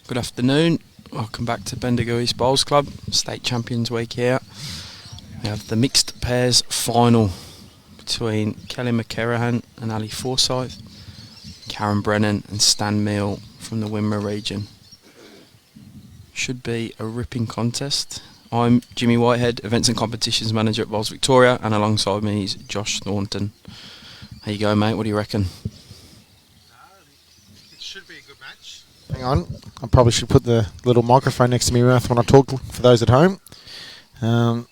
Good afternoon. Welcome back to Bendigo East Bowls Club. State Champions Week here. We have the mixed pairs final between Kelly McKerihen and Ali Forsyth, Karen Brennan and Stan Meale from the Wimmera region. Should be a ripping contest. I'm Jimmy Whitehead, Events and Competitions Manager at Bowls Victoria, and alongside me is Josh Thornton. How you going, mate? What do you reckon? It should be a good match. Hang on, I probably should put the little microphone next to my mouth when I talk for those at home. Look,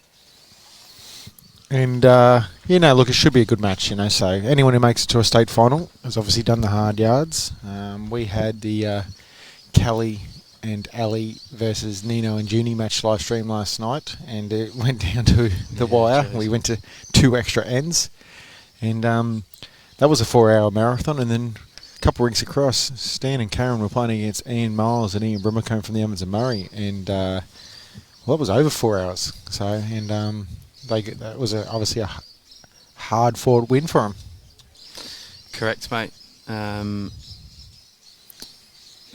it should be a good match, so anyone who makes it to a state final has obviously done the hard yards. We had the Kelly and Ali versus Nino and Junie match live stream last night, and it went down to the wire. Cheers. We went to 2 extra ends, and that was a 4-hour marathon. And then a couple of rinks across, Stan and Karen were playing against Ian Miles and Ian Brimacombe from the Evans and Murray, and that was over 4 hours. So, and that was obviously a hard-fought win for them. Correct, mate.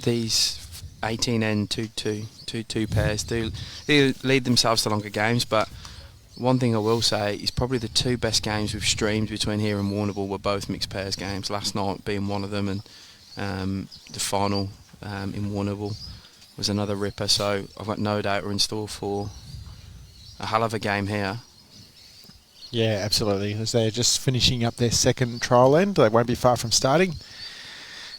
These 18N 2-2 pairs do lead themselves to longer games, but one thing I will say is probably the 2 best games we've streamed between here and Warrnambool were both mixed pairs games, last night being one of them, and the final in Warrnambool was another ripper. So I've got no doubt we're in store for a hell of a game here. Yeah, absolutely, as they're just finishing up their second trial end. They won't be far from starting.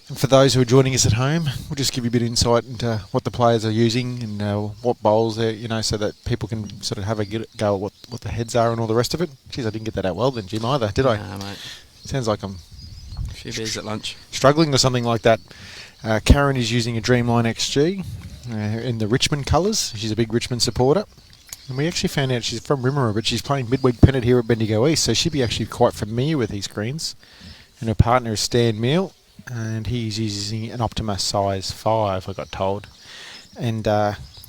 And for those who are joining us at home, we'll just give you a bit of insight into what the players are using and what bowls they're, so that people can sort of have a go at what the heads are and all the rest of it. Jeez, I didn't get that out well then, Jim, either, did I? Nah, mate. Sounds like I'm a few beers at lunch. Struggling or something like that. Karen is using a Dreamline XG in the Richmond colours. She's a big Richmond supporter. And we actually found out she's from Wimmera, but she's playing midweek pennant here at Bendigo East, so she'd be actually quite familiar with these greens. And her partner is Stan Meale, and he's using an Optima size 5, I got told. And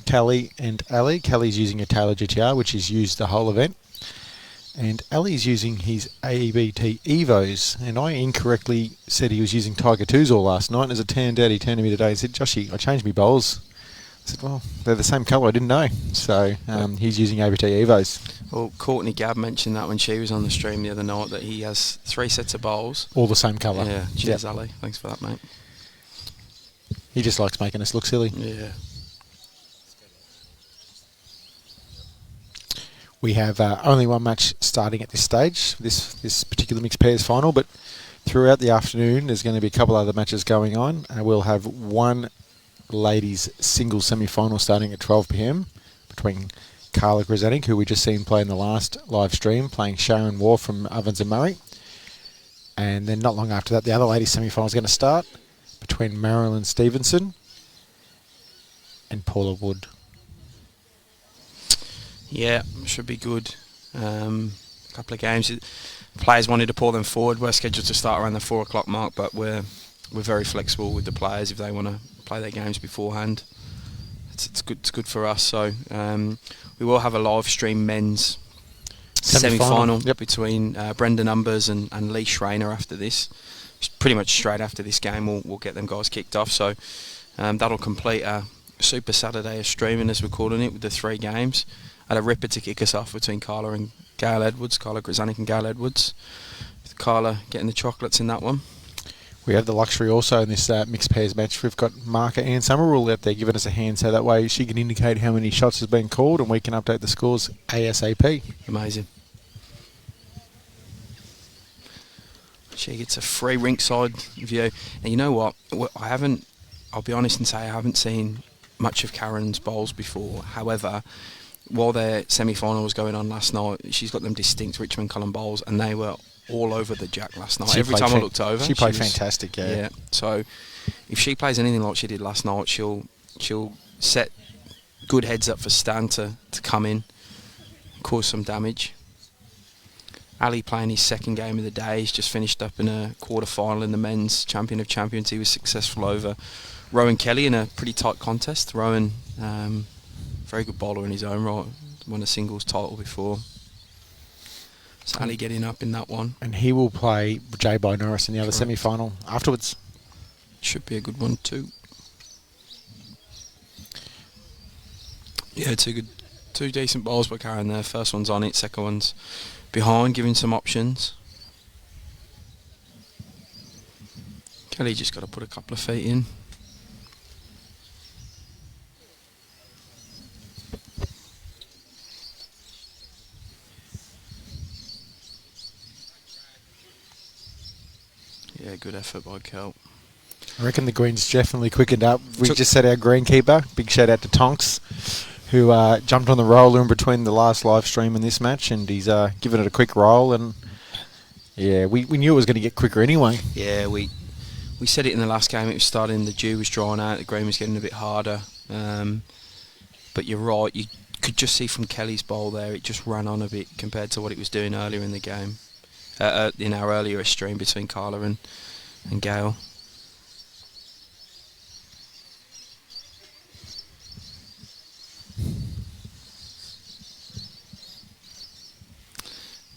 Kelly and Ali, Kelly's using a Taylor GTR, which he's used the whole event. And Ali's using his ABT Evos, and I incorrectly said he was using Tiger 2s all last night, and as it turned out, he turned to me today and said, Joshy, I changed my bowls. I said, well, they're the same colour, I didn't know. So he's using ABT Evos. Well, Courtney Gabb mentioned that when she was on the stream the other night, that he has 3 sets of bowls. All the same colour. Yeah, cheers, Ali. Thanks for that, mate. He just likes making us look silly. Yeah. We have only one match starting at this stage, this particular mixed pairs final, but throughout the afternoon there's going to be a couple other matches going on. We'll have one ladies singles semi-final starting at 12 p.m. between Carla Grizanik, who we just seen play in the last live stream, playing Sharon Waugh from Evans and Murray. And then not long after that, the other ladies semi-final is going to start between Marilyn Stevenson and Paula Wood. Yeah, should be good. A couple of games. Players wanted to pull them forward. We're scheduled to start around the 4 o'clock mark, but we're very flexible with the players if they want to play their games beforehand. It's good for us. So we will have a live stream men's semi-final between Brendan Umbers and Lee Schreiner after this. Pretty much straight after this game we'll get them guys kicked off. So that'll complete a Super Saturday of streaming, as we're calling it, with the 3 games. At a ripper to kick us off between Carla and Gail Edwards, Carla Grizanik and Gail Edwards, with Carla getting the chocolates in that one. We have the luxury also in this mixed pairs match. We've got marker Anne Summerall out there giving us a hand, so that way she can indicate how many shots has been called and we can update the scores ASAP. Amazing. She gets a free rinkside view. And you know what? I'll be honest and say I haven't seen much of Karen's bowls before. However, while their semi-final was going on last night, she's got them distinct Richmond Cullen bowls, and they were all over the jack last night. Every time I looked over, she played fantastic. Yeah. So if she plays anything like she did last night, she'll set good heads up for Stan to come in, cause some damage. Ali playing his second game of the day. He's just finished up in a quarter-final in the men's Champion of Champions. He was successful over Rowan Kelly in a pretty tight contest. Rowan, very good bowler in his own right, won a singles title before. So Ali getting up in that one. And he will play J. By Norris in the other semi-final afterwards. Should be a good one too. Yeah, two decent bowls by Karen there. First one's on it, second one's behind, giving some options. Kelly just got to put a couple of feet in. Yeah, good effort by Kel. I reckon the Greens definitely quickened up. We just said our greenkeeper. Big shout out to Tonks, who jumped on the roller in between the last live stream and this match, and he's given it a quick roll. And yeah, we knew it was going to get quicker anyway. Yeah, we said it in the last game. It was starting. The dew was drawn out. The green was getting a bit harder. But you're right. You could just see from Kelly's bowl there, it just ran on a bit compared to what it was doing earlier in the game. In our earlier stream between Carla and Gail.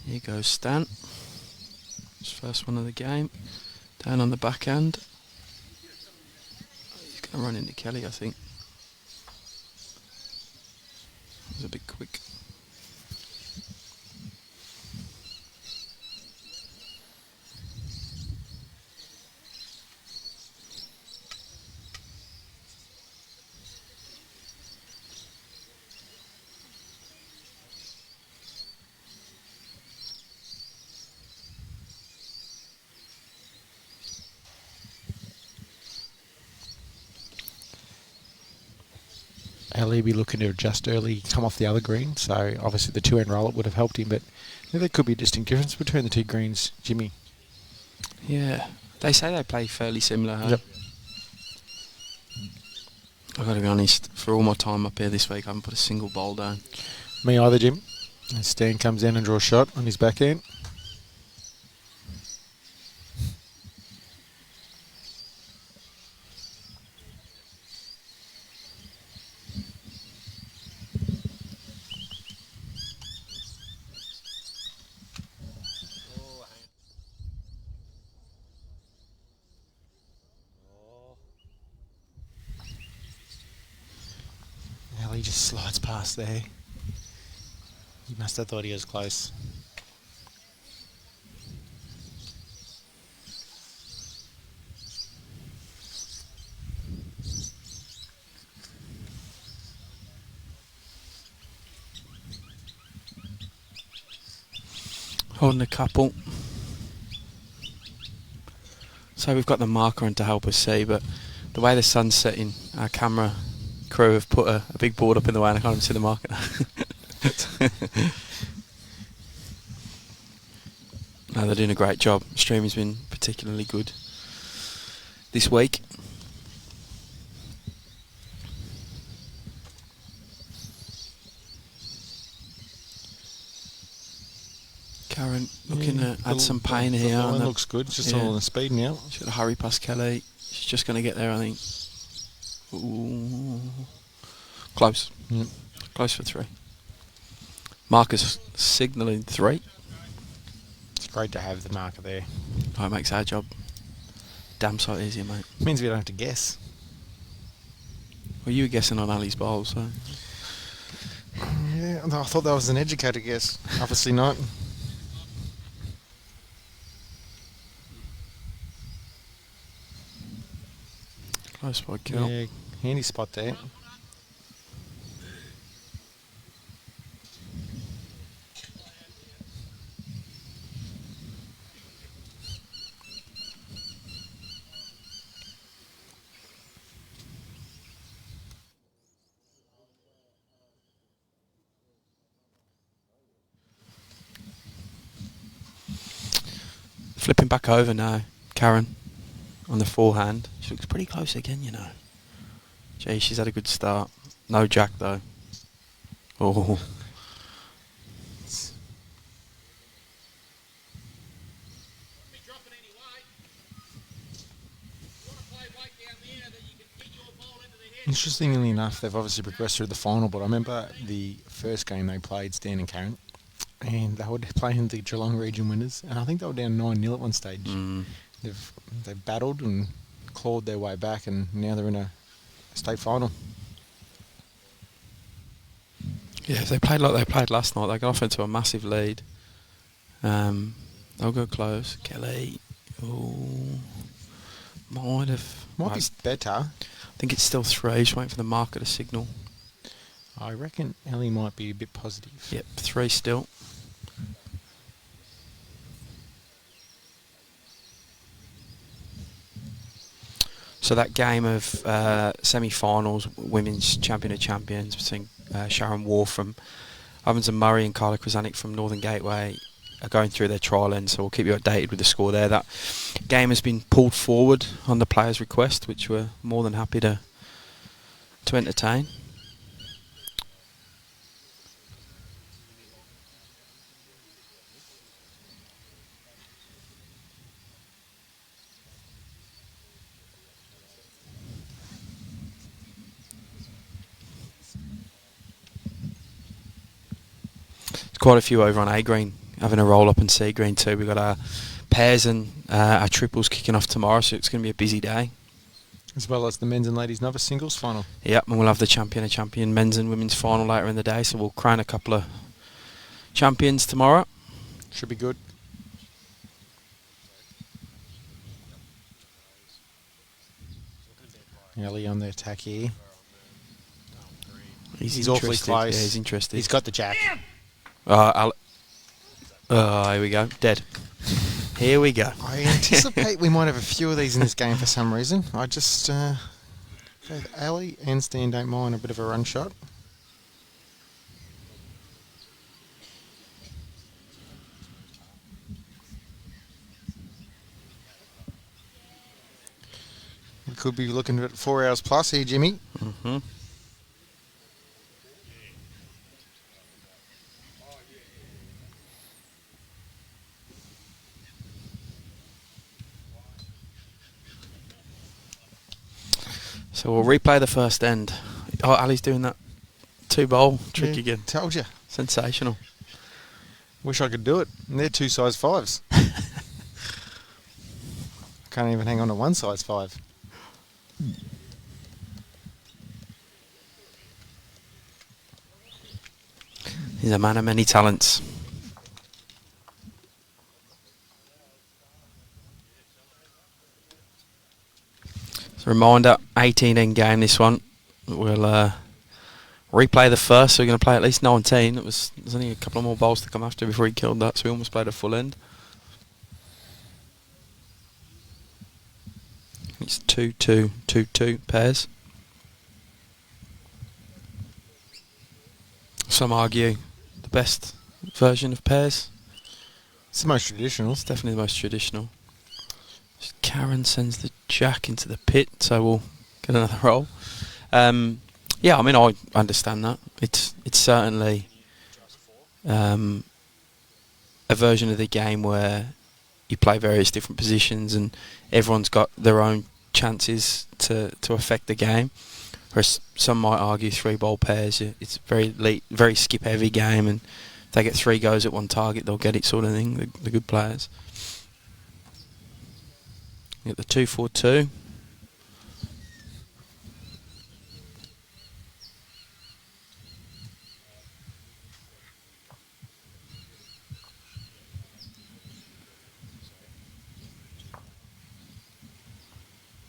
Here goes Stan. His first one of the game. Down on the backhand. He's going to run into Kelly, I think. It was a bit quick. Ali be looking to adjust early, come off the other green, so obviously the two-end roll-up would have helped him, but there could be a distinct difference between the two greens, Jimmy. Yeah, they say they play fairly similar. Huh? Yep. I've got to be honest, for all my time up here this week, I haven't put a single bowl down. Me either, Jim. And Stan comes in and draws a shot on his backhand. Ali just slides past there. He must have thought he was close. Holding a couple. So we've got the marker on to help us see, but the way the sun's setting, our camera crew have put a big board up in the way and I can't even see the marker. No, they're doing a great job. Streaming's been particularly good this week. Karen looking to add some pain here. The line looks good, it's just all on the speed now. She's got to hurry past Kelly. She's just going to get there, I think. Ooh. Close. Yep. Close for 3. Marker's signalling 3. It's great to have the marker there. Oh, it makes our job damn sight easier, mate. Means we don't have to guess. Well, you were guessing on Ali's bowl, so... Yeah, I thought that was an educated guess. Obviously not. Close by kill. Yeah, handy spot there. Flipping back over now, Karen, on the forehand. She looks pretty close again, you know. Gee, she's had a good start. No jack, though. Oh. Interestingly enough, they've obviously progressed through the final, but I remember the first game they played, Stan and Karen, and they were playing the Geelong region winners, and I think they were down 9-0 at one stage. They've battled and clawed their way back, and now they're in a state final. Yeah, if they played like they played last night, they got off into a massive lead. They'll go close. Kelly. Oh, might have. Might be better. I think it's still 3. Just waiting for the marker to signal. I reckon Ellie might be a bit positive. Yep, 3 still. So that game of semi-finals, women's champion of champions between Sharon Wharf from Ovens and Murray and Carla Krasanik from Northern Gateway are going through their trial end, so we'll keep you updated with the score there. That game has been pulled forward on the players' request, which we're more than happy to entertain. There's quite a few over on A Green having a roll up, and C Green too. We've got our pairs and our triples kicking off tomorrow, so it's going to be a busy day. As well as the men's and ladies novice singles final. Yep, and we'll have the champion of champion men's and women's final later in the day, so we'll crown a couple of champions tomorrow. Should be good. Ellie on the attack here. He's awfully close. Yeah, he's interested. He's got the jack. Here we go. Dead. Here we go. I anticipate we might have a few of these in this game for some reason. I just... both Ali and Stan don't mind a bit of a run shot. We could be looking at 4 hours plus here, Jimmy. Mm-hmm. So we'll replay the first end. Oh, Ali's doing that 2-bowl trick again. Told you. Sensational. Wish I could do it. And they're 2 size 5s. Can't even hang on to 1 size 5. He's a man of many talents. Reminder, 18 end game this one. We'll replay the first, so we're going to play at least 19. There's only a couple of more bowls to come after before he killed that, so we almost played a full end. It's 2-2-2-2 pairs. Some argue the best version of pairs. It's the most traditional. It's definitely the most traditional. Karen sends the jack into the pit, so we'll get another roll. Yeah, I mean, I understand that. It's certainly a version of the game where you play various different positions and everyone's got their own chances to affect the game. Whereas some might argue 3-bowl pairs, it's very skip-heavy game, and if they get 3 goes at one target, they'll get it, sort of thing, the good players. Get the 2-4-2.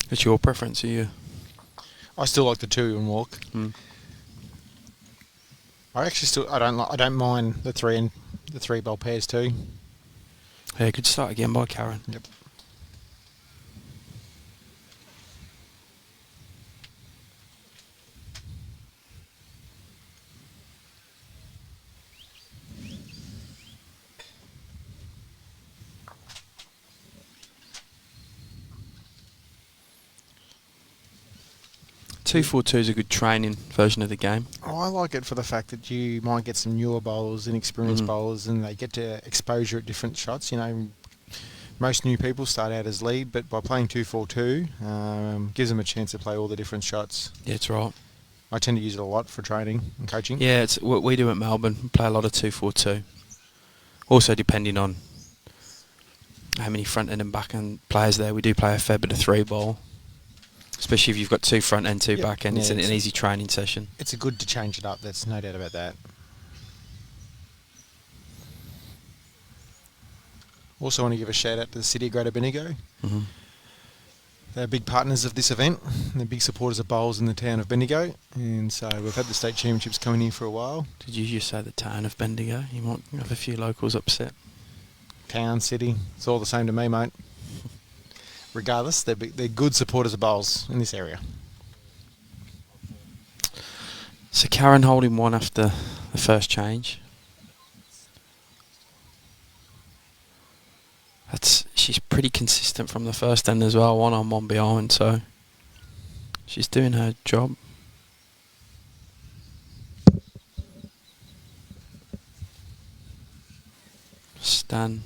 What's your preference? Are you? I still like the 2 and walk. Mm. I actually I don't mind the 3-bowl pairs too. Yeah, good start again by Karen. Yep. Two 4-2 is a good training version of the game. Oh, I like it for the fact that you might get some newer bowlers, inexperienced bowlers, and they get to exposure at different shots. You know, most new people start out as lead, but by playing 2-4-2, gives them a chance to play all the different shots. Yeah, that's right. I tend to use it a lot for training and coaching. Yeah, it's what we do at Melbourne. We play a lot of 2-4-2. Also, depending on how many front end and back end players there, we do play a fair bit of 3-bowl. Especially if you've got 2 front end, 2 back end. It's an easy training session. It's good to change it up, there's no doubt about that. Also want to give a shout out to the City of Greater Bendigo. Mm-hmm. They're big partners of this event. They're big supporters of bowls in the town of Bendigo. And so we've had the state championships coming here for a while. Did you just say the town of Bendigo? You might have a few locals upset. Town, city, it's all the same to me, mate. Regardless, they're good supporters of bowls in this area. So Karen holding one after the first change. She's pretty consistent from the first end as well, 1 on 1 behind, so she's doing her job. Stan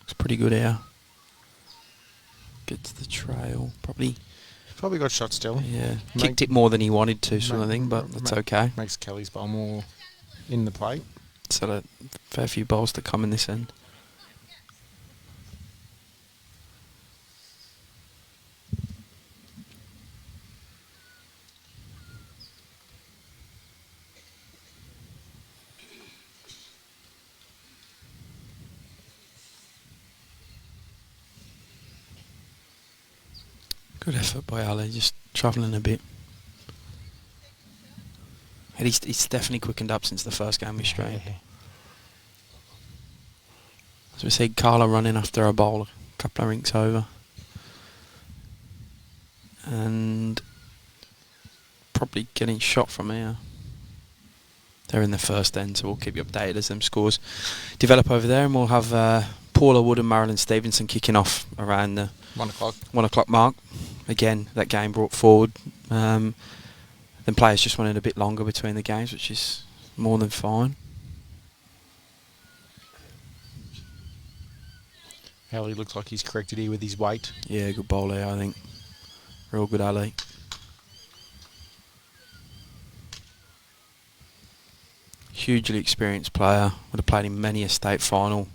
looks pretty good here. Gets the trail, probably Got shot still. Yeah, kicked it more than he wanted to, sort of thing, but that's okay. Makes Kelly's bowl more in the plate. So a fair few bowls to come in this end. Good effort by Ali, just travelling a bit. And he's definitely quickened up since the first game we strained. As we see, Carla running after a bowl a couple of rinks over. And probably getting shot from here. They're in the first end, so we'll keep you updated as them scores develop over there. And we'll have Paula Wood and Marilyn Stevenson kicking off around the 1 o'clock mark. Again, that game brought forward. Then players just wanted a bit longer between the games, which is more than fine. Ali looks like he's corrected here with his weight. Yeah, good bowl there, I think. Real good Ali. Hugely experienced player. Would have played in many a state final,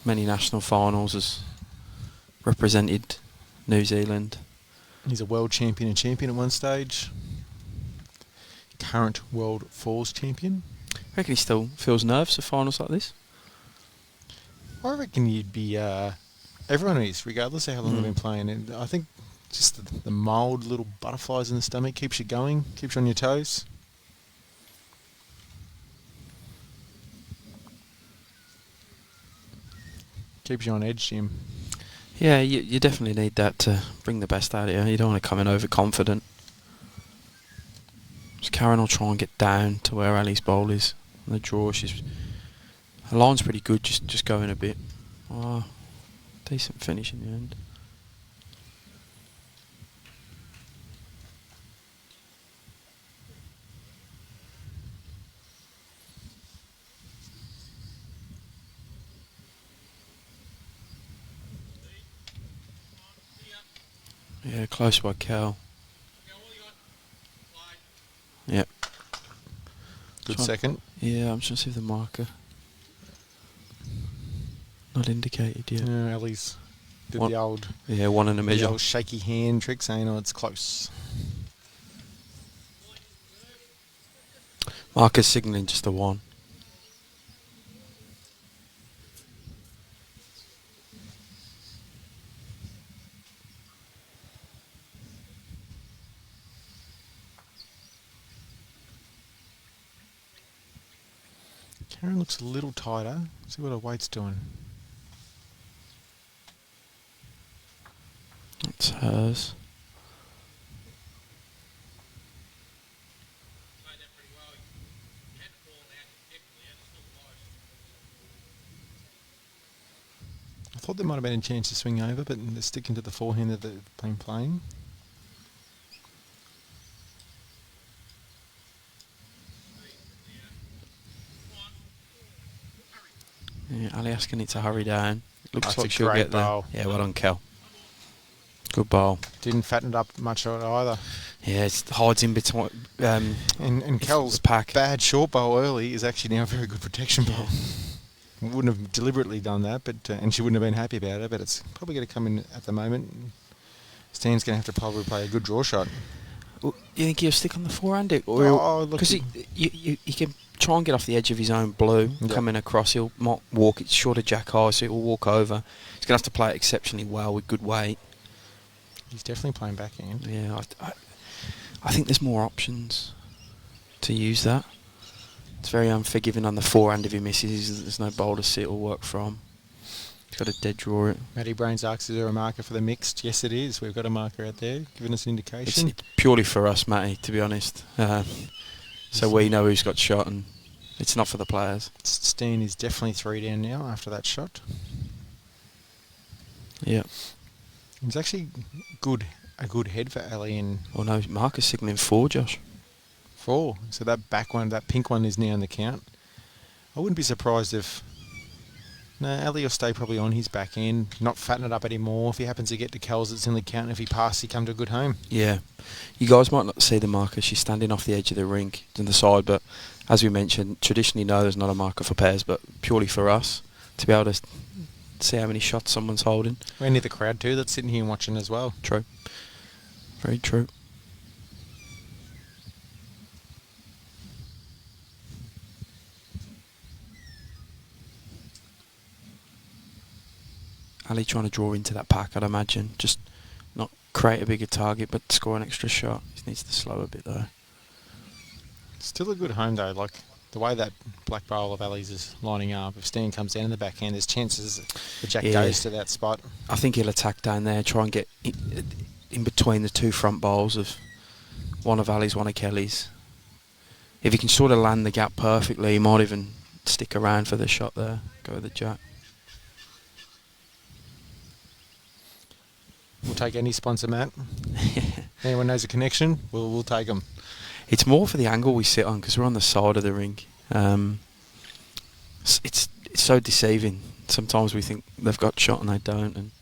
many national finals, has represented New Zealand. He's a world champion and champion at one stage. Current world fours champion. I reckon he still feels nerves for finals like this. I reckon you'd be... everyone is, regardless of how long they've been playing. And I think just the mild little butterflies in the stomach keeps you going, keeps you on your toes. Keeps you on edge, Jim. Yeah, you definitely need that to bring the best out of you. You don't want to come in overconfident. So Karen will try and get down to where Ali's bowl is. And the draw, her line's pretty good, just going a bit. Oh, decent finish in the end. Yeah, close by Cal. Yep. Good second. Yeah, I'm just trying to see if the marker not indicated yet. Yeah, Ali's did the old... Yeah, 1 and a measure. The old shaky hand trick saying, oh, it's close. Marker's signalling just a 1. Karen looks a little tighter. See what her weight's doing. That's hers. I thought there might have been a chance to swing over, but they're sticking to the forehand that they've been playing. Yeah, Ali asking it to hurry down. Looks That's like a she'll great get there. bowl. Yeah, well done, Kel. Good bowl. Didn't fatten it up much either. Yeah, it hides in between. And Kel's pack. bad short bowl early is actually now a very good protection bowl. Wouldn't have deliberately done that, but and she wouldn't have been happy about it, but it's probably going to come in at the moment. Stan's going to have to probably play a good draw shot. You think he'll stick on the forehand? Oh, look, Because he can try and get off the edge of his own blue, Yep. coming across. He'll might walk. It's short of jack high, so he'll walk over. He's going to have to play it exceptionally well with good weight. he's definitely playing backhand. Yeah, I think there's more options to use that. It's very unforgiving on the forehand if he misses. There's no bowl to sit or work from. He's got to dead draw it. Matty Brains asks, is there a marker for the mixed? Yes, it is. We've got a marker out there, giving us an indication. It's purely for us, Matty, to be honest. So we know who's got shot, and it's not for the players. Steen is definitely 3 down now after that shot. Yeah. It's actually a good head for Ali in Well, no, Marcus signalling 4, Josh. 4. So that back one, that pink one is now in the count. I wouldn't be surprised if... No, Ali will stay probably on his back end, not fatten it up anymore. If he happens to get to Kells, it's in the count. If he passes, he come to a good home. Yeah. You guys might not see the marker. She's standing off the edge of the rink to the side, but as we mentioned, traditionally, no, there's not a marker for pairs, but purely for us to be able to see how many shots someone's holding. We're near the crowd too that's sitting here and watching as well. True. Very true. Ali trying to draw into that pack, I'd imagine. Just not create a bigger target, but score an extra shot. He needs to slow a bit, though. Still a good home, though. Like, the way that black bowl of Ali's is lining up, if Steen comes down in the backhand, there's chances the jack goes to that spot. I think he'll attack down there, try and get in between the two front bowls of one of Ali's, one of Kelly's. If he can sort of land the gap perfectly, he might even stick around for the shot there. Go with the jack. We'll take any sponsor, Matt. Anyone knows a connection, we'll take them. It's more for the angle we sit on because we're on the side of the rink. It's so deceiving. Sometimes we think they've got shot and they don't. And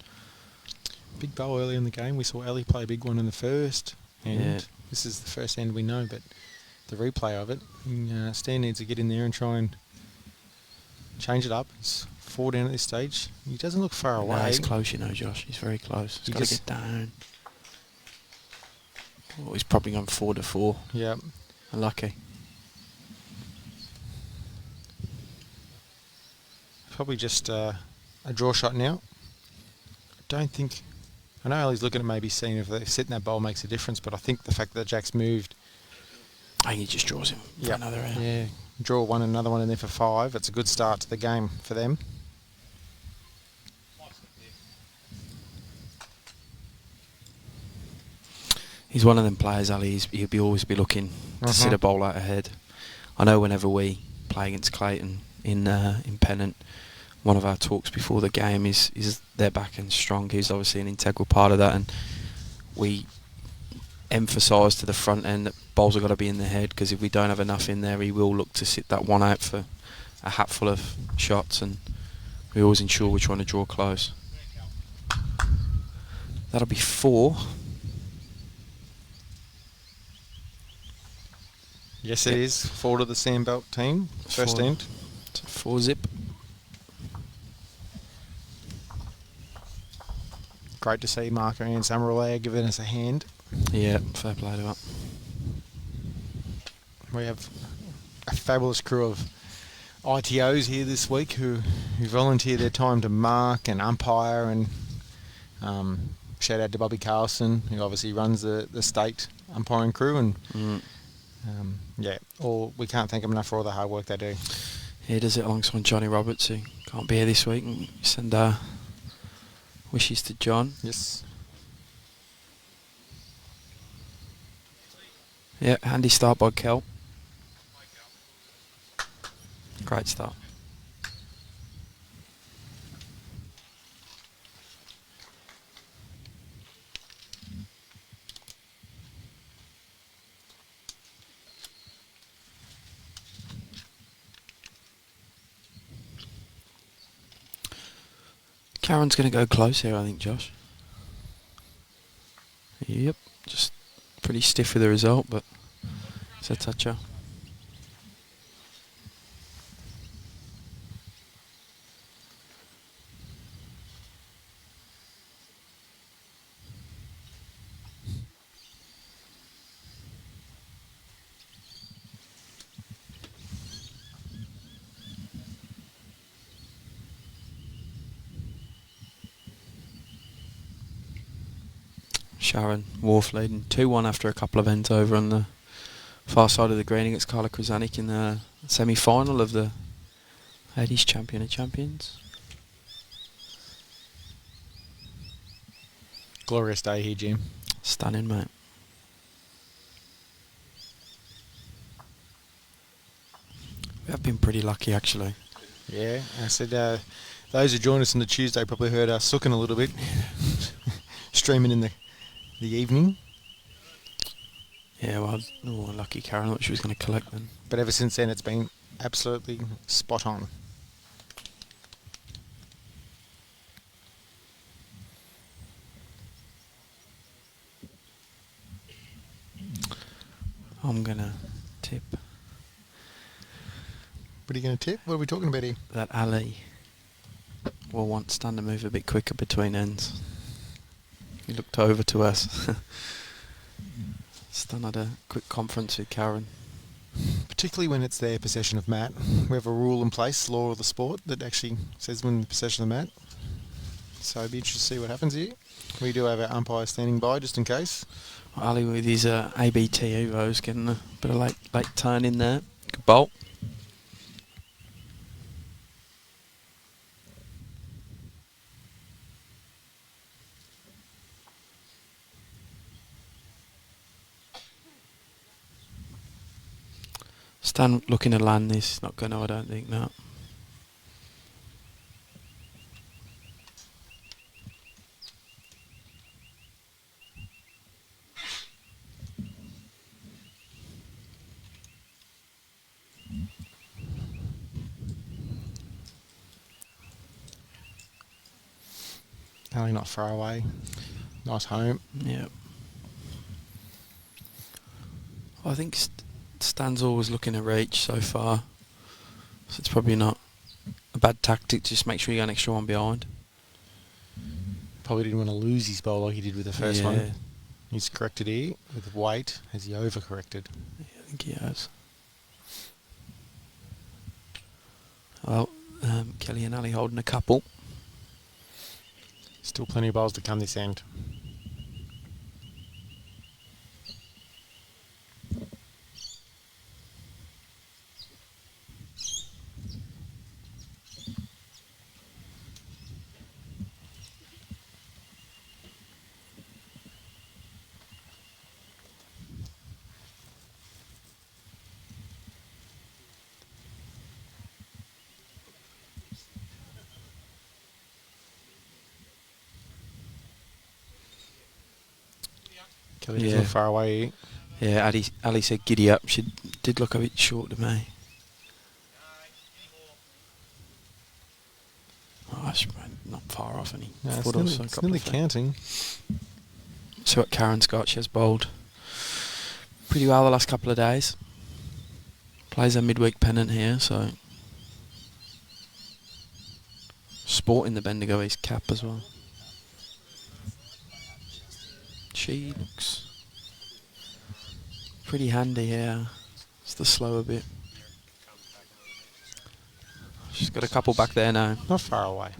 big bowl early in the game. We saw Ellie play a big one in the first. And this is the first end we know, but the replay of it, Stan needs to get in there and try and change it up. It's 4 down at this stage. He doesn't look far away. No, he's close, you know, Josh. He's very close. He's got to get down. Oh, he's probably gone 4 to 4. Yeah. Unlucky. Probably just a draw shot now. I don't think... I know Ellie's looking at maybe seeing if they sit in that bowl makes a difference, but I think the fact that Jack's moved... I think he just draws him for another round. Yeah. Draw one, another one in there for 5. It's a good start to the game for them. He's one of them players, Ali. He'll always be looking to sit a bowl out ahead. I know whenever we play against Clayton in Pennant, one of our talks before the game is their back end strong. He's obviously an integral part of that, and we emphasise to the front end that bowls have got to be in the head, because if we don't have enough in there, he will look to sit that one out for a hatful of shots, and we always ensure we're trying to draw close. That'll be 4. Yes, it is. 4 to the Sandbelt team. First end. It's a 4 zip. Great to see Marco and Summerall giving us a hand. Yeah, fair play to that. We have a fabulous crew of ITOs here this week who volunteer their time to mark and umpire, and shout out to Bobby Carlson, who obviously runs the state umpiring crew, and we can't thank them enough for all the hard work they do. He does it alongside Johnny Roberts, who can't be here this week, and send our wishes to John. Yes. Yeah, handy start by Kel. Great start. Karen's going to go close here, I think, Josh. Yep, just pretty stiff with the result, but it's a toucher. Sharon Wharf leading 2-1 after a couple of ends over on the far side of the green against Carla Krasanik in the semi-final of the 80s Champion of Champions. Glorious day here, Jim. Stunning, mate. We have been pretty lucky, actually. Yeah, I said those who joined us on the Tuesday probably heard us sooking a little bit, streaming in the evening. Yeah, well, lucky Karen, I thought she was going to collect then. But ever since then, it's been absolutely spot on. I'm going to tip What are you going to tip? What are we talking about here? that Ali will want Stan to move a bit quicker between ends. He looked over to us. Stan had a quick conference with Karen. Particularly when it's their possession of mat. We have a rule in place, law of the sport, that actually says when the possession of the mat. So it'd be interesting to see what happens here. We do have our umpire standing by just in case. Ali with his ABT Evos getting a bit of late turn in there. Good bolt. Stan looking to land this, not going to, I don't think, no. Ali not far away. Nice home. Yeah. I think Stan's always looking to reach so far, so it's probably not a bad tactic to just make sure you go an extra one behind. Probably didn't want to lose his bowl like he did with the first Yeah. one. He's corrected here with weight. Has he overcorrected? Yeah, I think he has. Well, Kelly and Ali holding a couple. Still plenty of bowls to come this end. Kelly doesn't look far away here. Yeah, Ali said giddy up. She did look a bit short to me. Oh, she's not far off any. No, foot or so, it's couple nearly of feet. counting. So what Karen's got, she has bowled pretty well the last couple of days. Plays a midweek pennant here, so sporting the Bendigo East cap as well. She looks pretty handy here. It's the slower bit. She's got a couple back there now. Not far away.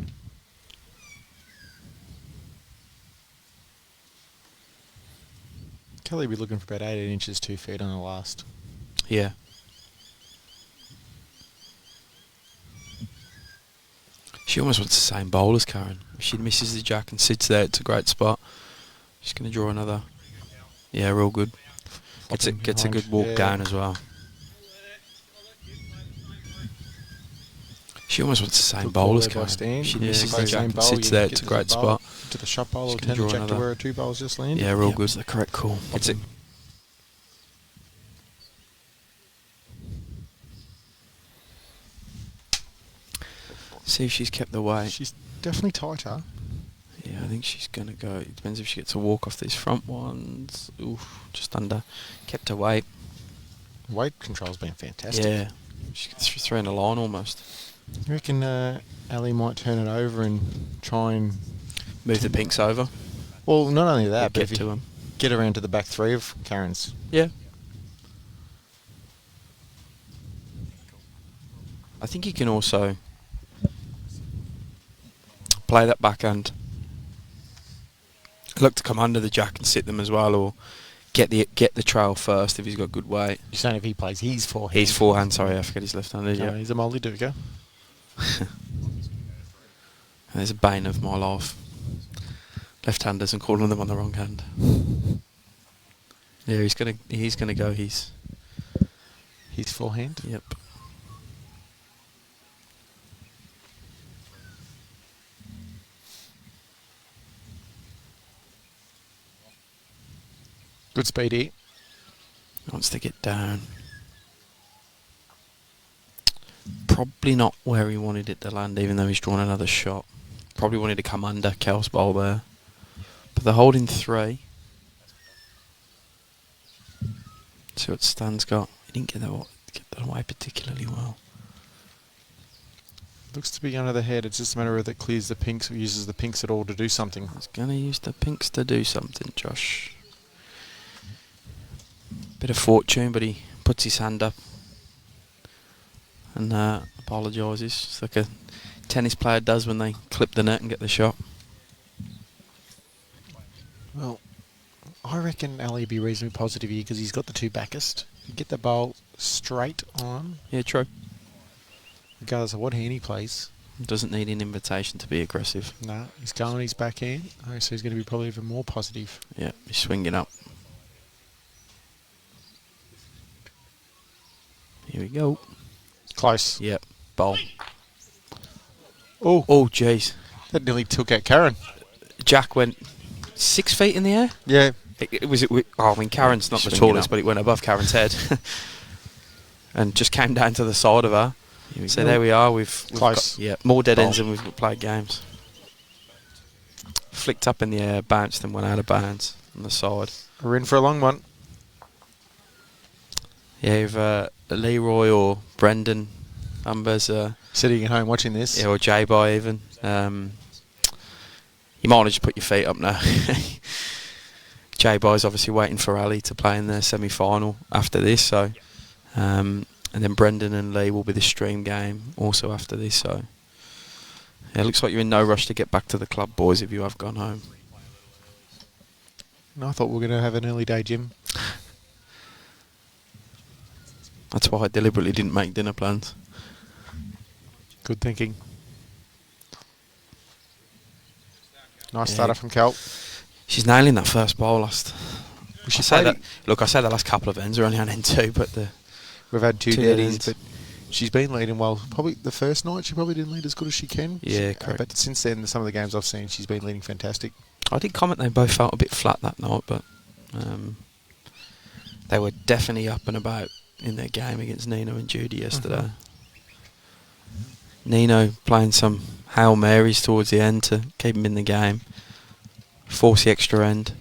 Kelly will be looking for about 18 inches 2 feet on the last. Yeah. She almost wants the same bowl as Karen. If she misses the jack and sits there, it's a great spot. She's going to draw another. Yeah, real good. Gets a good walk down as well. She almost wants the same Good bowl ball as there by Karen. Stan. She Yeah, misses play the the jack same and bowl, sits you there, get it's a to great the bowl, spot. to the shot bowl or She's gonna turn the draw jack to another. where 2 bowls just landed. Yeah, real Yep. good. It's the correct call. It's it. See if she's kept the weight. She's definitely tighter. Yeah, I think she's going to go. It depends if she gets a walk off these front ones. Oof, just under. Kept her weight. Weight control's been fantastic. Yeah. She's throwing a line almost. You reckon Ali might turn it over and try and... Move the pinks over. Well, not only that, but Get if to you him. get around to the back three of Karen's. Yeah. I think you can also play that backhand Look to come under the jack and sit them as well, or get the trail first if he's got good weight. You're saying if he plays, he's forehand. He's forehand. Sorry, I forget he's left-handed. No, Yeah, he's a Molly Duker. there's a bane of my life. Left-handers and calling them on the wrong hand. Yeah, he's gonna go. He's forehand. Yep. Good speed here. Wants to get down. Probably not where he wanted it to land, even though he's drawn another shot. Probably wanted to come under Kel's bowl there. But they're holding 3. See what Stan's got. He didn't get that away particularly well. Looks to be under the head. It's just a matter of it clears the pinks or uses the pinks at all to do something. He's going to use the pinks to do something, Josh. Bit of fortune, but he puts his hand up and apologises, just like a tennis player does when they clip the net and get the shot. Well, I reckon Ali would be reasonably positive here because he's got the 2 backest. You get the bowl straight on, Yeah, true. regardless of what hand he plays. Doesn't need an invitation to be aggressive. No, he's going his backhand, so he's going to be probably even more positive. Yeah, he's swinging up. Here we go. Close. Yep, bowl. Oh, Oh, jeez. that nearly took out Karen. Jack went 6 feet in the air. Yeah. Karen's not the Swinging tallest, up. but it went above Karen's head. And just came down to the side of her. So go. there we are. We've Close. got, more dead ends Bowl. than we've played games. Flicked up in the air, bounced and went out of bounds on the side. We're in for a long one. Yeah, if Leroy or Brendan Umbers, Sitting at home watching this. or J-Boy even, you might want to just put your feet up now. J-Boy's obviously waiting for Ali to play in the semi-final after this, so and then Brendan and Lee will be the stream game also after this, so yeah, it looks like you're in no rush to get back to the club, boys, if you have gone home. No, I thought we were going to have an early day, Jim. That's why I deliberately didn't make dinner plans. Good thinking. Nice Yeah. starter from Cal. She's nailing that first bowl last. We should I say play that. Look, I said the last couple of ends are only on end 2, but We've had 2 Two deadies, ends. but she's been leading well. Probably the first night she probably didn't lead as good as she can. Yeah, correct. But since then, some of the games I've seen, she's been leading fantastic. I did comment they both felt a bit flat that night, but they were definitely up and about in their game against Nino and Judy yesterday. Nino playing some Hail Marys towards the end to keep him in the game. Force the extra end.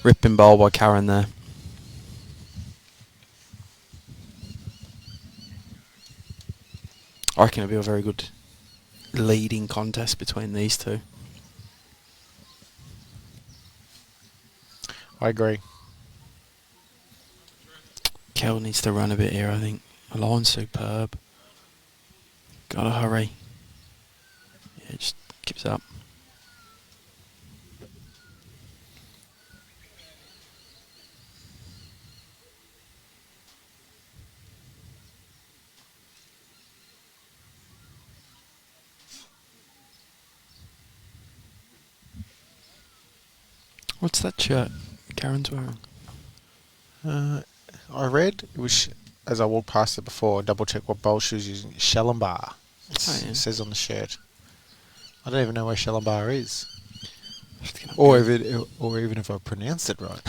Ripping bowl by Karen there. I reckon it'll be a very good leading contest between these two. I agree. Kel needs to run a bit here, I think. The line's superb. Gotta hurry. Yeah, just keeps up. What's that shirt Karen's wearing? I read, it was, as I walked past it before, double check what bowl she was using. Shalombar. Oh, yeah. It says on the shirt. I don't even know where Shalombar is. Just gonna Or go. even if I pronounced it right.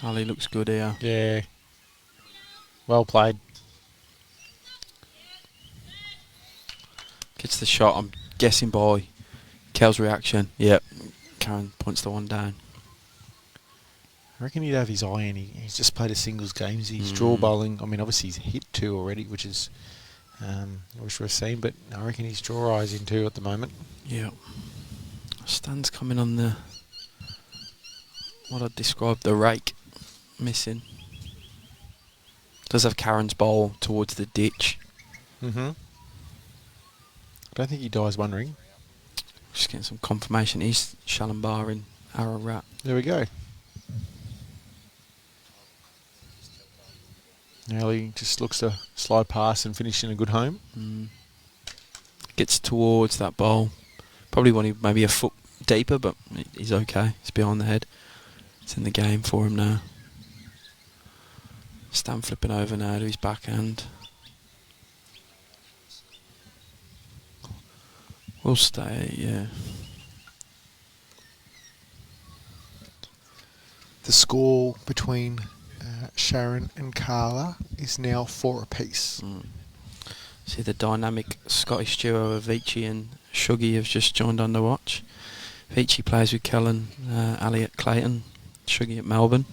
Ali looks good here. Yeah. Well played. Gets the shot, I'm guessing by Kel's reaction. Yep. Karen points the one down. I reckon he'd have his eye in. He's just played a singles game. He's draw bowling. I mean, obviously he's hit 2 already, which is which we've seen, but I reckon he's draw eyes in 2 at the moment. Yep. Stan's coming on the what I'd describe the rake, missing. Does have Karen's bowl towards the ditch. Mm-hmm. I don't think he dies wondering. Just getting some confirmation. He's Shalombar in Arrow Rat. There we go. Now he just looks to slide past and finish in a good home. Gets towards that bowl. Probably wanted maybe a foot deeper, but he's okay. He's behind the head. It's in the game for him now. Stan flipping over now to his backhand. We'll stay, yeah. The score between Sharon and Carla is now 4 apiece. See the dynamic Scottish duo of Vici and Shuggy have just joined on the watch. Vici plays with Kellen, Ali at Clayton, Shuggy at Melbourne.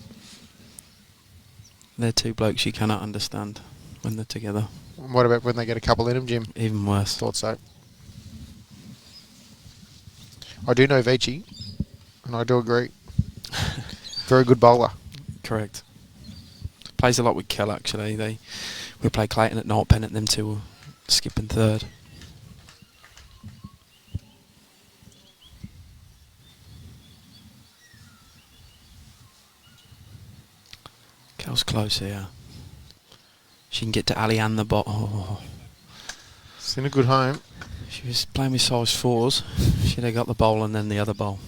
They're 2 blokes you cannot understand when they're together. What about when they get a couple in them, Jim? Even worse. Thought so. I do know Vici, and I do agree. Very good bowler. Correct. Plays a lot with Kell actually. We play Clayton at night, Pennant, them 2 were skipping third. Kell's close here. She can get to Ali and the bot. Oh. It's in a good home. She was playing with size 4s. She'd have got the bowl and then the other bowl.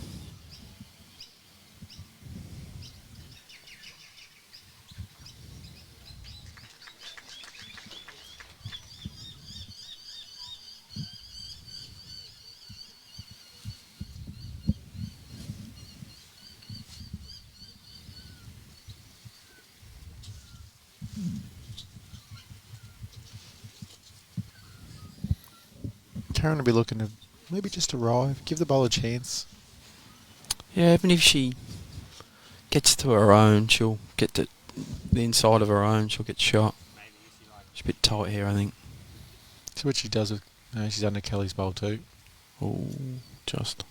Karen will be looking to maybe just arrive, give the ball a chance. Yeah, even if she gets to her own, she'll get to the inside of her own, she'll get shot. She's a bit tight here, I think. See what she does with... No, she's under Kelly's bowl too. Oh, just.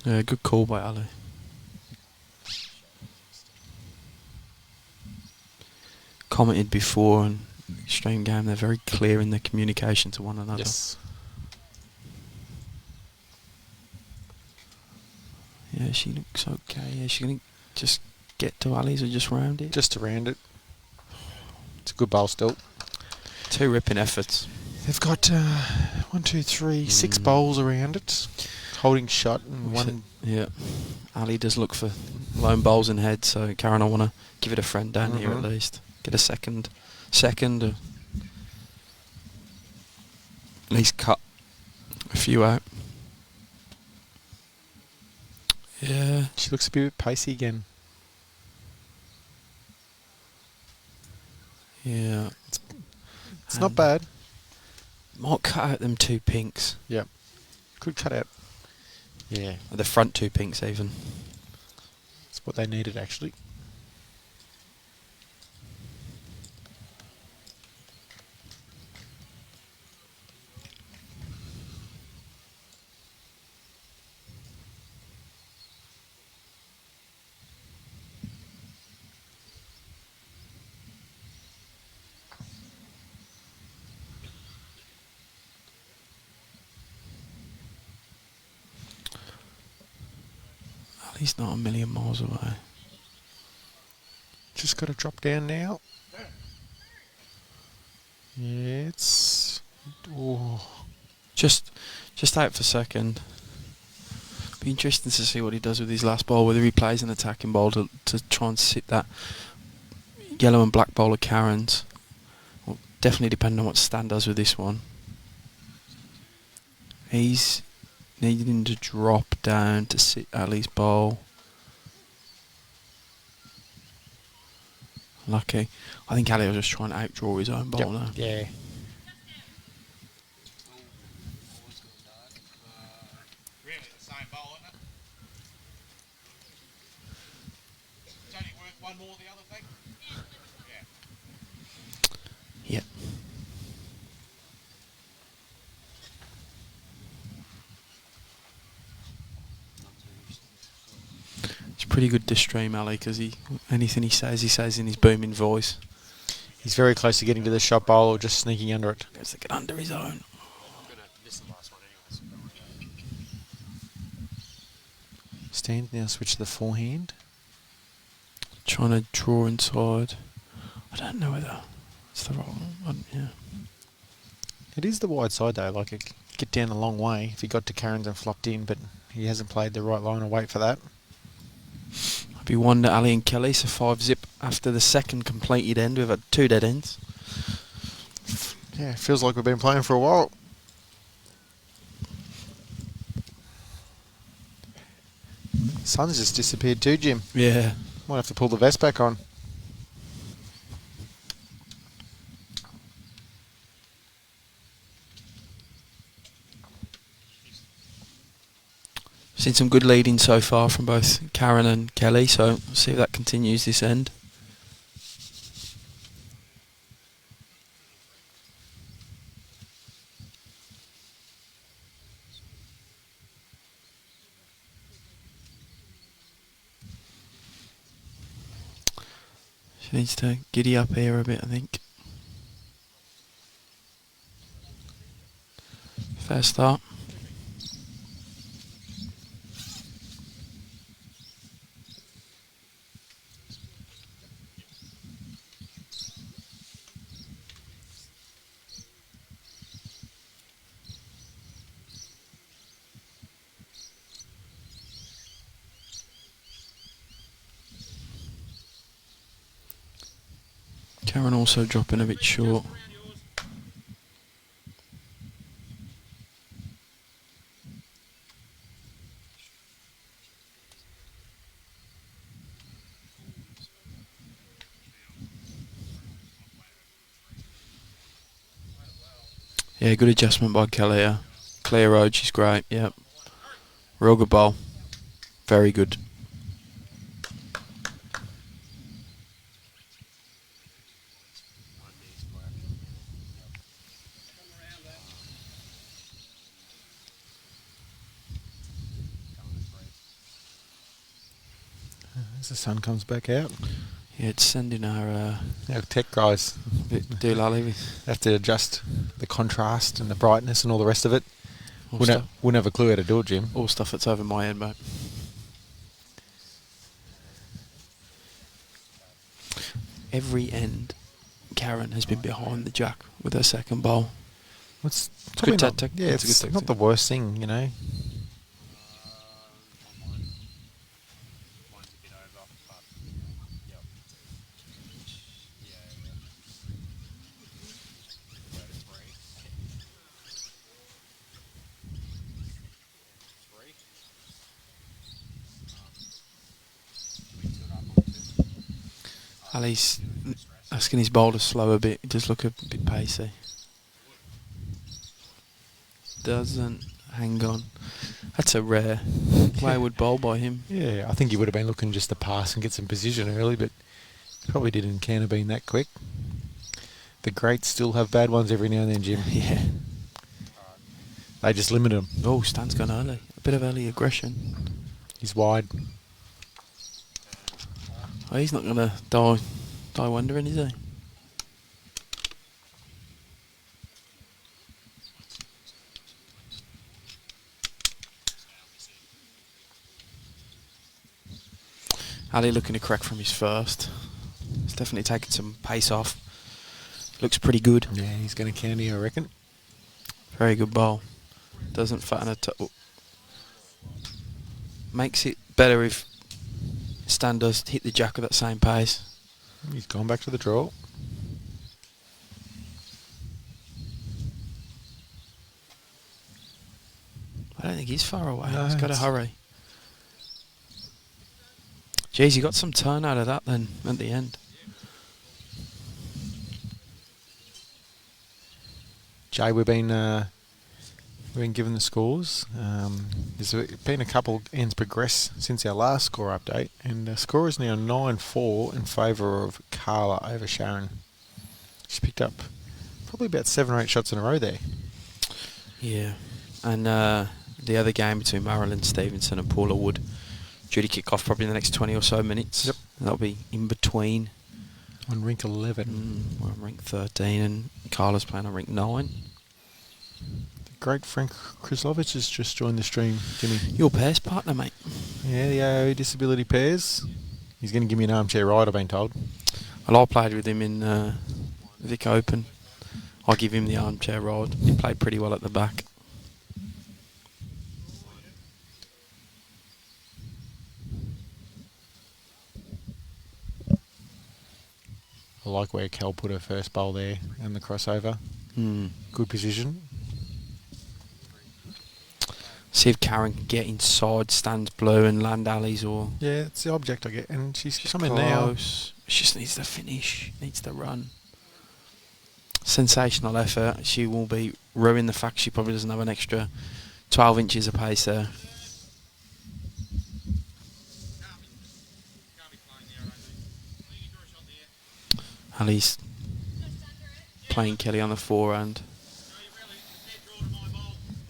Yeah, good call by Ali. Commented before and stream game, they're very clear in their communication to one another. Yes. Yeah, she looks okay. Yeah, she's going to just get to Ali's or just round it? Just around it. It's a good bowl still. 2 ripping efforts. They've got 1, 2, 3, 6 bowls around it. Holding shot and one... Yeah. Ali does look for lone bowls in head, so Karen, I want to give it a friend down here at least. Get a second, at least cut a few out. Yeah. She looks a bit pacey again. Yeah. It's not bad. Might cut out them 2 pinks. Yep. Could cut out. Yeah. The front 2 pinks even. That's what they needed actually. He's not a million miles away. Just got to drop down now. Yeah, it's... Oh. Just out for second. Be interesting to see what he does with his last ball, whether he plays an attacking ball to try and sit that yellow and black bowl of Karen's. Well, definitely depending on what Stan does with this one. He's needing to drop down to sit Ali's bowl. Lucky. I think Ali was just trying to outdraw his own ball now. Yeah. Really, the same bowl, isn't it? It's only worth one more the other thing? Yeah. Yep. It's pretty good to stream Ali because anything he says in his booming voice. He's very close to getting to the shot bowl or just sneaking under it. Goes to get under his own. Stand now, switch to the forehand. Trying to draw inside. I don't know whether it's the right one. Yeah. It is the wide side though, like it could get down a long way if he got to Karen's and flopped in, but he hasn't played the right line. I'll wait for that. I'd be one to Ali and Kelly, so 5-zip after the second completed end. We've had 2 dead ends. Yeah, feels like we've been playing for a while. Sun's just disappeared too, Jim. Yeah. Might have to pull the vest back on. Seen some good leading so far from both Karen and Kelly, so see if that continues this end. She needs to giddy up here a bit, I think. Fair start. Karen also dropping a bit short. Yeah, good adjustment by Kelly here. Clear road, she's great, yep. Real good ball. Very good. As the sun comes back out. Yeah, it's sending our Our tech guys bit doolally with have to adjust the contrast and the brightness and all the rest of it. all Wouldn't stuff, have a clue how to do it, Jim. all stuff that's over my head, mate. Every end, Karen has been behind the jack with her second bowl. It's good not, tactic. Yeah, It's a good it's tactic. not the worst thing, you know. Mine's a bit over, but yep. Yeah. Go to 3. 3. We took up on 2. Ali's asking his bowl to slow a bit. He does look a bit pacey. Doesn't hang on. That's a rare wayward bowl by him. Yeah, I think he would have been looking just to pass and get some position early, but probably didn't can have been that quick. The greats still have bad ones every now and then, Jim. Yeah. They just limit him. Oh, Stan's gone early. A bit of early aggression. He's wide. Oh, he's not going to die wondering, is he? Ali looking to crack from his first. He's definitely taken some pace off. Looks pretty good. Yeah, he's going to county, I reckon. Very good bowl. Doesn't fatten a makes it better if Stan does hit the jack at that same pace. He's gone back to the draw. I don't think he's far away. No, He's got to it's- hurry. Jeez, he got some turn out of that then at the end. Jay, we've been given the scores. There's been a couple ends progress since our last score update, and the score is now 9-4 in favour of Carla over Sharon. She's picked up probably about 7 or 8 shots in a row there. Yeah, and the other game between Marilyn Stevenson and Paula Wood due to kick off probably in the next 20 or so minutes. Yep. That'll be in between. On rink 11. We're on rink 13 and Carla's playing on rink 9. The great Frank Krislovich has just joined the stream, Jimmy. Your pairs partner, mate. Yeah, the AO Disability Pairs. He's going to give me an armchair ride, I've been told. Well, I played with him in Vic Open. I'll give him the armchair ride. He played pretty well at the back. I like where Cal put her first bowl there and the crossover. Good position. See if Karen can get inside stands blue and land alleys or... Yeah, it's the object I get. And she's coming close. She just needs to finish, needs to run. Sensational effort. She will be ruining the fact she probably doesn't have an extra 12 inches of pace there. Ali's playing Kelly on the forehand.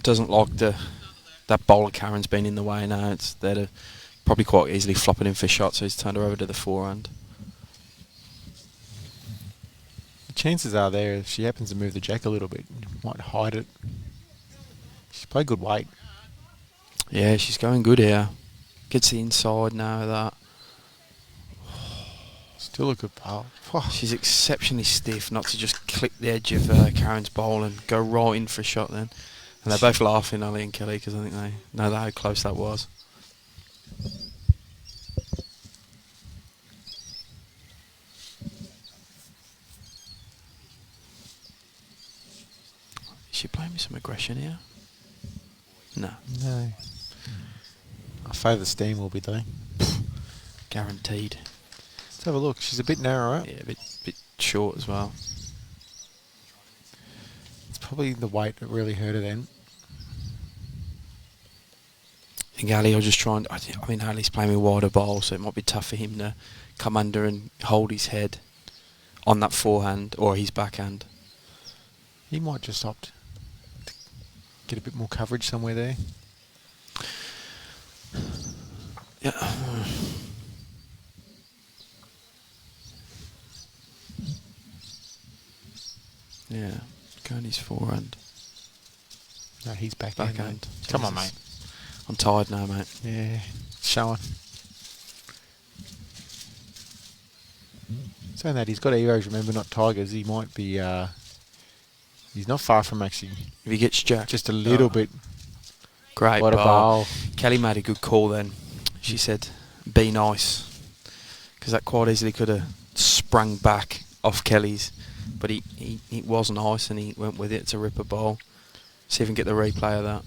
Doesn't like that bowl of Karen's been in the way now. It's there to probably quite easily flop it in for shots, so he's turned her over to the forehand. The chances are there, if she happens to move the jack a little bit, you might hide it. She's played good weight. Yeah, she's going good here. Gets the inside now of that. Still a good bowl. She's exceptionally stiff not to just clip the edge of Karen's bowl and go right in for a shot then. And they're both laughing, Ali and Kelly, because I think they know how close that was. Is she playing with some aggression here? No. No. I favour Steam will be though. Guaranteed. Let's have a look. She's a bit narrower. Yeah, a bit short as well. It's probably the weight that really hurt her then. I think Ali will just try and... I mean, Ali's playing with wider bowl, so it might be tough for him to come under and hold his head on that forehand or his backhand. He might just opt to get a bit more coverage somewhere there. Yeah. Yeah, going his forehand. No, he's backhand. Backhand. Come on, Jesus. mate. I'm tired now, mate. Yeah, showing. Saying that, he's got Evos, remember, not Tigers. He might be... he's not far from actually... If he gets jacked. Just a little bit. Great What a bowl. bowl. Kelly made a good call then. She said, be nice. Because that quite easily could have sprung back off Kelly's. But he was nice and he went with it to rip a ball. See if we can get the replay of that.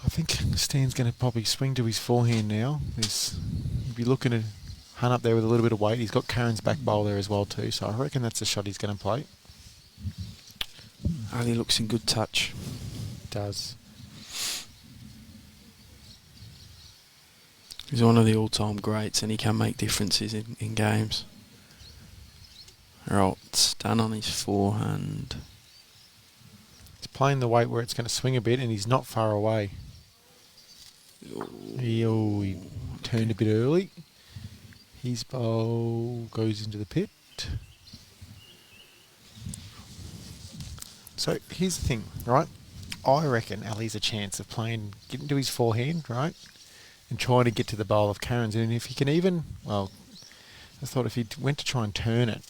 I think Stan's going to probably swing to his forehand now. He'll be looking to hunt up there with a little bit of weight. He's got Karen's back bowl there as well too, so I reckon that's the shot he's going to play. Ali looks in good touch. Does. He's one of the all-time greats and he can make differences in games. Right, stand on his forehand. He's playing the weight where it's going to swing a bit and he's not far away. He turned a bit early. His bowl goes into the pit. So here's the thing, right? I reckon Ali's a chance of getting to his forehand, right? And trying to get to the bowl of Karen's. And if he can even, well, I thought if he went to try and turn it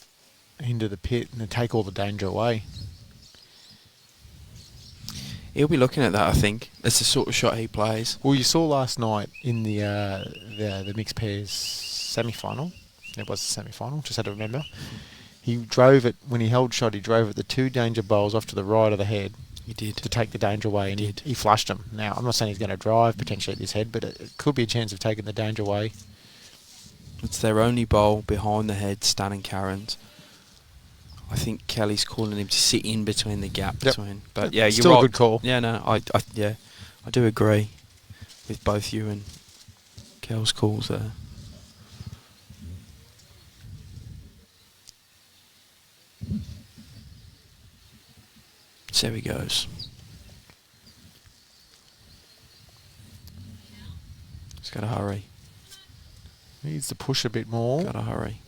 into the pit and then take all the danger away. He'll be looking at that, I think. That's the sort of shot he plays. Well, you saw last night in the mixed pairs semi-final. It was the semi-final, just had to remember. He drove it, when he held shot, he drove it the 2 danger bowls off to the right of the head. He did. To take the danger away, and he flushed them. Now, I'm not saying he's going to drive potentially at this head, but it could be a chance of taking the danger away. It's their only bowl behind the head, Stan and Karen's. I think Kelly's calling him to sit in between the gap between. But yeah, you're Still right. a good call. Yeah, no, I do agree with both you and Kel's calls there. So he goes. He's got to hurry. Needs to push a bit more. Got to hurry.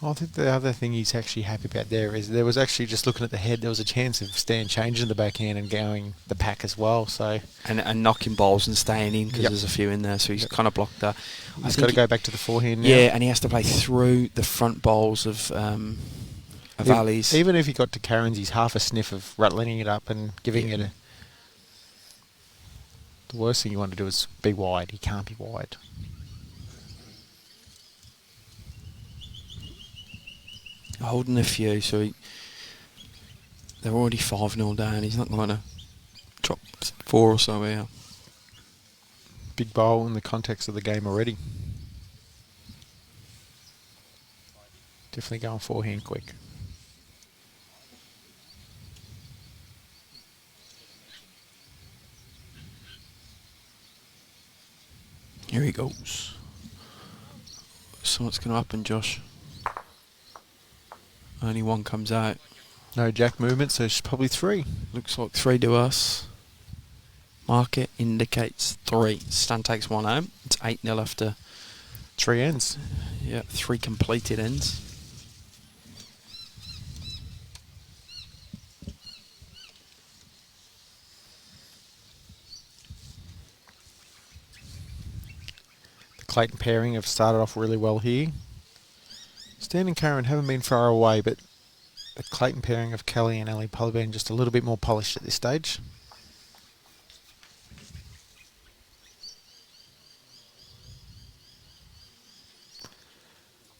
I think the other thing he's actually happy about there is there was actually, just looking at the head, there was a chance of Stan changing the backhand and going the pack as well. So And knocking balls and staying in because Yep. there's a few in there, so he's kind of blocked that. he's got to go back to the forehand now. Yeah, and he has to play through the front bowls of Ali's. Even if he got to Karen's, he's half a sniff of rattling it up and giving it a... The worst thing you want to do is be wide. He can't be wide. Holding a few, so they're already 5-0 down. He's not going to drop 4 or so here. Big bowl in the context of the game already. Definitely going forehand quick. Here he goes. So what's going to happen, Josh? Only one comes out. No jack movement, so it's probably 3. Looks like 3 to us. Market indicates 3. Stan takes 1 home. It's 8-0 after 3 ends. 3 completed ends. The Clayton pairing have started off really well here. Stan and Karen haven't been far away, but the Clayton pairing of Kelly and Ellie probably been just a little bit more polished at this stage.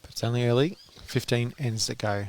But it's only early. 15 ends to go.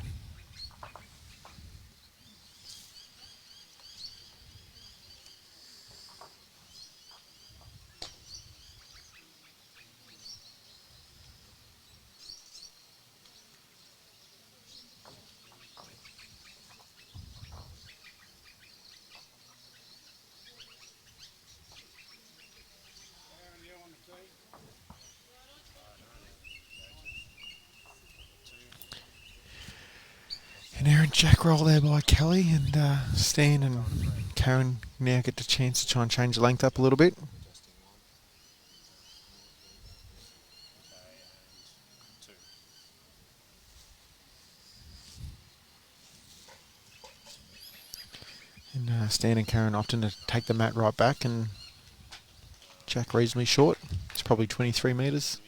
An errant jack roll there by Kelly, and Stan and Karen now get the chance to try and change the length up a little bit. And Stan and Karen often to take the mat right back, and jack reasonably short. It's probably 23 metres.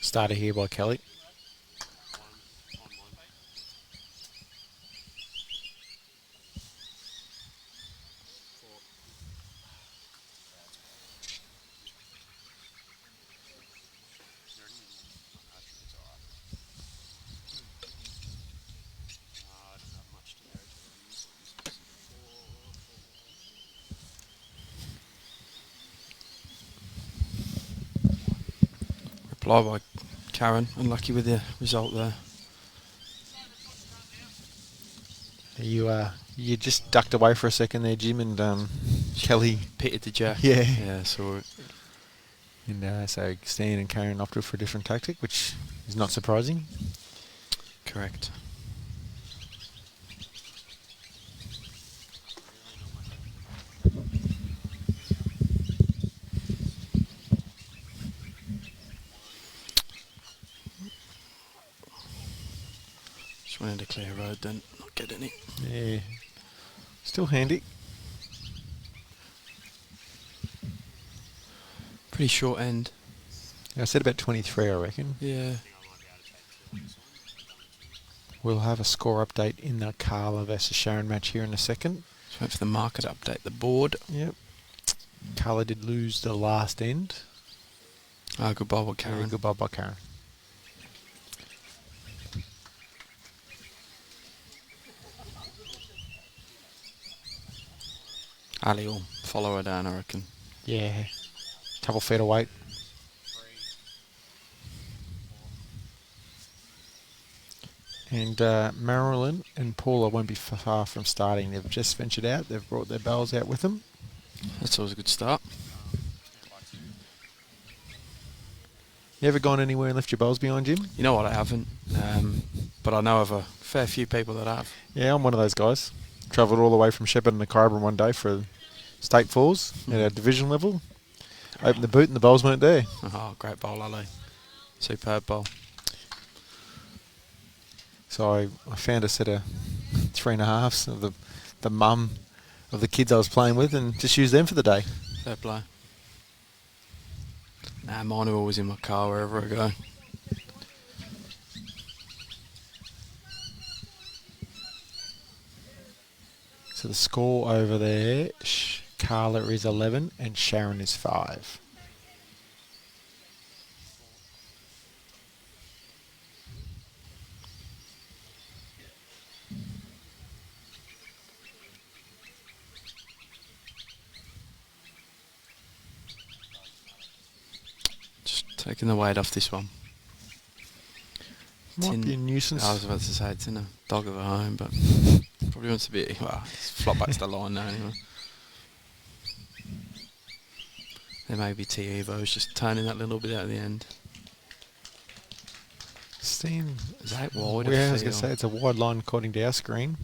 Started here by Kelly. Reply by Karen. Unlucky with the result there. You just ducked away for a second there, Jim, and Kelly Pitted the jack. Yeah. Yeah, saw it. And so Stan and Karen opted for a different tactic, which is not surprising. Correct. Just wanted to clear a road then, not get any. Yeah, still handy. Pretty short end. I said about 23, I reckon. Yeah. We'll have a score update in the Carla versus Sharon match here in a second. Just wait for the marker to update the board. Yep. Carla did lose the last end. Ah, good ball by Karen. Yeah, good ball by Karen. Ali will follow her down, I reckon. Yeah. Couple feet of weight. And Marilyn and Paula won't be far from starting. They've just ventured out. They've brought their bells out with them. That's always a good start. You ever gone anywhere and left your bells behind, Jim? You know what, I haven't. But I know of a fair few people that have. Yeah, I'm one of those guys. Travelled all the way from Shepparton to Kyabram one day for state falls at our division level. Opened the boot and the bowls weren't there. Oh, great bowl, Ali. Superb bowl. So I found a set of 3.5s of the mum of the kids I was playing with and just used them for the day. Fair play. Nah, mine are always in my car wherever I go. So the score over there, Carla is 11 and Sharon is 5. Just taking the weight off this one. Might be a nuisance. I was about to say it's in a dog of a home, but probably wants to be. Well, it's flop back to the line now anyway. There may be T Evo's just turning that little bit out at the end. Steam. Is that wide? Yeah, I was going to say it's a wide line according to our screen.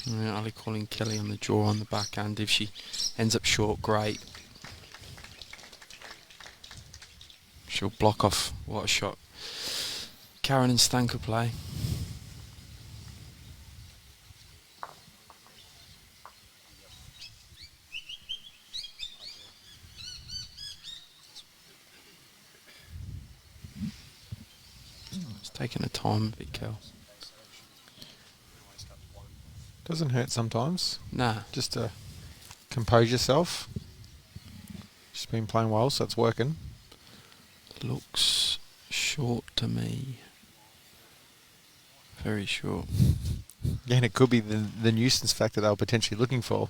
Yeah, Ali calling Kelly on the draw on the backhand. If she ends up short, great. She'll block off. What a shot. Karen and Stan could play. It's taking a time, big Kel. Doesn't hurt sometimes. Nah. Just to compose yourself. She's been playing well, so it's working. Looks short to me. Very short. Yeah, and it could be the nuisance factor they were potentially looking for.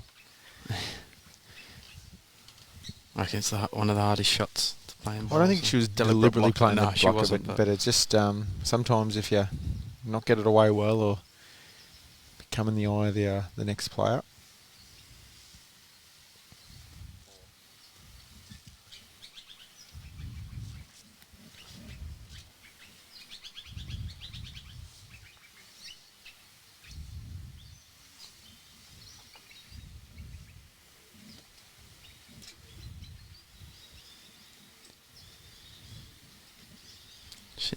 I reckon it's one of the hardest shots to play in. I don't think she was deliberately playing no, the she blocker, wasn't, but it's just sometimes if you not get it away well or become in the eye of the next player. She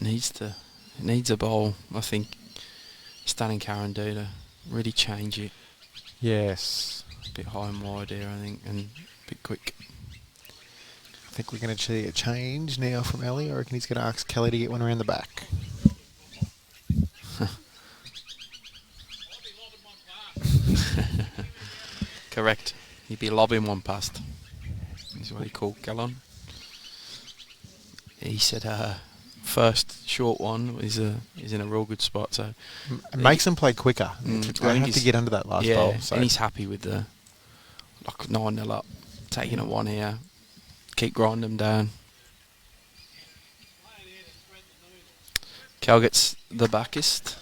needs a bowl, I think. Stan and Karen do to really change it. Yes. A bit high and wide here, I think, and a bit quick. I think we're going to see a change now from Ellie. I reckon he's going to ask Kelly to get one around the back. Correct. He'd be lobbing one past. Is what he called Gallon. He said first short one is in a real good spot. So It makes them play quicker. I They think have to he's- get under that last yeah, bowl. So. and he's happy with the 9-0 up, taking a one here, keep grinding them down. Cal gets the backist.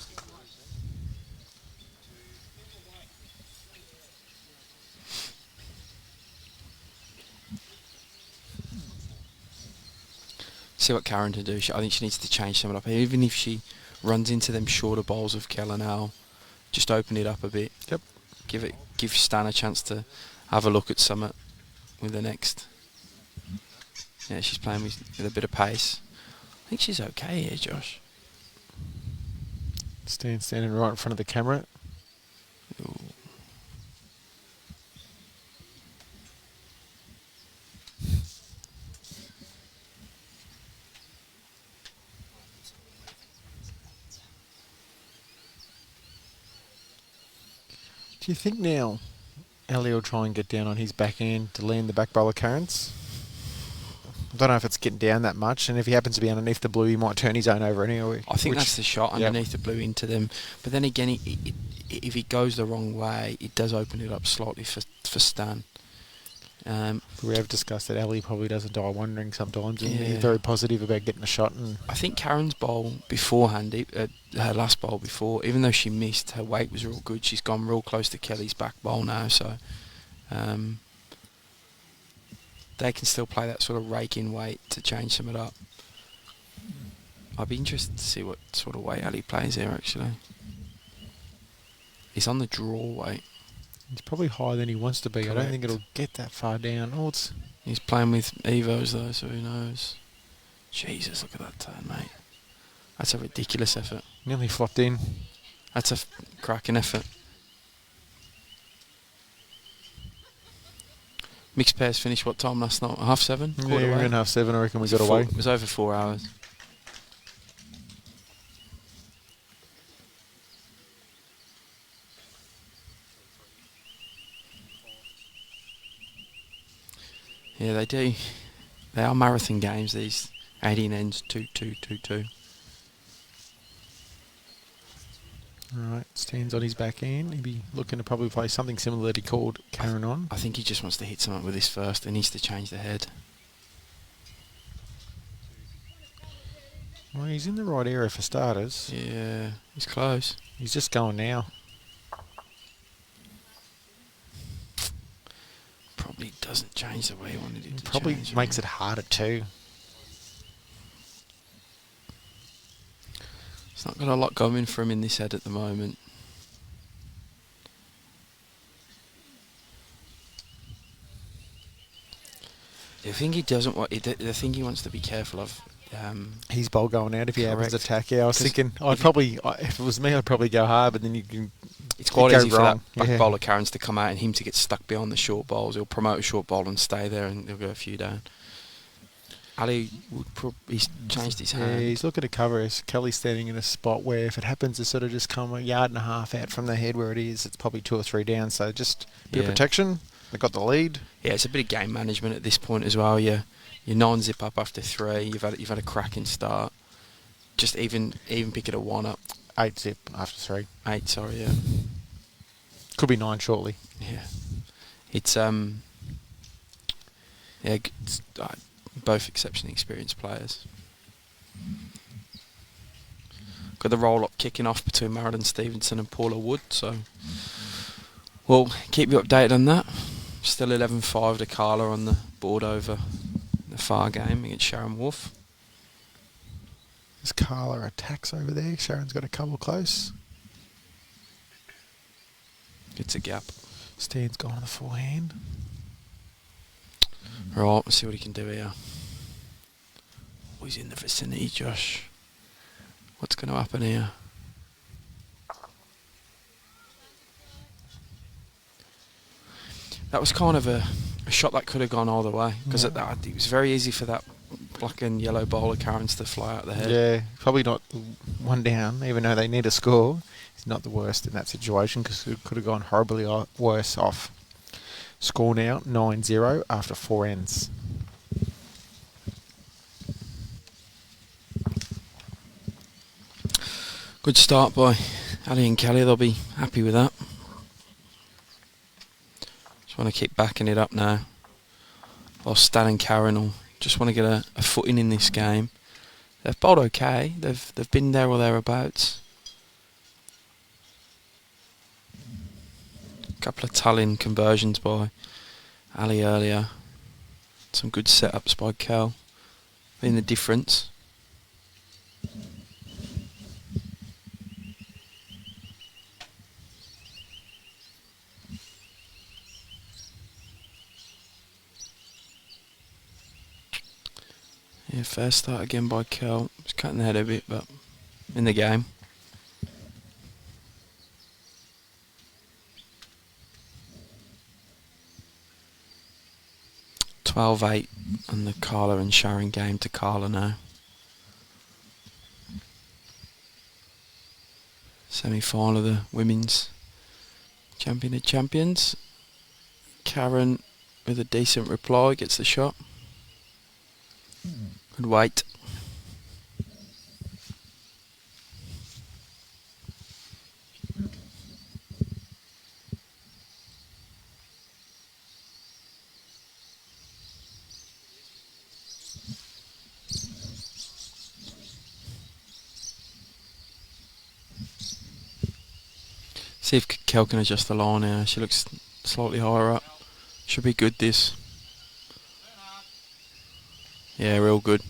See what Karen to do. I think she needs to change something up. Even if she runs into them shorter bowls of Keller now, just open it up a bit. Yep. Give Stan a chance to have a look at Summit. with the next. Yeah, she's playing with a bit of pace. I think she's okay here, Josh. Standing right in front of the camera. Ooh. Do you think now Ali will try and get down on his backhand to land the back bowler currents? I don't know if it's getting down that much, and if he happens to be underneath the blue, he might turn his own over anyway. I think that's the shot Yep. underneath the blue into them. But then again, if he goes the wrong way, it does open it up slightly for Stan. We have discussed that Ali probably doesn't die wondering sometimes, and he's Yeah. very positive about getting a shot. And I think Karen's bowl beforehand, her last bowl before, even though she missed, her weight was real good. She's gone real close to Kelly's back bowl now, so they can still play that sort of rake-in weight to change some of it up. I'd be interested to see what sort of weight Ali plays here, actually. He's on the draw weight. he's probably higher than he wants to be. I don't think Correct. it'll get that far down. Oh, it's He's playing with Evos, though, so who knows? Jesus, look at that turn, mate. That's a ridiculous effort. nearly flopped in. That's a cracking effort. Mixed pairs finished what time last night? 7:30? Yeah, Quarter we're away? in 7:30. I reckon we Was got it away. It was over 4 hours. Yeah, they do. They are marathon games, these 18 ends, 2-2-2-2. All right, stands on his backhand. He'd be looking to probably play something similar that he called Karen on. I think he just wants to hit something with his first. He needs to change the head. Well, he's in the right area for starters. Yeah, he's close. He's just going now. Probably doesn't change the way he wanted it to Probably change. makes it harder too. He's not got a lot going for him in this head at the moment. The thing he doesn't want, the thing he wants to be careful of. His bowl going out if he happens to Correct. attack. Yeah, I was 'Cause thinking if it was me, I'd probably go hard, but then you can. It's quite go easy for wrong. that back Yeah. bowler Karen's to come out and him to get stuck behind the short bowls. He'll promote a short bowl and stay there, and he'll go a few down. Ali would he's changed his Yeah, hand. he's looking to cover us. Kelly's standing in a spot where if it happens to sort of just come a yard and a half out from the head where it is, it's probably 2 or 3 down. So just a bit of Yeah. protection. They got the lead. Yeah, it's a bit of game management at this point as well. You're 9-zip up after 3. You've had a cracking start. Just even pick it a 1 up. 8-zip after 3. 8, sorry, yeah. Could be 9 shortly. Yeah. It's both exceptionally experienced players. Got the roll up kicking off between Marilyn Stevenson and Paula Wood, so we'll keep you updated on that. Still 11-5 to Carla on the board over the far game against Sharon Wolf. There's Carla attacks over there. Sharon's got a couple close. Gets a gap. Stan's gone on the forehand. Right, let's see what he can do here. Oh, he's in the vicinity, Josh. What's going to happen here? That was kind of a shot that could have gone either way, because it was very easy for that black and yellow bowler Karen's to fly out the head. Yeah, probably not 1 down, even though they need a score. He's not the worst in that situation because it could have gone horribly worse off. Score now 9-0 after 4 ends. Good start by Ali and Kelly. They'll be happy with that. Just want to keep backing it up now. While Stan and Karen will just want to get a footing in this game. They've bowled okay. They've been there or thereabouts. A couple of Tallinn conversions by Ali earlier. Some good setups by Kel. Being the difference. Yeah, fair start again by Kel. Just cutting the head a bit, but in the game. 12-8 on the Carla and Sharon game to Carla now. Semi-final of the women's champion of champions. Karen with a decent reply gets the shot. Good weight. See if Kel can adjust the line now. She looks slightly higher up. Should be good this. Yeah, real good.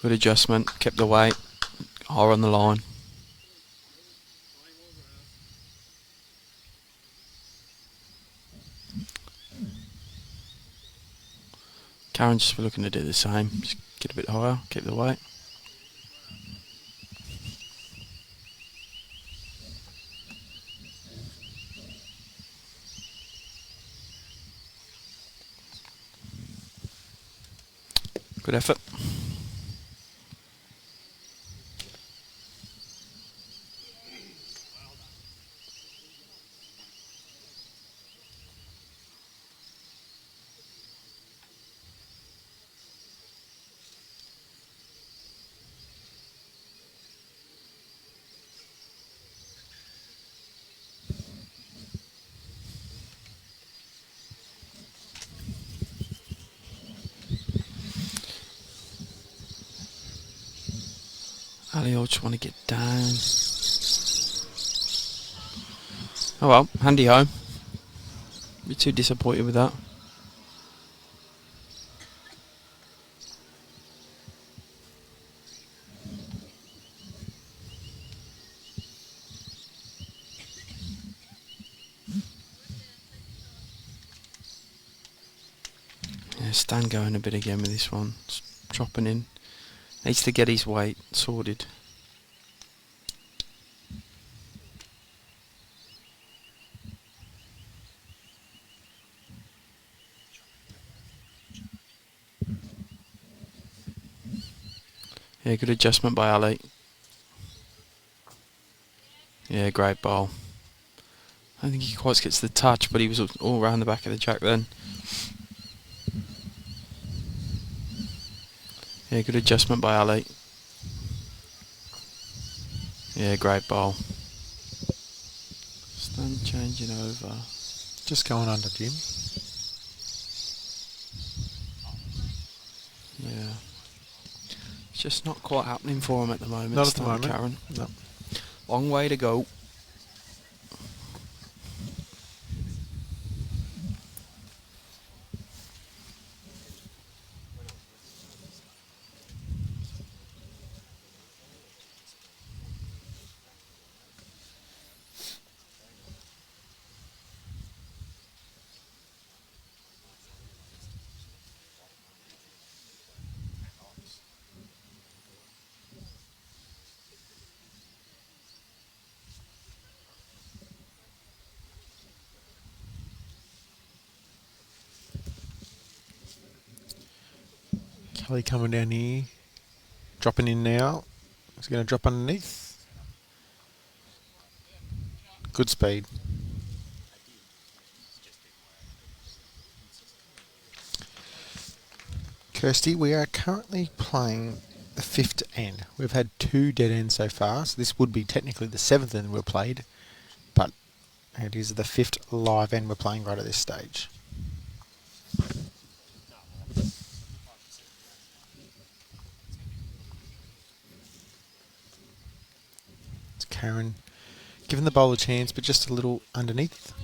Good adjustment. Kept the weight. Higher on the line. Karen just looking to do the same. Just get a bit higher. Keep the weight. Good effort. Ali just want to get down. Oh well, handy home. Be too disappointed with that. Yeah, Stan going a bit again with this one. Just dropping in. Needs to get his weight sorted. Yeah, good adjustment by Ali. Yeah, great ball. I don't think he quite gets the touch, but he was all around the back of the jack then. Yeah, good adjustment by Ali. Yeah, great ball. Stan changing over. Just going under, Jim. Yeah. It's just not quite happening for him at the moment. Not at the Stan moment. Karen. No. Long way to go. Kelly coming down here. Dropping in now. He's going to drop underneath. Good speed. Kirsty, we are currently playing the 5th end. We've had 2 dead ends so far, so this would be technically the 7th end we've played, but it is the 5th live end we're playing right at this stage. It's Karen giving the bowl a chance, but just a little underneath.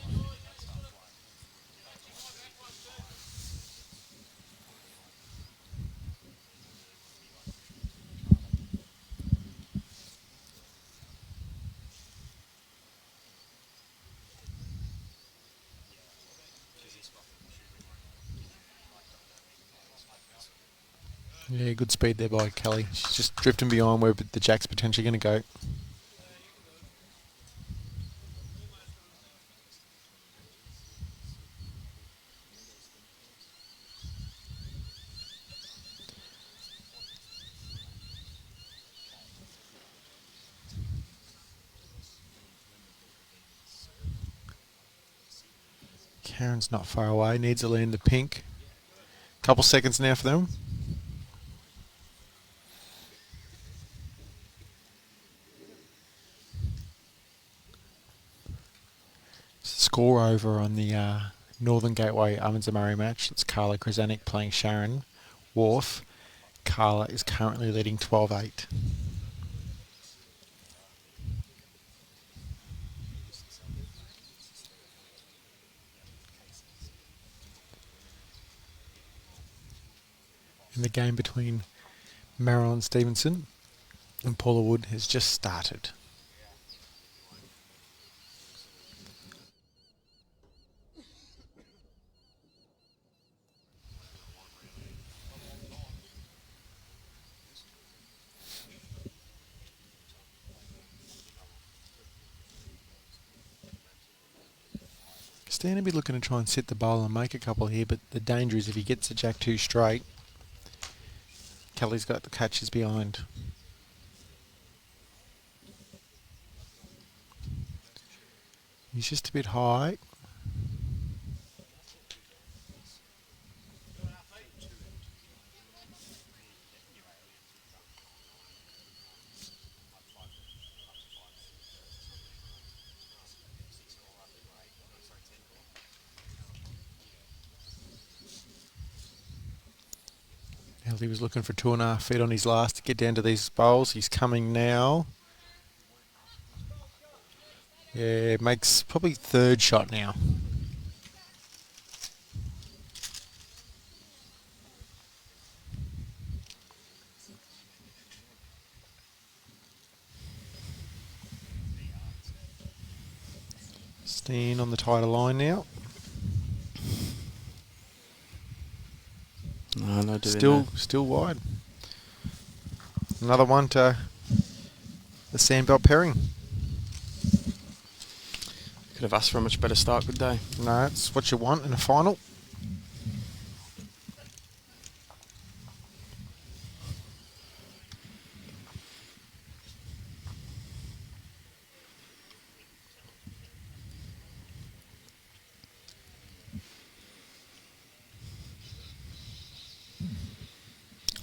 Yeah, good speed there by Kelly. She's just drifting behind where the jack's potentially going to go. Karen's not far away. Needs to land the pink. Couple seconds now for them. Score over on the Northern Gateway Ovens and Murray match. It's Carla Krasanik playing Sharon Wharf. Carla is currently leading 12-8. And the game between Marilyn Stevenson and Paula Wood has just started. Stan will be looking to try and sit the bowl and make a couple here, but the danger is if he gets the jack too straight, Kelly's got the catches behind. He's just a bit high. He was looking for 2.5 feet on his last to get down to these bowls. He's coming now. Yeah, makes probably third shot now. Steen on the tighter line now. No doing Still wide. Another one to the Sandbelt pairing. Could have asked for a much better start, could they? No, it's what you want in a final.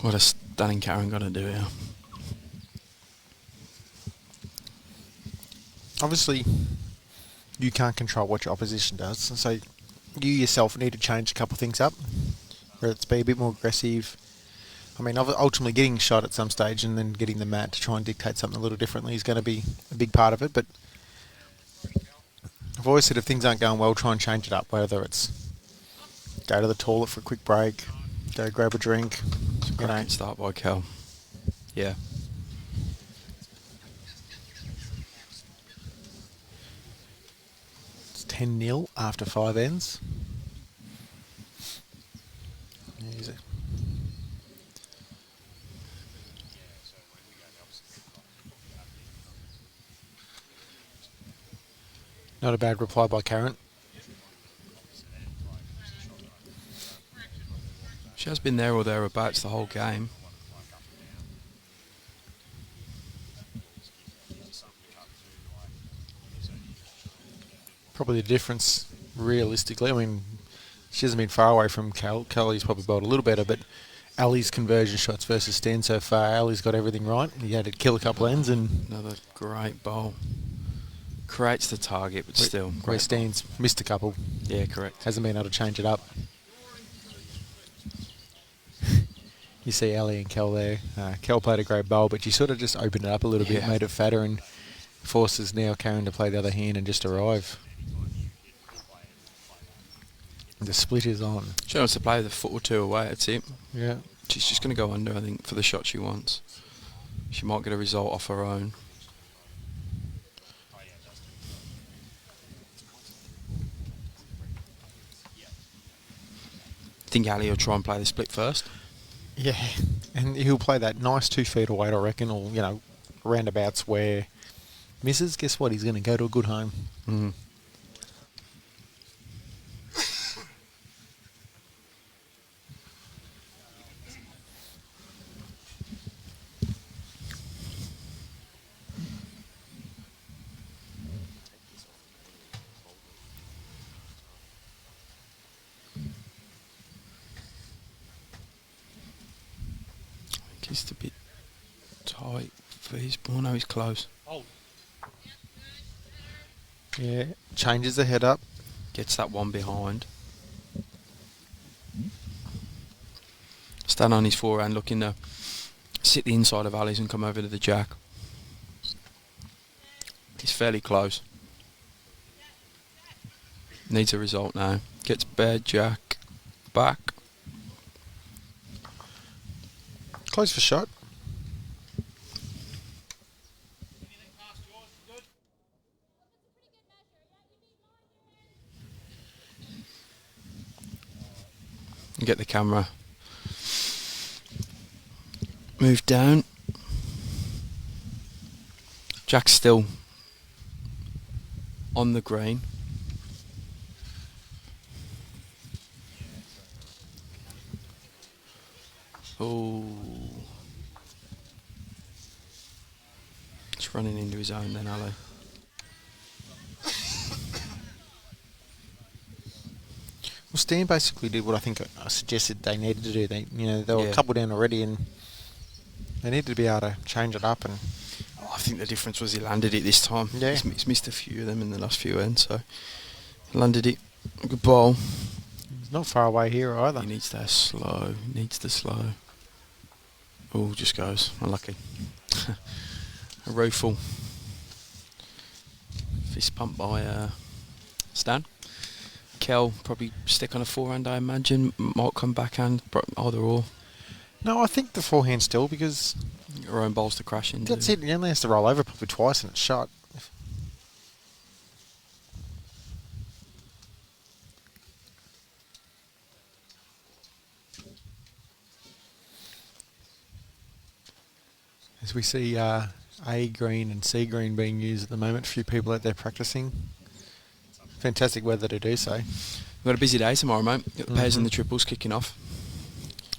What a stunning Karen got to do here. Obviously, you can't control what your opposition does, so you yourself need to change a couple of things up, whether it's be a bit more aggressive. I mean, ultimately getting shot at some stage and then getting the mat to try and dictate something a little differently is going to be a big part of it, but I've always said if things aren't going well, try and change it up, whether it's go to the toilet for a quick break, go grab a drink. Great start by Kel. Yeah. It's 10-0 after 5 ends. Easy. Not a bad reply by Karen. She has been there or thereabouts the whole game. Probably the difference, realistically, I mean, she hasn't been far away from Cal. Kelly's probably bowled a little better, but Ali's conversion shots versus Stan so far, Ali's got everything right. He had to kill a couple ends and... Another great bowl. Creates the target, but still. Where Stan's missed a couple. Yeah, correct. Hasn't been able to change it up. You see Ali and Kel there. Kel played a great bowl, but she sort of just opened it up a little bit, made it fatter, and forces now Karen to play the other hand and just arrive. The split is on. She wants to play with a foot or two away, that's it. Yeah. She's just going to go under, I think, for the shot she wants. She might get a result off her own. I think Ali will try and play the split first. Yeah, And he'll play that nice 2 feet away, I reckon, or, roundabouts where misses. Guess what? He's going to go to a good home. Mm. Just a bit tight for his ball. No, he's close. Yeah, changes the head up. Gets that one behind. Stand on his forehand, looking to sit the inside of Ali's and come over to the jack. He's fairly close. Needs a result now. Gets bare jack back. Close for shot. Get the camera moved down. Jack's still on the green. Oh, it's running into his own then, Ali. Well, Stan basically did what I think I suggested they needed to do. They were Yeah. a couple down already, and they needed to be able to change it up. And I think the difference was he landed it this time. Yeah. He's missed a few of them in the last few ends, so he landed it. Good ball. he's not far away here either. He needs that slow. Needs the slow. Oh, just goes. Unlucky. A rowful. Fist pump by Stan. Kel probably stick on a forehand, I imagine. Might come backhand, either or. No, I think the forehand still, because Your own balls to crash into. that's it. He only has to roll over probably twice and it's shot. As we see A green and C green being used at the moment, a few people out there practicing. Fantastic weather to do so. We've got a busy day tomorrow, mate. Got the pairs and the triples kicking off.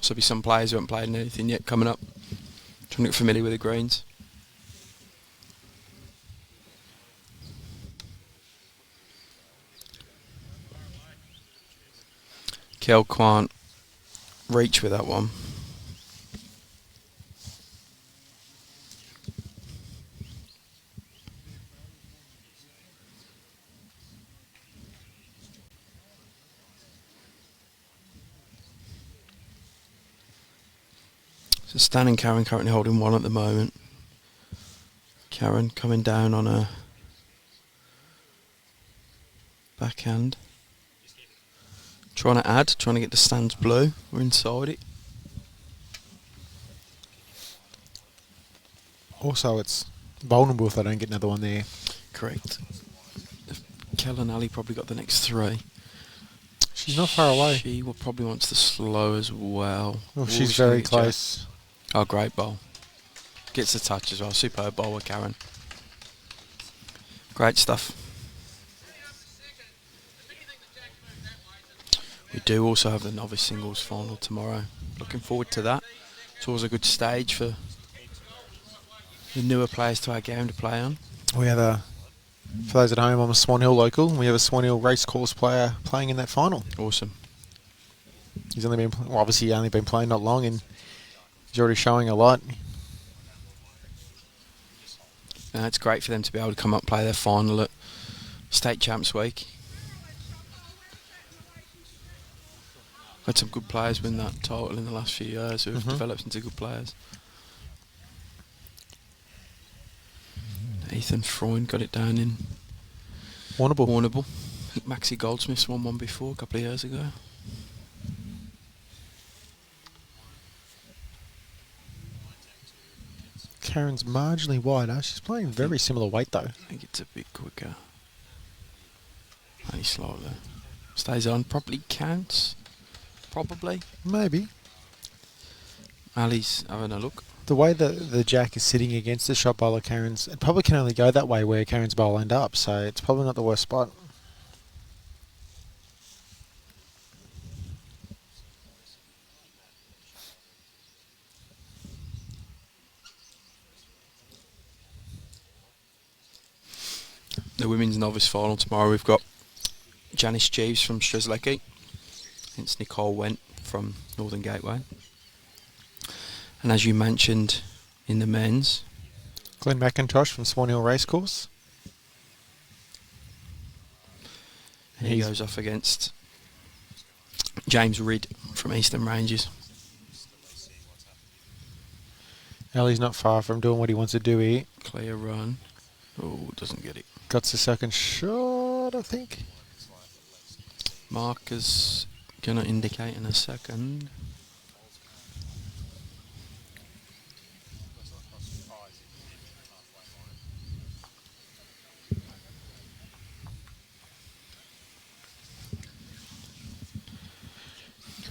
So there'll be some players who haven't played in anything yet coming up. Trying to get familiar with the greens. Kel can't reach with that one. So Stan and Karen currently holding one at the moment. Karen coming down on a backhand. Trying to get the stands blue. We're inside it. Also, it's vulnerable if they don't get another one there. Correct. Kel and Ali probably got the next three. She's not far away. She will probably wants the slow as well. Oh, Ooh, she's gonna very get Jack. close. Oh, great bowl. Gets the touch as well. Superb bowl with Karen. Great stuff. We do also have the novice singles final tomorrow. Looking forward to that. It's always a good stage for the newer players to our game to play on. We have for those at home, I'm a Swan Hill local. We have a Swan Hill racecourse player playing in that final. Awesome. He's only been, obviously only been playing not long, and he's already showing a lot. And it's great for them to be able to come up and play their final at State Champs Week. Had some good players win that title in the last few years who have developed into good players. Ethan Freund got it down in Warrnambool. I think Maxie Goldsmith's won one before, a couple of years ago. Karen's marginally wider. She's playing very similar weight though. I think it's a bit quicker. Only slightly. Stays on, probably counts. Probably. Maybe. Ali's having a look. The way the jack is sitting against the shot bowler, Karen's, it probably can only go that way where Karen's bowl end up, so it's probably not the worst spot. The women's novice final tomorrow, we've got Janice Jeeves from Strzelecki, hence Nicole Went from Northern Gateway. And as you mentioned in the men's, Glenn McIntosh from Swan Hill Racecourse. and he goes off against James Ridd from Eastern Ranges. Ali's not far from doing what he wants to do here. Clear run. Oh, doesn't get it. Got the second shot, I think. Marker's going to indicate in a second.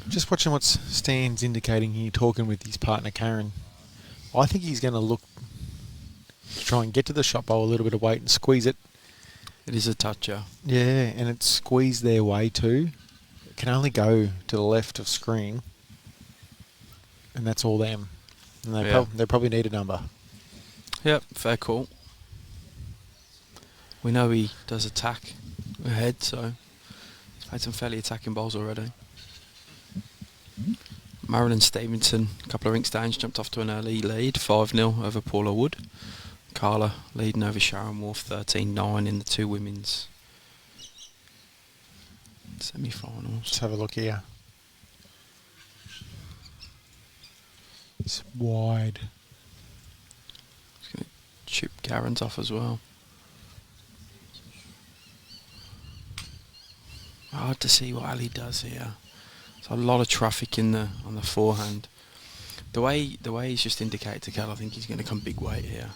Just watching what Stan's indicating here, talking with his partner Karen. I think he's going to look to try and get to the shot bowl a little bit of weight and squeeze it. It is a toucher. Yeah, and it's squeezed their way too. It can only go to the left of screen, and that's all them. And they probably need a number. Yep, fair call. We know he does attack ahead, so he's played some fairly attacking bowls already. Marilyn Stevenson, a couple of rinks down, jumped off to an early lead, 5-0 over Paula Wood. Carla leading over Sharon Wolf, 13-9 in the two women's semi-finals. Let's have a look here. It's wide. Just going to chip Karen's off as well. Hard to see what Ali does here. There's a lot of traffic on the forehand. The way he's just indicated to Cal, I think he's going to come big weight here.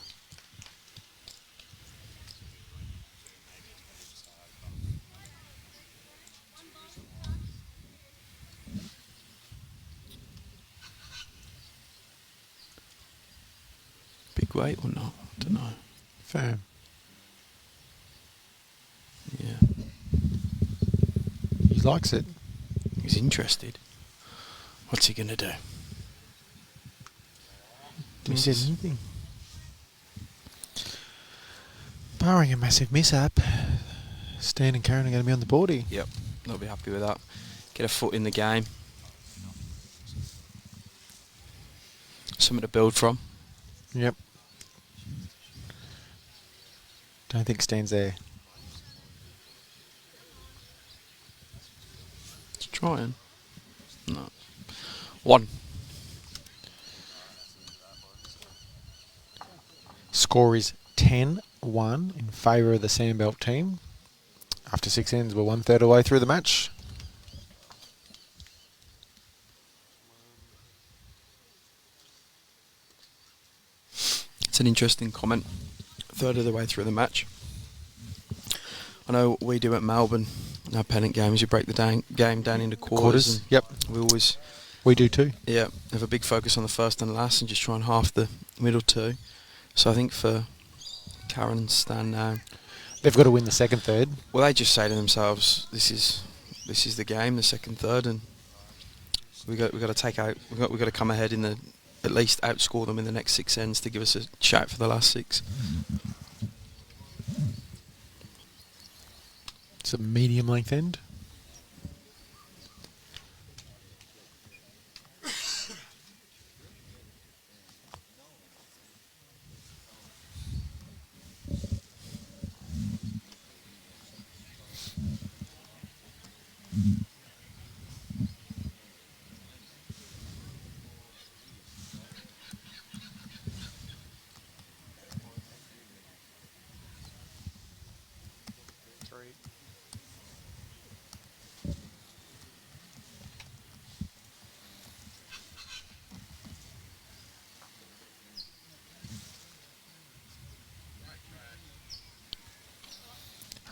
Big weight or not? I don't know. Firm. Yeah. He likes it. He's interested. What's he going to do? Didn't get anything. Barring a massive mishap, Stan and Karen are going to be on the board here. Yep, they'll be happy with that. Get a foot in the game. Something to build from. Yep. Don't think Stan's there. Just trying. No. 1. Score is 10-1 in favour of the Sandbelt team. After 6 ends, we're 1/3 of the way through the match. It's an interesting comment. 1/3 of the way through the match. I know what we do at Melbourne, in our pennant games, you break the game down into quarters. And Yep. we always, We do too. have a big focus on the first and last and just try and half the middle two. So I think for Karen and Stan now, They've got to win the second third. well, they just say to themselves, this is the game, the second third, and we got to take out, we got to come ahead in the, at least outscore them in the next 6 ends to give us a shout for the last 6. It's a medium length end.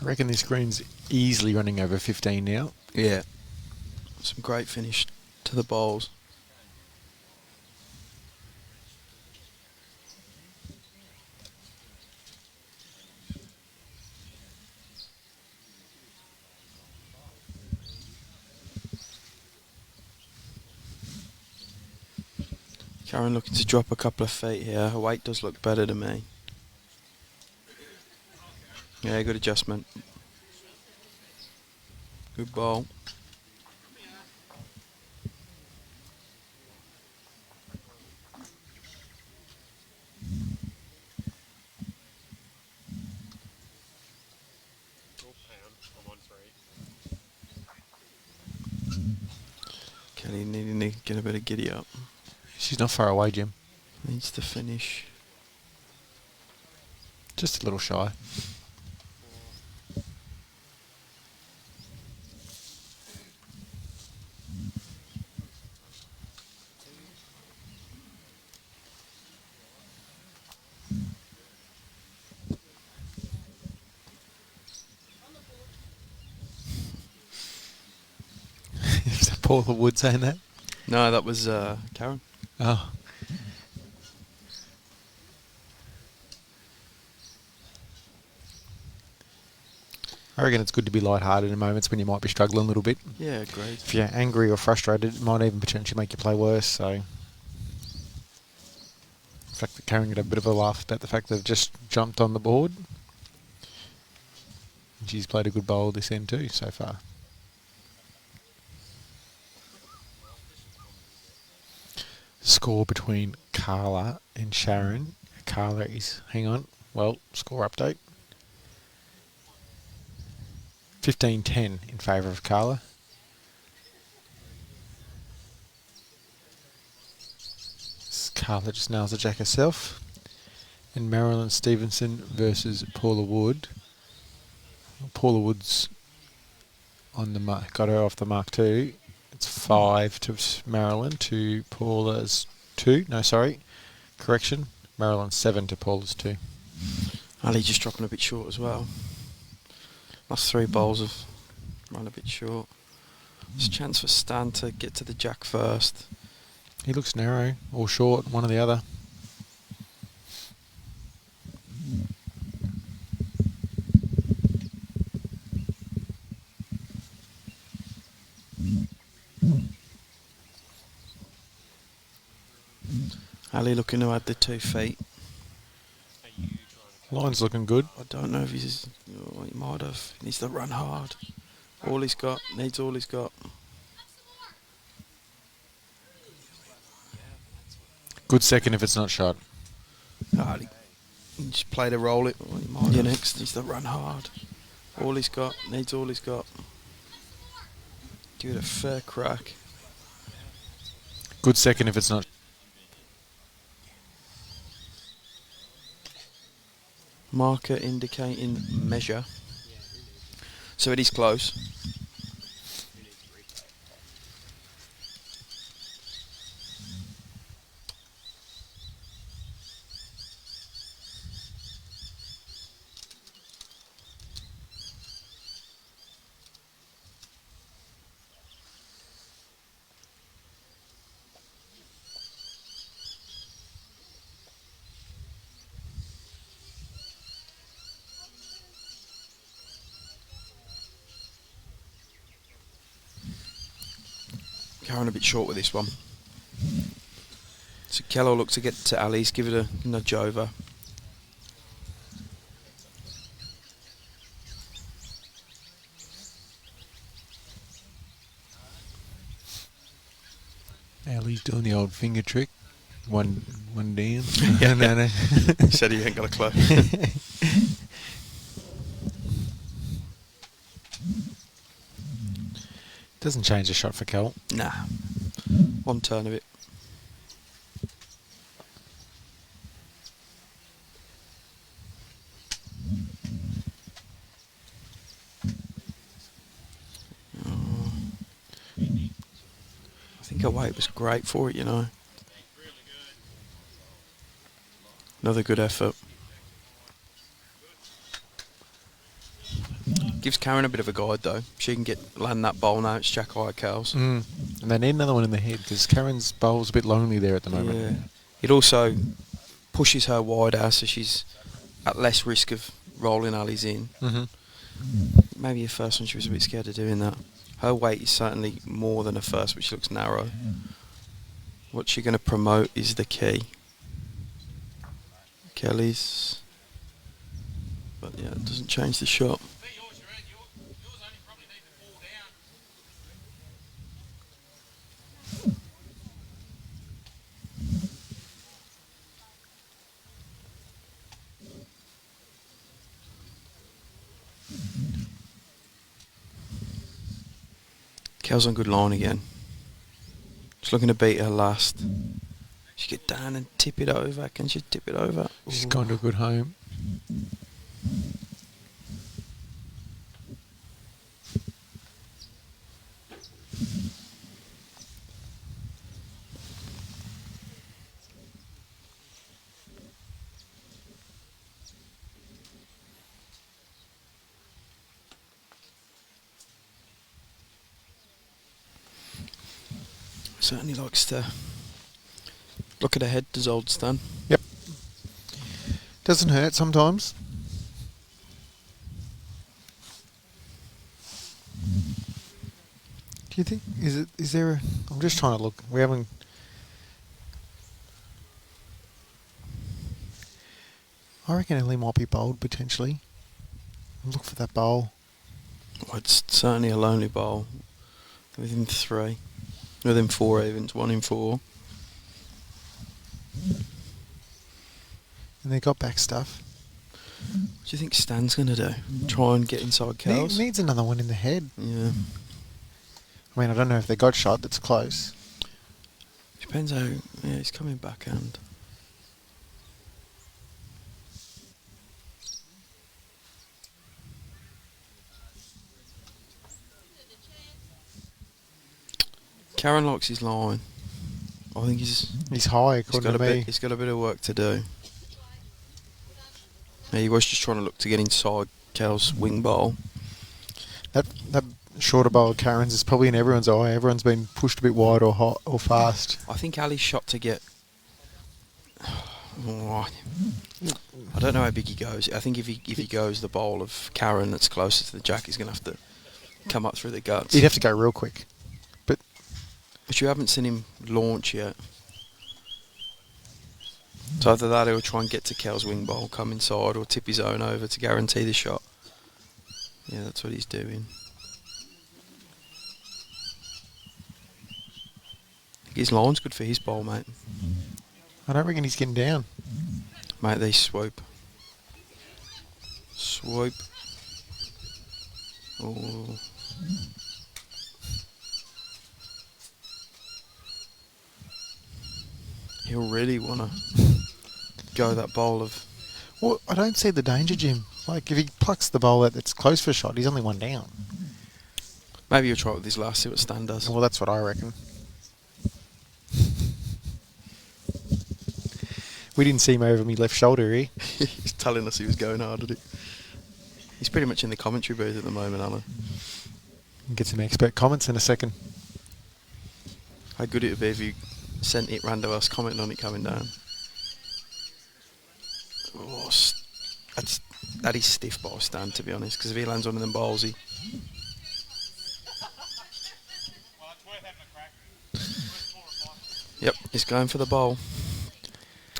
I reckon this green's easily running over 15 now. Yeah. Some great finish to the bowls. Karen looking to drop a couple of feet here. Her weight does look better to me. Yeah, good adjustment. Good ball. I'm on 3. Kelly needing to get a bit of giddy up. She's not far away, Jim. Needs to finish. Just a little shy. Is that Paula Wood saying that? No, that was Karen. Oh. I reckon it's good to be lighthearted in moments when you might be struggling a little bit. Yeah, great. If you're angry or frustrated, it might even potentially make you play worse. So, the fact that Karen got a bit of a laugh about the fact that they've just jumped on the board. And she's played a good bowl this end too so far. Score between Carla and Sharon. Carla is, hang on, well, score update. 15-10 in favour of Carla. Carla just nails the jack herself. And Marilyn Stevenson versus Paula Wood. Paula Wood's on the mark, got her off the mark too. It's 5 to Marilyn to Paula's 2. No, sorry. Correction. Marilyn's 7 to Paula's 2. Ali just dropping a bit short as well. Last 3 bowls have run a bit short. There's a chance for Stan to get to the jack first. He looks narrow or short, one or the other. Ali looking to add the 2 feet. Line's looking good. I don't know if he's... Oh, he might have. He needs to run hard. All he's got. Needs all he's got. Good second if it's not shot. Ali, he just play to roll it. Well, he might have. Next. Needs to run hard. All he's got. Needs all he's got. Give it a fair crack. Good second if it's not. Marker indicating measure. So it is close. Karen a bit short with this one. So Kello look to get to Ali's, give it a nudge over. Ali's doing the old finger trick. One down. Yeah. No. He said he ain't got a clue. Doesn't change the shot for Kel. Nah. One turn of it. Oh. I think her weight was great for it, you know. Another good effort. Gives Karen a bit of a guide though. She can land that bowl now. It's Jack High Cows. And they need another one in the head because Karen's bowl's a bit lonely there at the moment. Yeah. It also pushes her wider, so she's at less risk of rolling Ali's in. Maybe her first one she was a bit scared of doing that. Her weight is certainly more than her first, but she looks narrow. What you're going to promote is the key. Kelly's. But yeah, it doesn't change the shot. Kel's on good line again. Just looking to beat her last. She get down and tip it over. Can she tip it over? She's Ooh. gone to a good home. Certainly likes to look at her head, does old Stan. Yep. Doesn't hurt sometimes. Do you think is there a I'm just trying to look. We haven't I reckon Ellie might be bowled potentially. Look for that bowl. Well, it's certainly a lonely bowl. Within 3. Within 4 even. It's 1 in 4. And they got back stuff. What do you think Stan's going to do? Try and get inside Kel's? Needs another one in the head. Yeah. I mean, I don't know if they got shot. That's close. Depends how... Yeah, he's coming backhand. Karen likes his line. I think He's high, according to me. he's got a bit of work to do. Yeah, he was just trying to look to get inside Kel's wing bowl. That shorter bowl of Karen's is probably in everyone's eye. Everyone's been pushed a bit wide or hot or fast. I think Ali's shot to get... Oh, I don't know how big he goes. I think if he goes the bowl of Karen that's closer to the jack, he's going to have to come up through the guts. He'd have to go real quick. But you haven't seen him launch yet. So either that or he'll try and get to Kel's wing bowl, come inside, or tip his own over to guarantee the shot. Yeah, that's what he's doing. I think his line's good for his bowl, mate. I don't reckon he's getting down. Mate, they swoop. Swoop. Oh. He'll really want to go that bowl of... Well, I don't see the danger, Jim. Like, if he plucks the bowl out that's close for a shot, he's only one down. Maybe he'll try it with his last, see what Stan does. Well, that's what I reckon. We didn't see him over my left shoulder here. He's telling us he was going hard at it. He's pretty much in the commentary booth at the moment, Alan. Get some expert comments in a second. How good it would be if you sent it round to us, commenting on it coming down. Oh, that is stiff ball Stan, to be honest, because if he lands one of them balls, he... Yep, he's going for the bowl.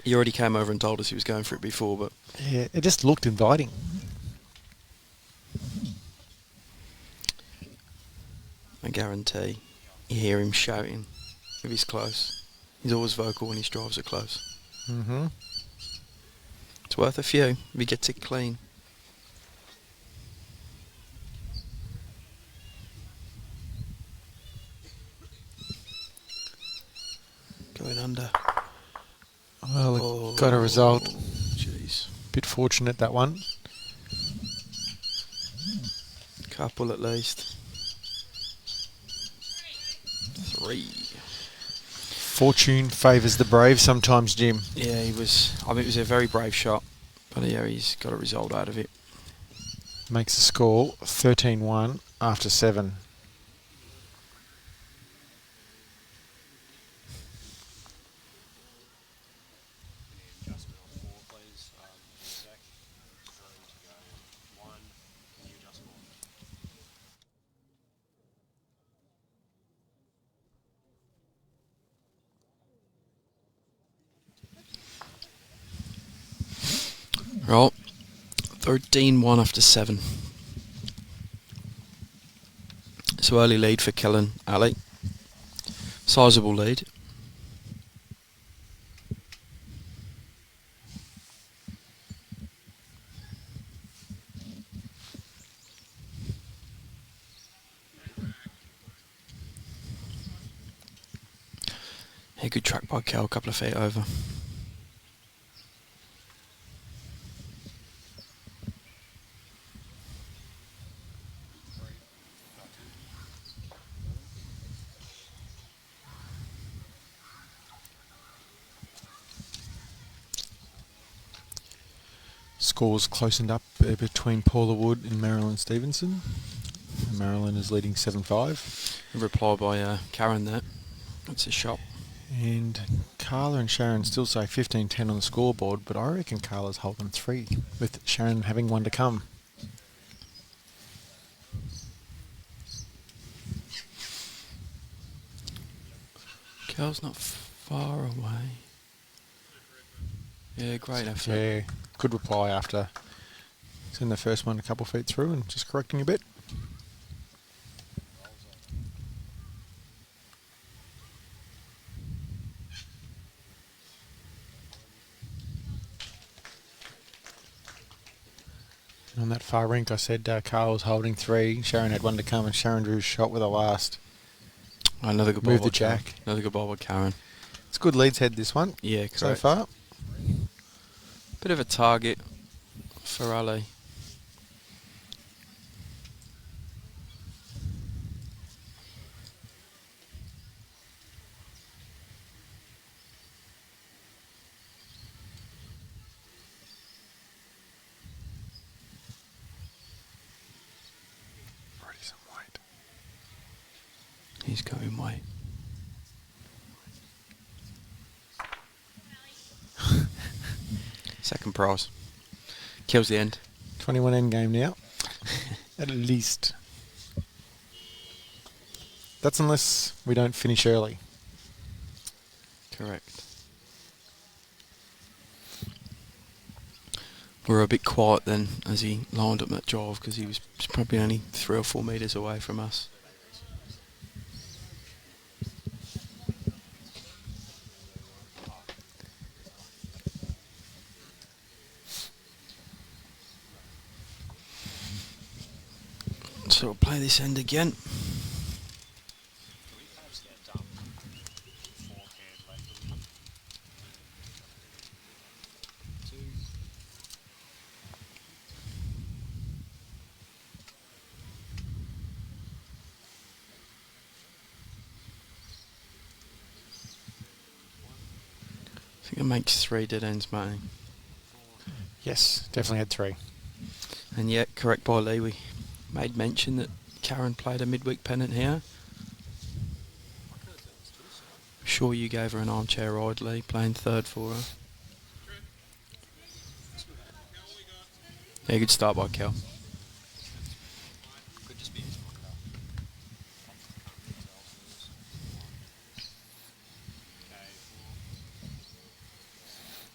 He already came over and told us he was going for it before, but... Yeah, it just looked inviting. I guarantee you hear him shouting if he's close. He's always vocal when his drives are close. Mm-hmm. It's worth a few if he gets it clean. Going under. Well, it got a result. Jeez. Bit fortunate, that one. Couple at least. 3. Fortune favours the brave sometimes, Jim. Yeah, he was... I mean, it was a very brave shot. But yeah, he's got a result out of it. Makes the score 13-1 after 7. 13 1 after 7. So early lead for Kellen Ali. Sizable lead. Yeah, good track by Kel, a couple of feet over. Scores closened up between Paula Wood and Marilyn Stevenson. And Marilyn is leading 7-5. A reply by Karen there. That's a shot. And Carla and Sharon still say 15-10 on the scoreboard, but I reckon Carla's holding 3, with Sharon having 1 to come. Kel's not far away. Yeah, great effort. Yeah, good reply after sending the first one a couple feet through and just correcting a bit. On that far rink, I said Carl was holding 3. Sharon had 1 to come, and Sharon drew a shot with the last. Another good ball. Move by the jack. Karen. Another good ball by Karen. It's good leads head, this one. Yeah, correct. So far. Bit of a target for Ali. Already some weight. He's going white. Second prize. Kills the end. 21 end game now. At least. That's unless we don't finish early. Correct. We were a bit quiet then as he lined up that drive because he was probably only 3 or 4 metres away from us. So we'll play this end again. I think it makes 3 dead ends, mate. Yes, definitely had 3. And yet, correct by Lee, we made mention that Karen played a midweek pennant here. Sure you gave her an armchair ride, Lee, playing 3rd for her. Yeah, good start by Kel. Could just be his pocket up.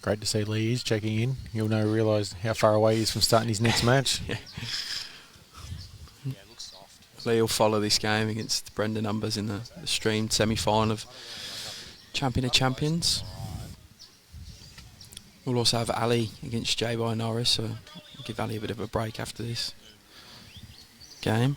Great to see Lee is checking in. You'll now realise how far away he is from starting his next match. Yeah. Yeah, it looks soft. Lee will follow this game against Brendan Numbers in the streamed semi-final of Champion of Champions. We'll also have Ali against J.Y. Norris, so we'll give Ali a bit of a break after this game.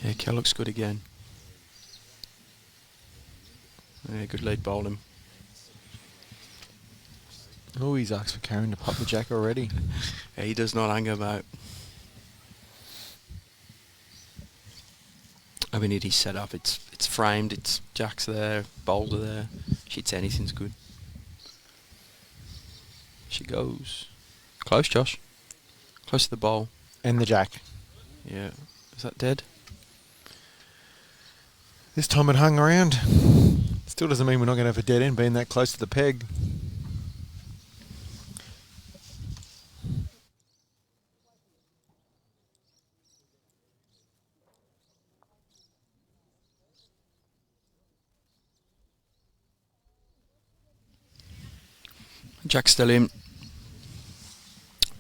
Yeah, Kel looks good again. Yeah, good lead bowling. Oh, he's asked for Karen to pop the jack already. Yeah, he does not hang about. I mean, it is set up. It's framed. It's jacks there, bowls are there. Shits, anything's good. She goes close, Josh. Close to the bowl. And the jack. Yeah, is that dead? This time it hung around. Still doesn't mean we're not going to have a dead end being that close to the peg. Jack's still in.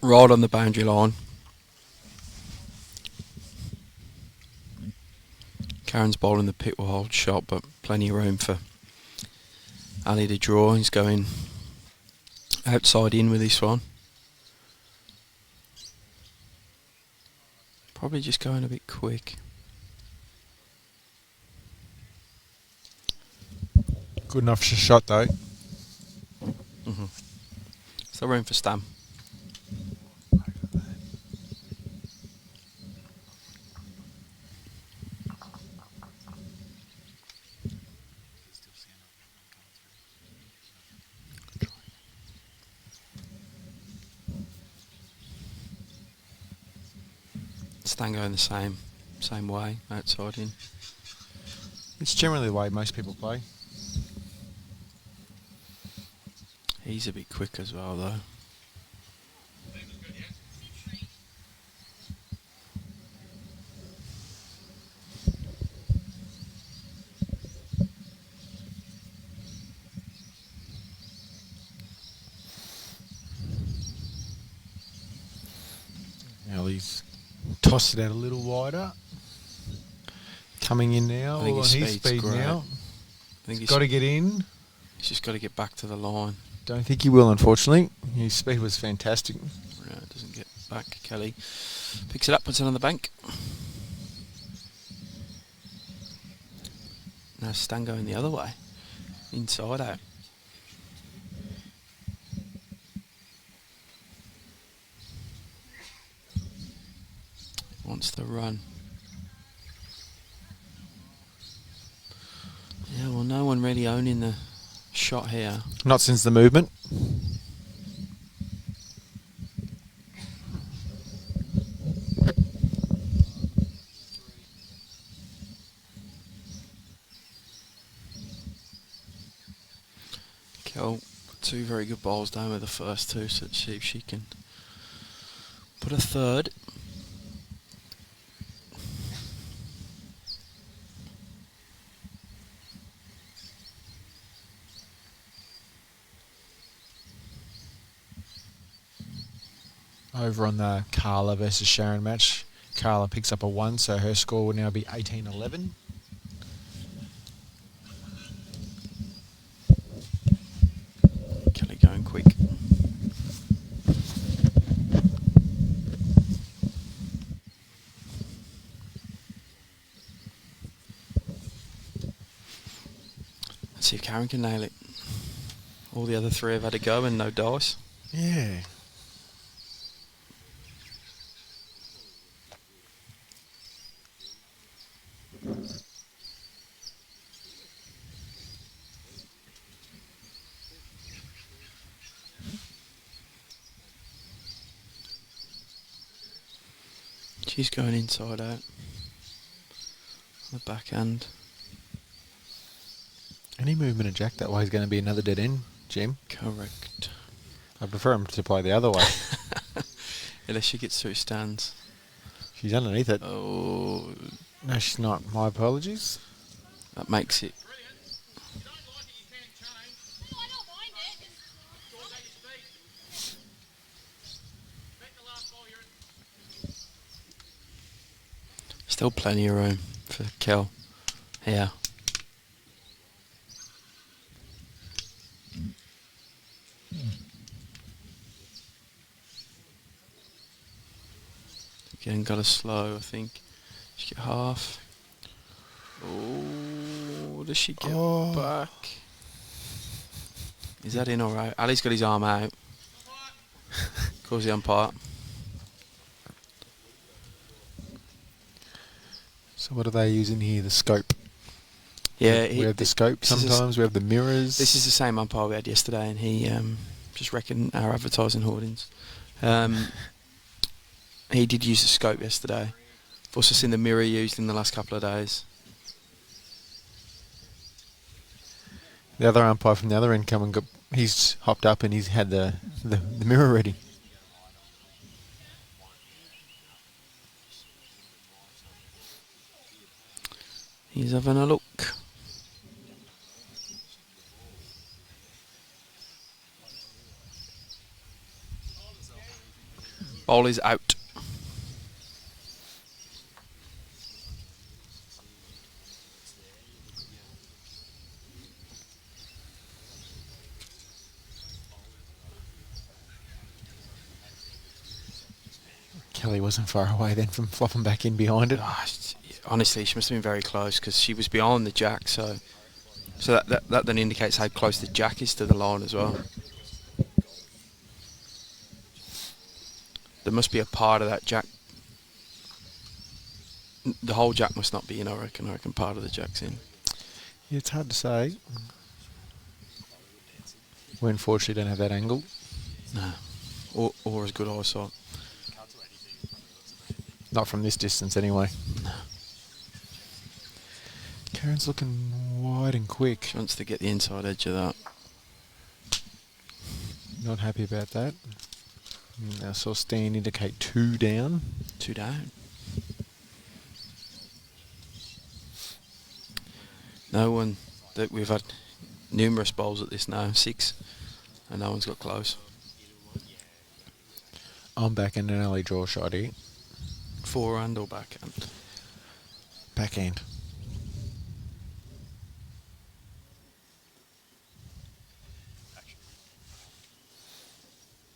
Right on the boundary line. Karen's bowling the pit wild shot, but plenty of room for Ali to draw. He's going outside in with this one. Probably just going a bit quick. Good enough shot though. Still room for Stam. Stan going the same way, outside in. It's generally the way most people play. He's a bit quick as well though. Now he's tossed it out a little wider. Coming in now. I think All his on his speed's speed great. now. I think He's got to get in. he's just got to get back to the line. Don't think he will, unfortunately. His speed was fantastic. No, doesn't get back. Kelly picks it up, puts it on the bank. Now Stan going the other way. Inside out. Wants the run. Yeah, well, no one really owning the shot here. Not since the movement. Kel, two very good bowls down with the first two, so let's see if she can put a third. Over on the Carla versus Sharon match, Carla picks up a 1, so her score will now be 18-11. Kelly going quick. Let's see if Karen can nail it. All the other three have had a go and no dice. Yeah. She's going inside out. On the backhand. Any movement of Jack that way is going to be another dead end, Jim. Correct. I prefer him to play the other way. Unless she gets through stands. She's underneath it. Oh, No, she's not. My apologies. that makes it. Still plenty of room for Kel here. Again, got a slow, I think. She get half. Oh, does she get back? Is that in alright? Ali's got his arm out. Calls the umpire. So what are they using here? The scope. Yeah, We have the scope sometimes. We have the mirrors. This is the same umpire we had yesterday, and he just reckoned our advertising hoardings. He did use the scope yesterday. I've also seen the mirror used in the last couple of days. The other umpire from the other end come and got. He's hopped up and he's had the mirror ready. He's having a look. Ball is out. Kelly wasn't far away then from flopping back in behind it. Honestly, she must have been very close because she was behind the jack. So that then indicates how close the jack is to the line as well. There must be a part of that jack. The whole jack must not be in, I reckon. I reckon part of the jack's in. Yeah, it's hard to say. We unfortunately don't have that angle. No. Or as good eyesight. Not from this distance anyway. No. Karen's looking wide and quick. She wants to get the inside edge of that. Not happy about that. I saw Stan indicate 2 down. 2 down. No one that we've had numerous bowls at this now, 6, and no one's got close. I'm back in an early draw shot here. Forehand or backhand? Backhand.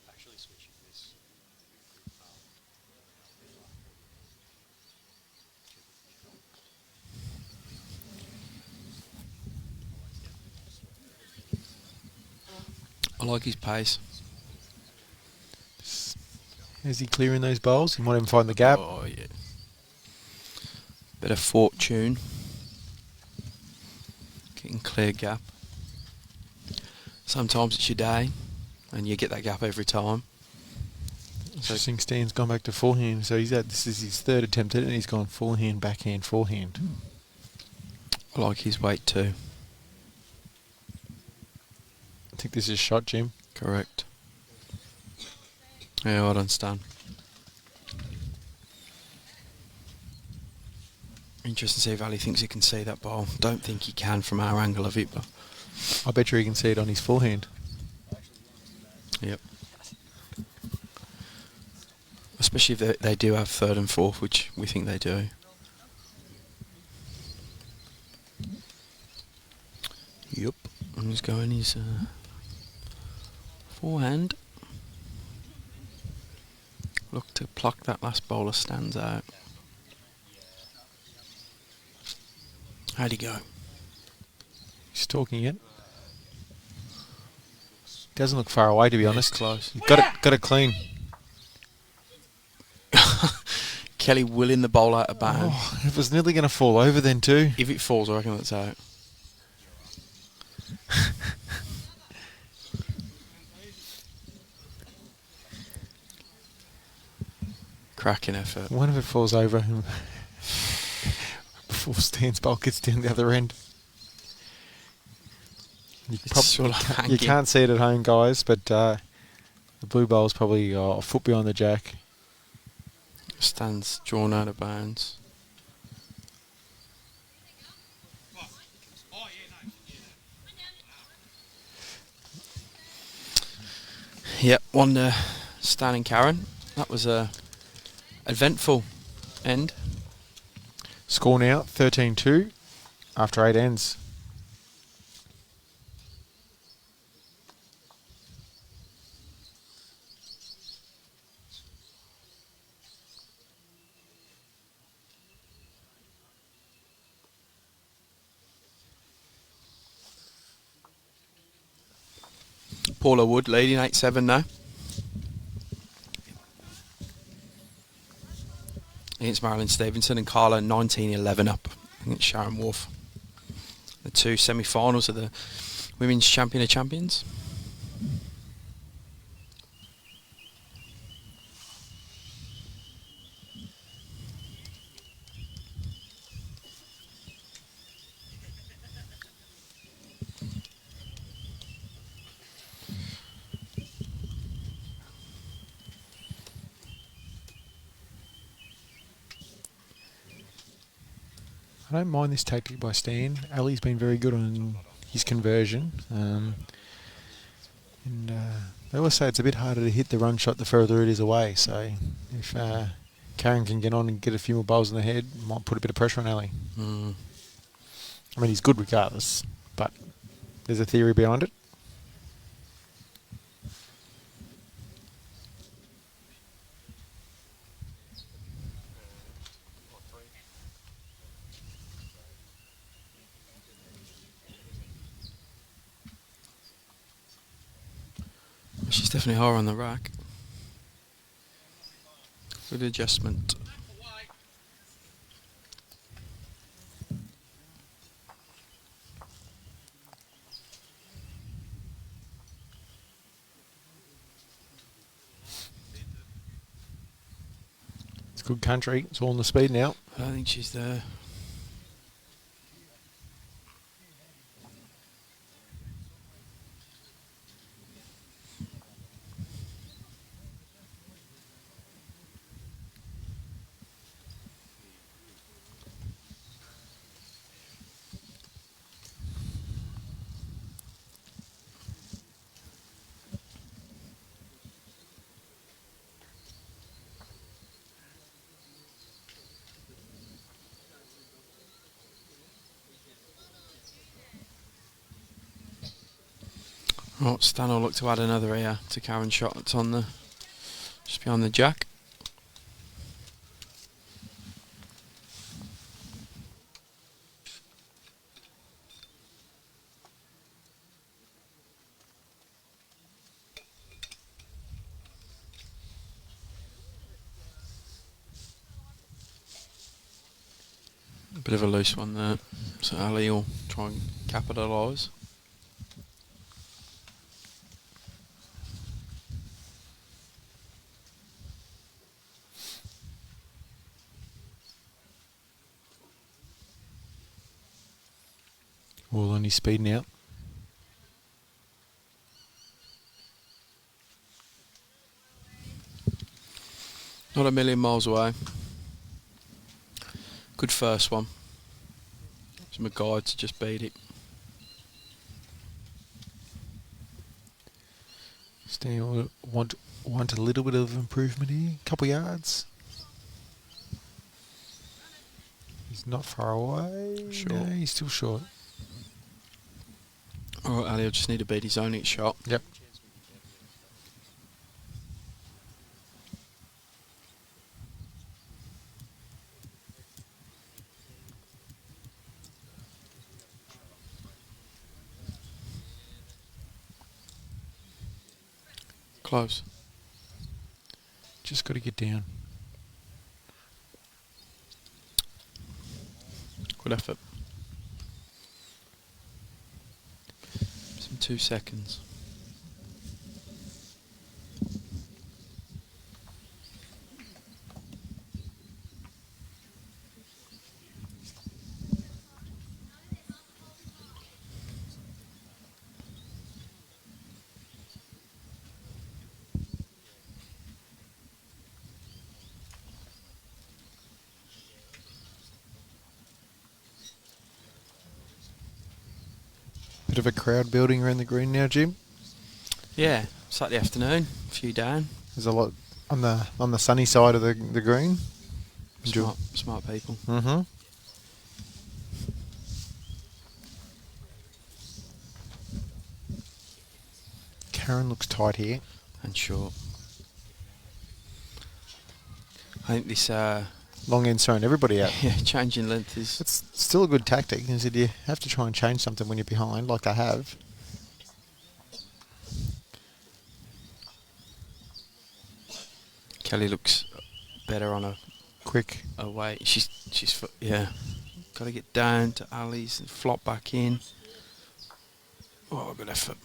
Actually switching this. I like his pace. Is he clearing those bowls? He might even find the gap. Oh, yeah. Bit of fortune. Getting clear gap. Sometimes it's your day, and you get that gap every time. Interesting. Stan's gone back to forehand, so this is his 3rd attempt at it, and he's gone forehand, backhand, forehand. I like his weight too. I think this is shot, Jim. Correct. Yeah, well done, Stan. Interesting to see if Ali thinks he can see that ball. Don't think he can from our angle of it, but I bet you he can see it on his forehand. yep. Especially if they do have 3rd and 4th, which we think they do. Yep. And he's going his forehand. Look to pluck that last bowler stands out. How'd he go? He's talking it. Doesn't look far away, to be honest. Close. He's got it clean. Kelly willing the bowl out of bounds. Oh, it was nearly going to fall over then too. If it falls, I reckon that's out. Cracking effort. One of it falls over before Stan's bowl gets down the other end. It's sort of You hanging. can't see it at home, guys, but the blue bowl's probably a foot behind the jack. Stands drawn out of bounds. Yep, one Stan and Karen. That was a eventful end. Score now 13-2 after 8 ends. Paula Wood leading 8-7 now. Against Marilyn Stevenson, and Carla 19-11 up against Sharon Wolf. The 2 semi-finals of the Women's Champion of Champions. I don't mind this tactic by Stan. Ali's been very good on his conversion. And they always say it's a bit harder to hit the run shot the further it is away. So if Karen can get on and get a few more bowls in the head, might put a bit of pressure on Ali. Mm. I mean, he's good regardless, but there's a theory behind it. She's definitely higher on the rack. Good adjustment. It's good country. It's all in the speed now. I don't think she's there. Right, Stan will look to add another here to Karen's shot. It's on the just behind the jack. A bit of a loose one there, so Ali will try and capitalise. All on his speed now. Not a million miles away. Good first one. Some guide to just beat it. Still want a little bit of improvement here. Couple yards. He's not far away. Short. No, he's still short. Alright, Ali will just need to beat his own shot. Yep. Close. Just got to get down. Good effort. Some 2 seconds. Bit of a crowd building around the green now, Jim. Yeah, Saturday afternoon, a few down. There's a lot on the sunny side of the green. Smart people. Mm-hmm. Karen looks tight here. And short. I think this Long end's throwing everybody out. yeah, changing length is It's still a good tactic. Is that you have to try and change something when you're behind, like they have. Kelly looks better on Quick. a way. Yeah. Got to get down to Ali's and flop back in. Oh, good effort.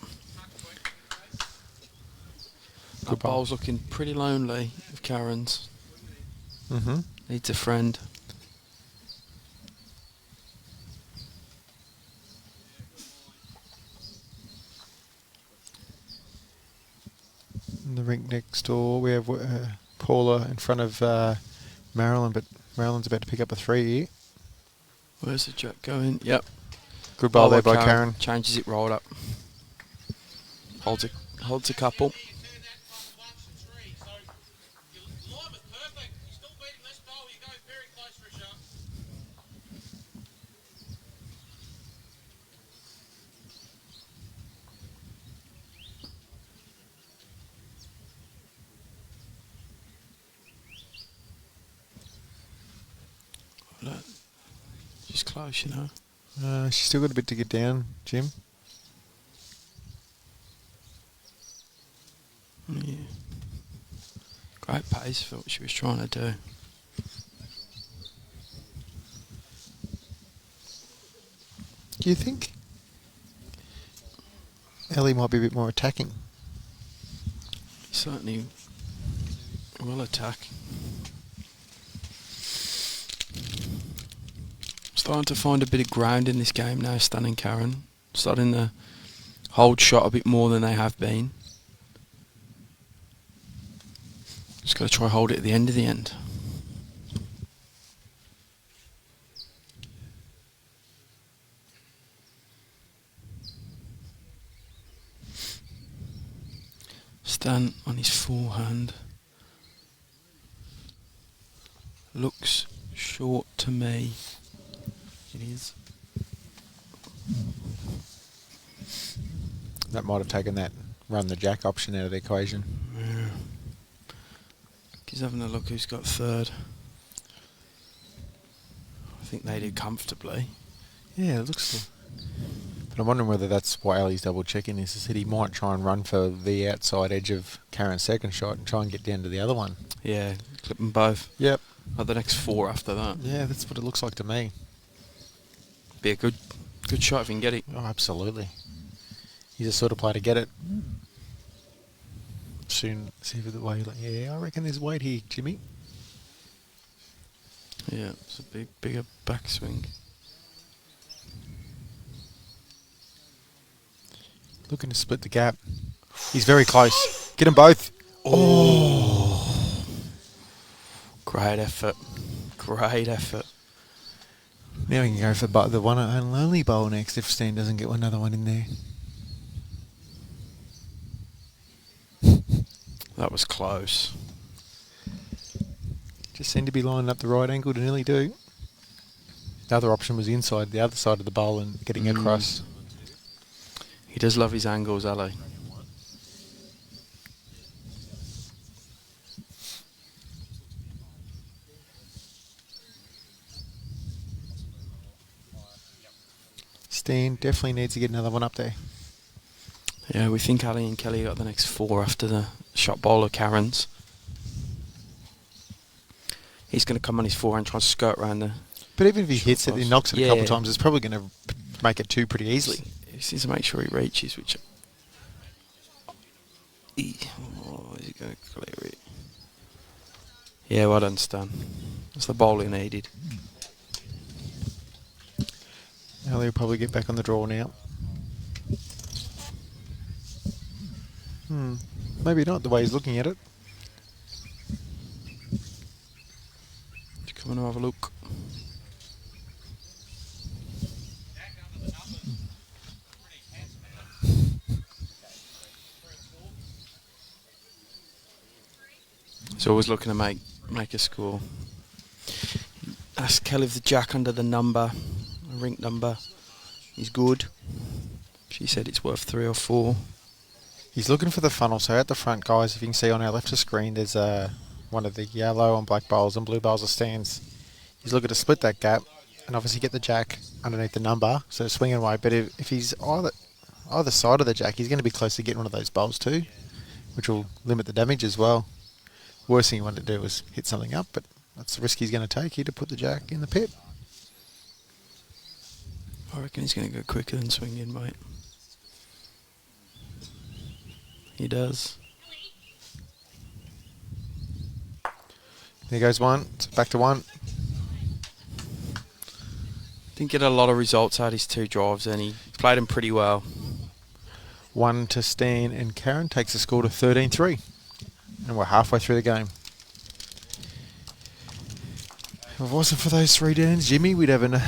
That Good bowl. bowl's looking pretty lonely with Karen's. Mm-hmm. Needs a friend. In the rink next door, we have Paula in front of Marilyn, but Marilyn's about to pick up a 3 here. Where's the jack going? Yep. Good bowl Oh, there by well, Karen. Changes it, rolled up. Holds it Holds a couple. Look, she's close, you know. She's still got a bit to get down, Jim. Yeah. Great pace for what she was trying to do. Do you think Ellie might be a bit more attacking? Certainly will attack. Starting to find a bit of ground in this game now, Stan and Karen. Starting to hold shot a bit more than they have been. Just got to try hold it at the end of the end. Stan on his forehand. Looks short to me. It is. That might have taken that run the jack option out of the equation. Yeah. He's having a look who's got third. I think they do comfortably. Yeah, it looks. But I'm wondering whether that's why Ellie's double checking this. Is that he might try and run for the outside edge of Karen's second shot and try and get down to the other one. Yeah, clip them both. Yep. Oh, the next four after that. Yeah, that's what it looks like to me. Be a good shot if you can get it. Oh, absolutely. He's the sort of player to get it. Soon, see if the way. Yeah, I reckon there's weight here, Jimmy. Yeah, it's a bigger backswing. Looking to split the gap. He's very close. Get them both. Oh. Great effort. Great effort. Now we can go for the one and only bowl next if Stan doesn't get another one in there. That was close. Just seemed to be lining up the right angle to nearly do. The other option was inside the other side of the bowl and getting across. He does love his angles, Ali. Stan definitely needs to get another one up there. Yeah, we think Ali and Kelly got the next four after the shot bowler Karen's. He's going to come on his forehand and try and skirt around the... But even if he hits it, he knocks it a couple of Yeah. times, it's probably going to make it two pretty easily. He just needs to make sure he reaches, which... Oh, is he going to clear it? Yeah, well done, Stan. That's the bowl he needed. Now he'll probably get back on the draw now. Maybe not the way he's looking at it. Come and have a look. He's always looking to make a score. Ask Kelly if the jack under the number, a rink number, is good. She said it's worth 3 or 4. He's looking for the funnel, so at the front, guys, if you can see on our left of screen, there's one of the yellow and black bowls and blue bowls of stands. He's looking to split that gap and obviously get the jack underneath the number, so swinging away. But if he's either side of the jack, he's going to be close to getting one of those bowls too, which will limit the damage as well. Worst thing you want to do is hit something up, but that's the risk he's going to take here to put the jack in the pit. I reckon he's going to go quicker than swinging, mate. He does. There goes one. It's back to one. Didn't get a lot of results out of his 2 drives, and he played them pretty well. 1 to Stan, and Karen takes the score to 13-3. And we're halfway through the game. If it wasn't for those 3 downs, Jimmy, we'd have an...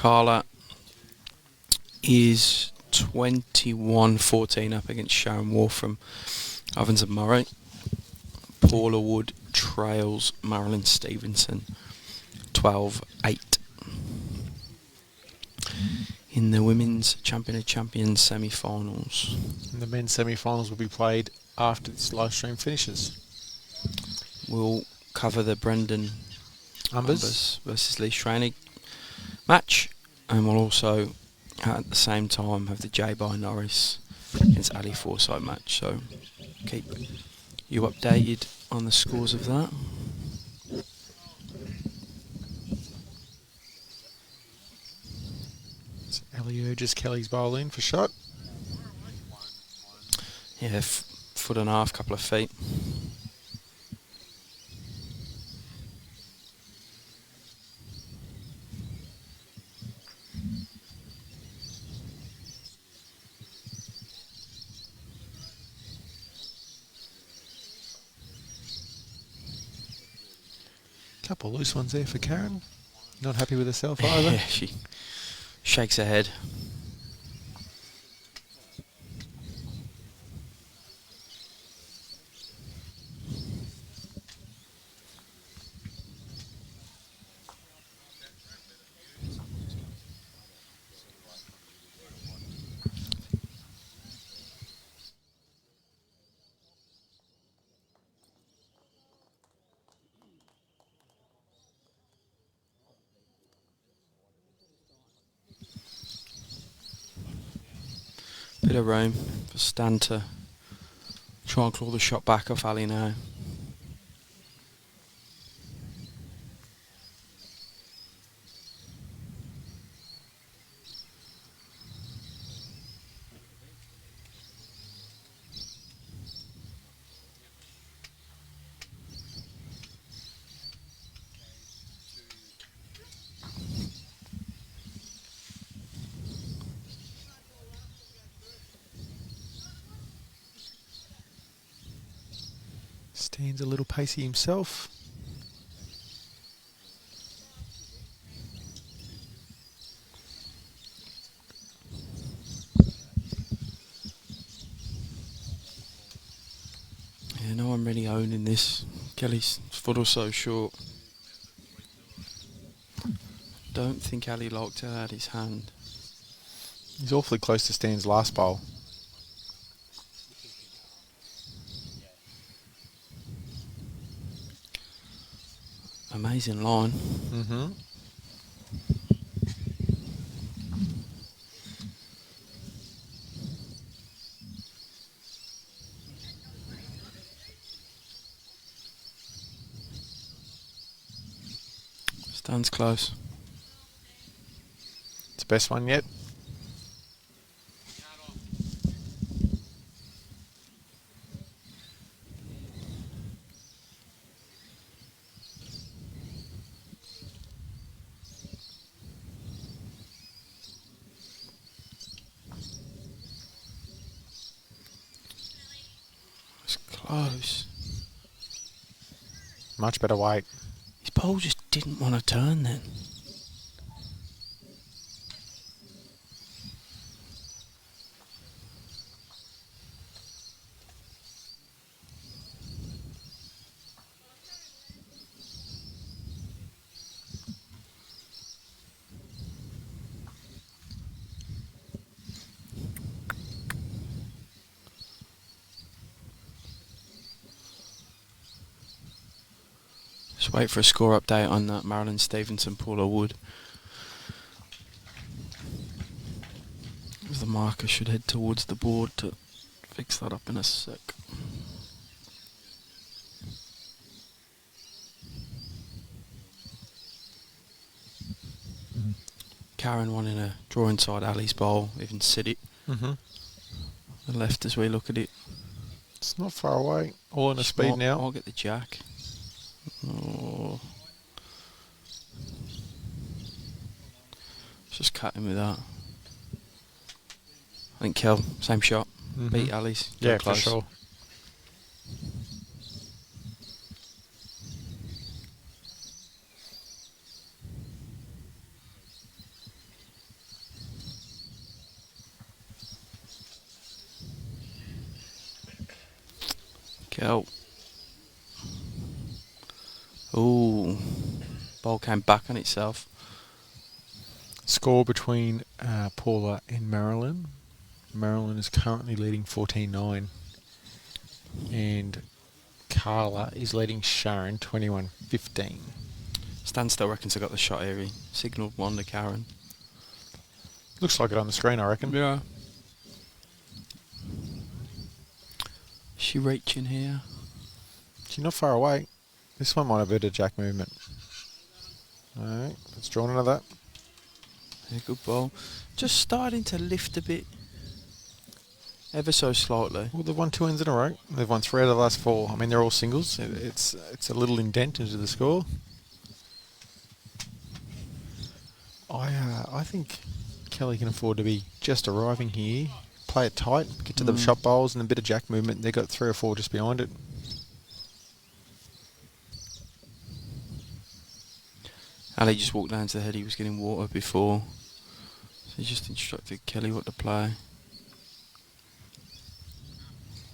Carla is 21-14 up against Sharon War from Ovens and Murray. Paula Wood trails Marilyn Stevenson 12-8. In the Women's Champion of Champions semi-finals. And the men's semi-finals will be played after this live stream finishes. We'll cover the Brendan Umbers versus Lee Schreinig match, and we'll also at the same time have the J by Norris against Ali Forsyth match, so keep you updated on the scores of that. So Ellie urges Kelly's bowl in for shot. Yeah, foot and a half, couple of feet. Couple loose ones there for Karen. Not happy with herself either. Yeah, she shakes her head. Bit of room for Stan to try and claw the shot back off Ali now. Stan's a little pacey himself. Yeah, no one really owning this. Kelly's foot or so short. Don't think Ali locked it out his hand. He's awfully close to Stan's last bowl. Amazing line. Mm-hmm. Stan's close. It's the best one yet. It's close. Much better weight. His bowl just didn't want to turn then. Just wait for a score update on that Marilyn Stevenson, Paula Wood. As the marker should head towards the board to fix that up in a sec. Karen wanting a draw inside Ali's bowl, even sit it. Mm-hmm. The left as we look at it. It's not far away. All in a speed now. I'll get the jack. Oh. Just cut him with that. I think Kel, same shot. Mm-hmm. Beat Ali's. Yeah, close. for sure. Go. Ooh. Ball came back on itself. Score between Paula and Marilyn. Marilyn is currently leading 14-9. And Carla is leading Sharon 21-15. Stan still reckons I got the shot here. He signalled one to Karen. Looks like it on the screen, I reckon. Yeah. Is she reaching here? She's not far away. This one might have a bit of jack movement. Alright, let's draw another. Yeah, good ball. Just starting to lift a bit. Ever so slightly. Well, they've won 2 ends in a row. They've won 3 out of the last 4. I mean, they're all singles. It's a little indent into the score. I think Kelly can afford to be just arriving here, play it tight, get to the shot bowls and a bit of jack movement. They've got 3 or 4 just behind it. Ali just walked down to the head. He was getting water before. So he just instructed Kelly what to play.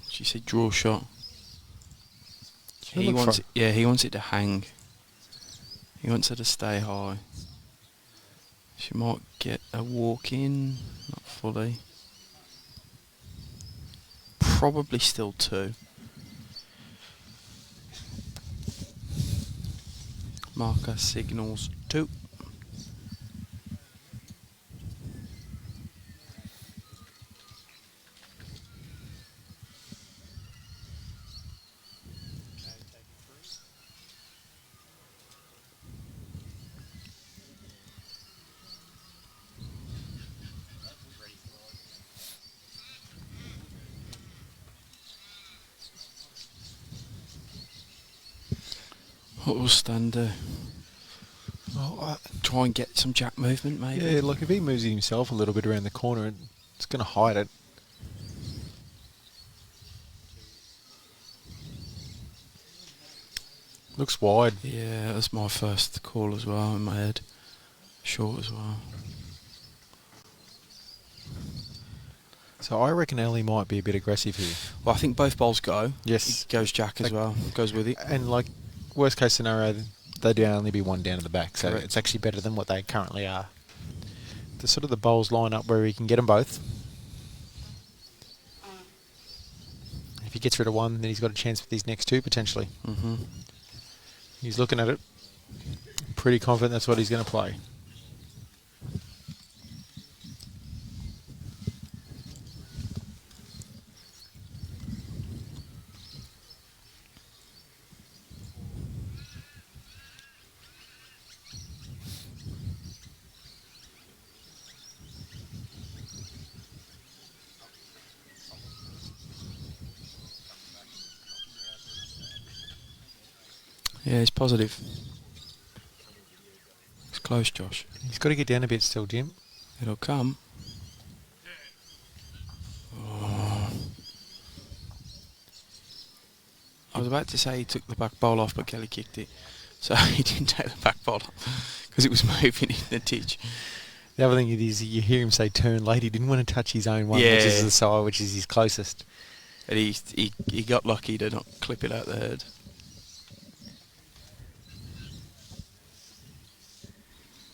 She said draw shot. He wants it to hang. He wants her to stay high. She might get a walk in, not fully. Probably still 2. Marker signals 2. What will Stan do? Well, Try and get some jack movement, maybe. yeah, like if he moves it himself a little bit around the corner, it's going to hide it. Looks wide. Yeah, that's my first call as well in my head. Short as well. So I reckon Ellie might be a bit aggressive here. Well, I think both bowls go. Yes. It goes jack as well. Goes with it. And like, worst case scenario, they'd only be 1 down at the back. So Correct. it's actually better than what they currently are. The sort of the bowls line up where he can get them both. If he gets rid of 1, then he's got a chance with these next 2 potentially. Mm-hmm. He's looking at it. Pretty confident that's what he's going to play. Yeah, he's positive. It's close, Josh. He's got to get down a bit still, Jim. It'll come. Oh. I was about to say he took the back bowl off, but Kelly kicked it. So he didn't take the back bowl off because it was moving in the ditch. The other thing is you hear him say turn late. He didn't want to touch his own one, Yeah. which is the side, which is his closest. And he got lucky to not clip it out the head.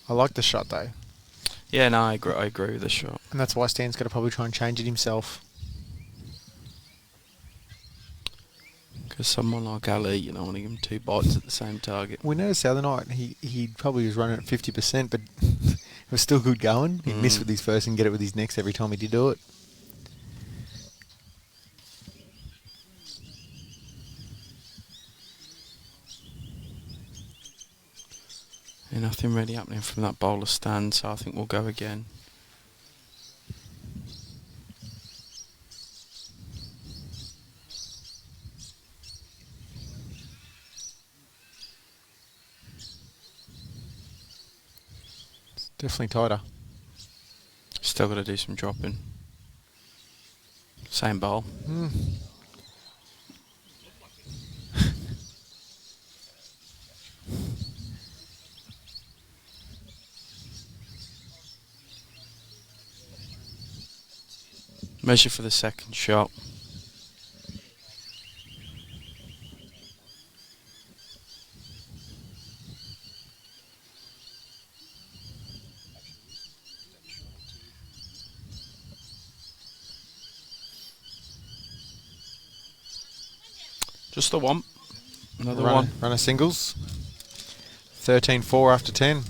I like the shot though. Yeah, no, I agree with the shot. And that's why Stan's got to probably try and change it himself. Because someone like Ali, you don't want to give him 2 bites at the same target. We noticed the other night he probably was running at 50%, but it was still good going. He'd miss with his first and get it with his next every time he did do it. Yeah, nothing really happening from that bowler stand, so I think we'll go again. It's definitely tighter. Still got to do some dropping. Same bowl. Measure for the second shot. Just the one. Another one. Runner singles. 13-4 after 10.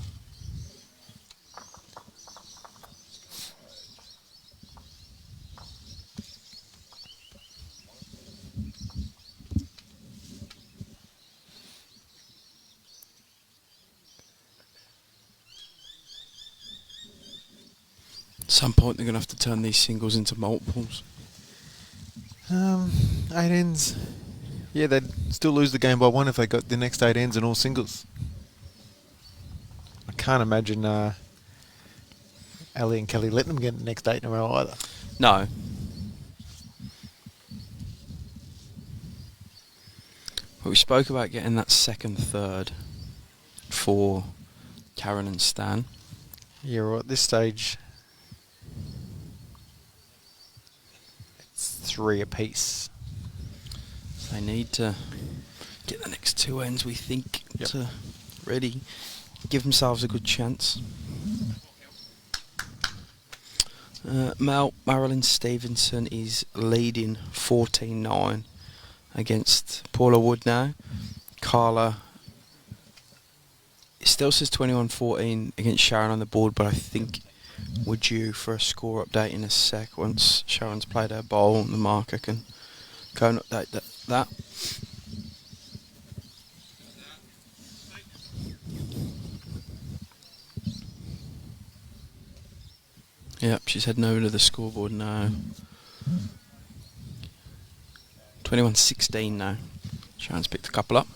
At some point they're going to have to turn these singles into multiples. 8 ends. Yeah, they'd still lose the game by 1 if they got the next 8 ends and all singles. I can't imagine Ali and Kelly letting them get the next 8 in a row either. No. But we spoke about getting that second third for Karen and Stan. Yeah, right. At this stage, it's 3 apiece. They need to get the next 2 ends, we think, to ready. Give themselves a good chance. Marilyn Stevenson is leading 14-9 against Paula Wood now. Carla, it still says 21-14 against Sharon on the board, but I think we're due for a score update in a sec. Once Sharon's played her bowl, the marker can go and update that. Yep, she's heading over to the scoreboard now. 21-16 now. Sharon's picked a couple up.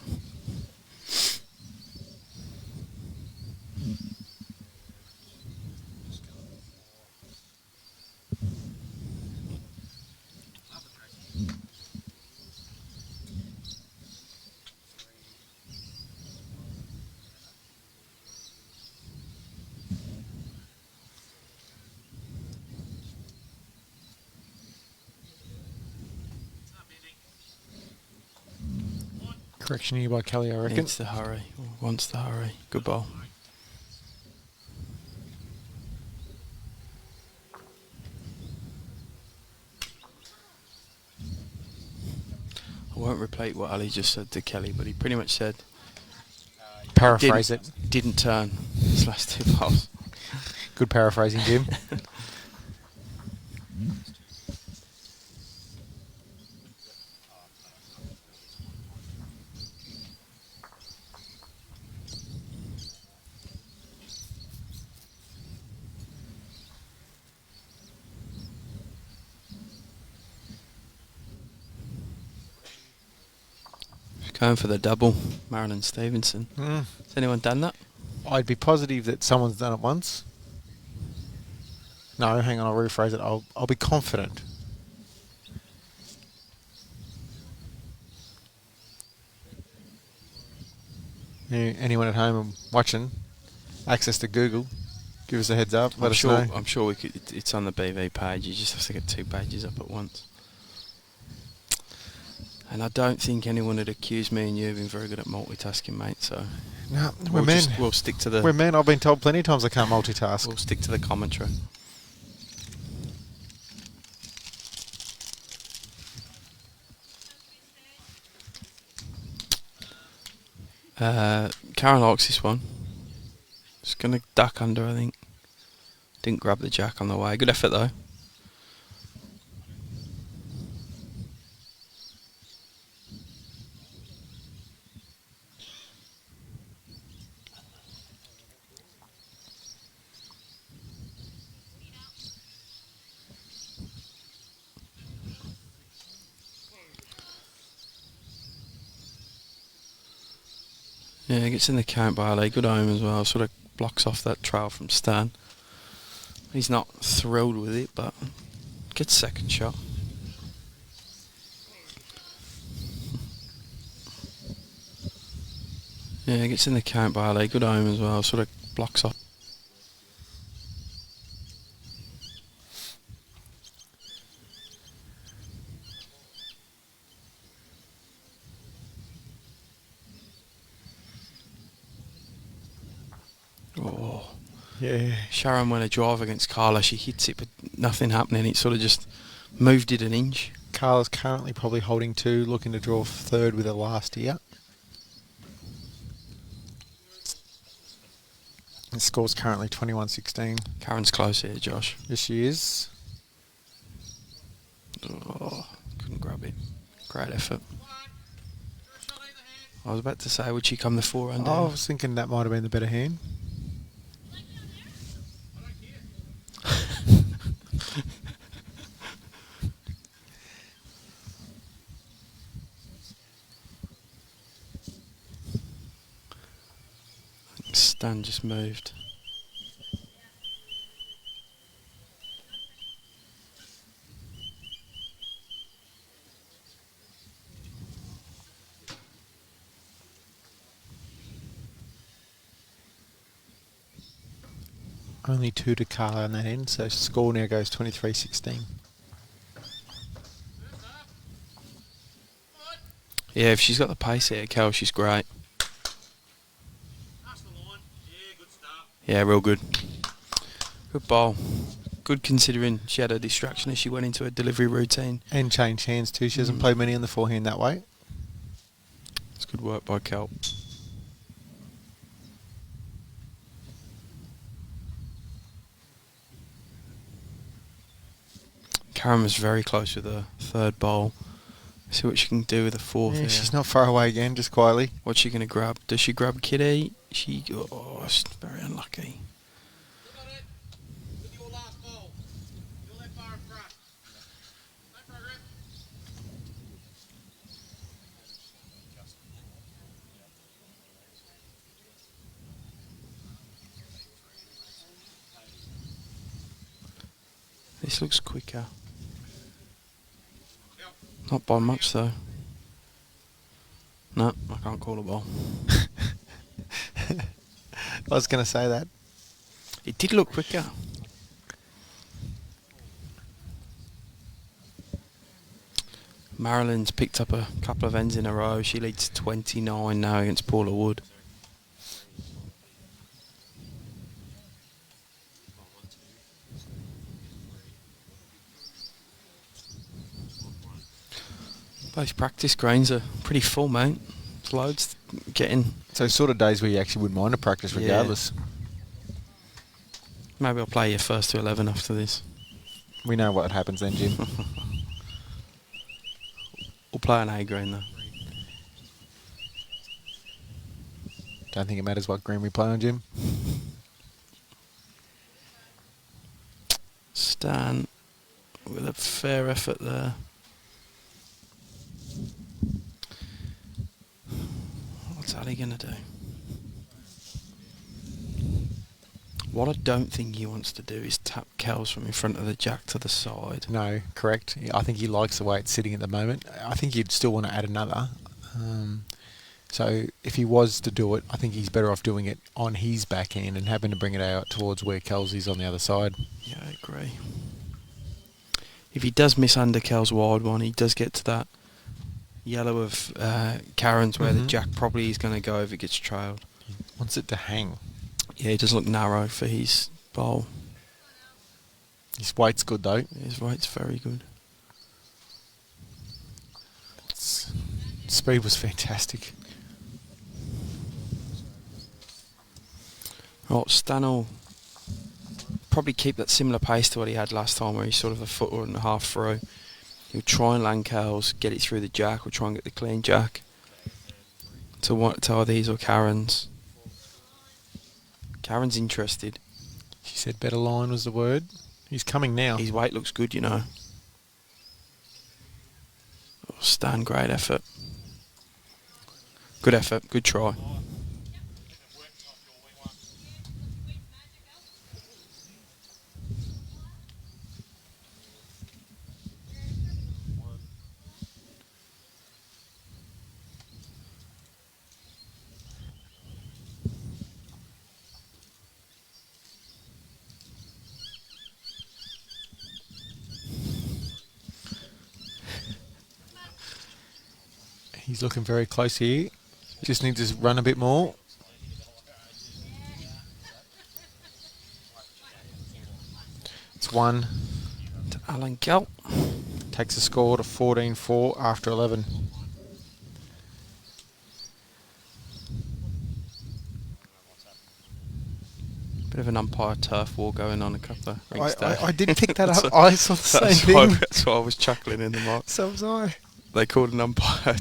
Correction here by Kelly, I reckon. Needs to hurry, or wants to hurry. Good ball. I won't repeat what Ali just said to Kelly, but he pretty much said, Paraphrase it. didn't turn his last 2 balls. Good paraphrasing, Jim. Going for the double, Marilyn Stevenson. Has anyone done that? I'd be positive that someone's done it once. No, hang on, I'll rephrase it. I'll be confident. Anyone at home and watching, access to Google, give us a heads up. Let us know. I'm sure we could. It's on the BV page. You just have to get 2 pages up at once. And I don't think anyone would accuse me and you of being very good at multitasking, mate. So no, we're men. We'll stick to the. We're men. I've been told plenty of times I can't multitask. We'll stick to the commentary. Karen likes this one. Just gonna duck under, I think. Didn't grab the jack on the way. Good effort though. Yeah, gets in the count by Ali. Good home as well. Sort of blocks off that trail from Stan. He's not thrilled with it, but gets second shot. Yeah, gets in the count by Ali. Good home as well. Sort of blocks off. Oh. Yeah. Sharon went a drive against Carla. She hits it, but nothing happening. It sort of just moved it an inch. Carla's currently probably holding 2, looking to draw 3rd with her last here. The score's currently 21-16. Karen's close here, Josh. Yes, she is. Oh, couldn't grab it. Great effort. I was about to say, would she come the 4-run I down? was thinking that might have been the better hand. Stan just moved. Only 2 to Carla on that end, so score now goes 23-16. Yeah, if she's got the pace here, Cal, she's great. Yeah, real good. Good ball. Good considering she had a distraction as she went into a delivery routine. And changed hands too. She hasn't played many on the forehand that way. It's good work by Cal. Karen was very close with her 3rd bowl. See what she can do with the 4th. Yeah, here. she's not far away again, just quietly. What's she going to grab? Does she grab Kitty? It's very unlucky. This looks quicker. Not by much though. No, I can't call a ball. I was going to say that. It did look quicker. Marilyn's picked up a couple of ends in a row. She leads 29 now against Paula Wood. Those practice greens are pretty full, mate. It's loads getting. So sort of days where you actually wouldn't mind a practice regardless. Yeah. Maybe I'll play your first to 11 after this. We know what happens then, Jim. We'll play an A green though. Don't think it matters what green we play on, Jim. Stan with a fair effort there. What's Ali going to do? What I don't think he wants to do is tap Kells from in front of the jack to the side. No, correct. I think he likes the way it's sitting at the moment. I think he'd still want to add another. So if he was to do it, I think he's better off doing it on his backhand and having to bring it out towards where Kells is on the other side. Yeah, I agree. If he does miss under Kells' wide one, he does get to that yellow of Karen's where the jack probably is going to go if it gets trailed. He wants it to hang. Yeah, he does look narrow for his bowl. His weight's good though. His weight's very good. Speed was fantastic. Right, Stan will probably keep that similar pace to what he had last time, where he's sort of a foot and a half through. He'll try and land Kells, get it through the jack, or try and get the clean jack to either his or Karen's. Karen's interested. She said better line was the word. He's coming now. His weight looks good, you know. Oh, Stan, great effort. Good effort, good try. He's looking very close here. Just need to run a bit more. It's one. To Alan Gelt. Takes the score to 14-4 after 11. Bit of an umpire turf war going on a couple of rinks there. I did pick that up. I saw the same thing. That's why I was chuckling in the mic. So was I. They called an umpire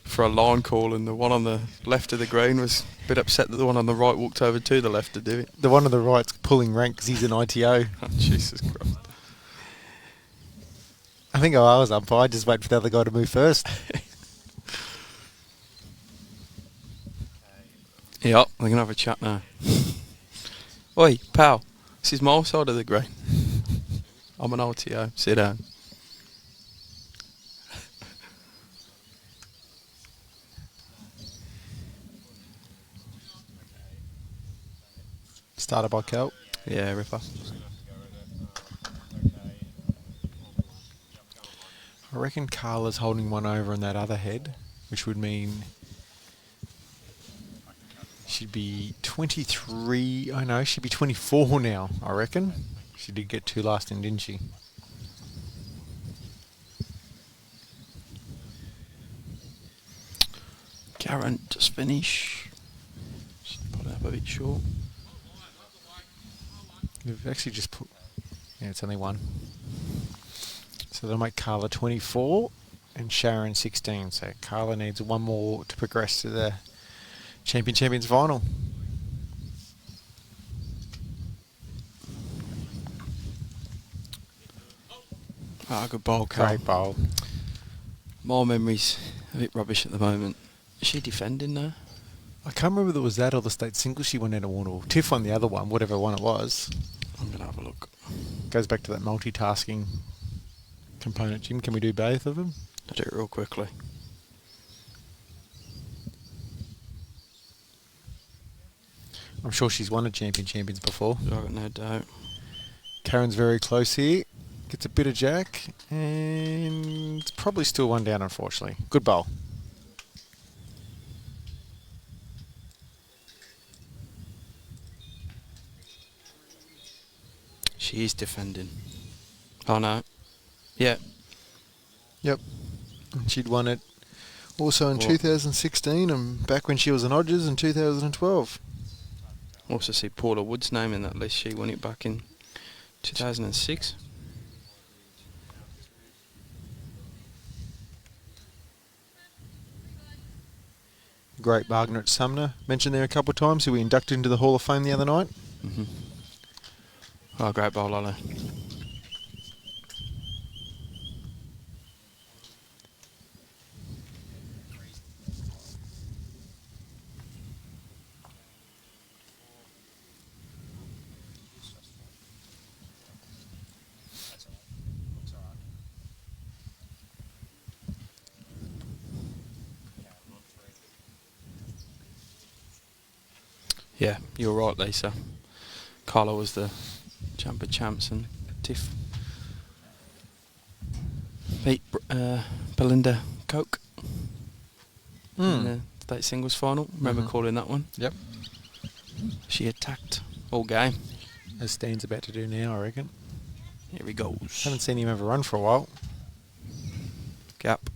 for a line call, and the one on the left of the green was a bit upset that the one on the right walked over to the left to do it. The one on the right's pulling rank because he's an ITO. Oh, Jesus Christ. I think I was umpire. I just wait for the other guy to move first. Yep, we're going to have a chat now. Oi, pal, this is my side of the green. I'm an RTO. Sit down. Started by Kel. Yeah, Ripper. I reckon Carla's holding one over on that other head, which would mean she'd be 23. Oh no, she'd be 24 now, I reckon. She did get 2 last in, didn't she? Karen, just finish. Just put it up a bit short. We've actually just put... Yeah, it's only one. So that'll make Carla 24 and Sharon 16. So Carla needs one more to progress to the Champions final. Ah, good bowl, Carl. Great bowl. My memory's a bit rubbish at the moment. Is she defending now? I can't remember whether it was that or the state single she won out of one, or Tiff won the other one, whatever one it was. I'm going to have a look. Goes back to that multitasking component. Jim, can we do both of them? I'll do it real quickly. I'm sure she's won a Champions before. I've got no doubt. Karen's very close here. Gets a bit of jack, and it's probably still one down, unfortunately. Good bowl. She is defending. Oh no. Yeah. Yep. And she'd won it also in What? 2016 and back when she was an Odgers in 2012. Also see Paula Wood's name in that list. She won it back in 2006. Great Margaret Sumner, mentioned there a couple of times, who we inducted into the Hall of Fame the other night. Mm-hmm. Oh, great bowl, Lolo. Yeah, you're right, Lisa. Carla was the champ of champs, and Tiff beat Belinda Coke in the state singles final. Remember calling that one? Yep. She attacked all game. As Stan's about to do now, I reckon. Here he goes. Haven't seen him have a run for a while. Gap.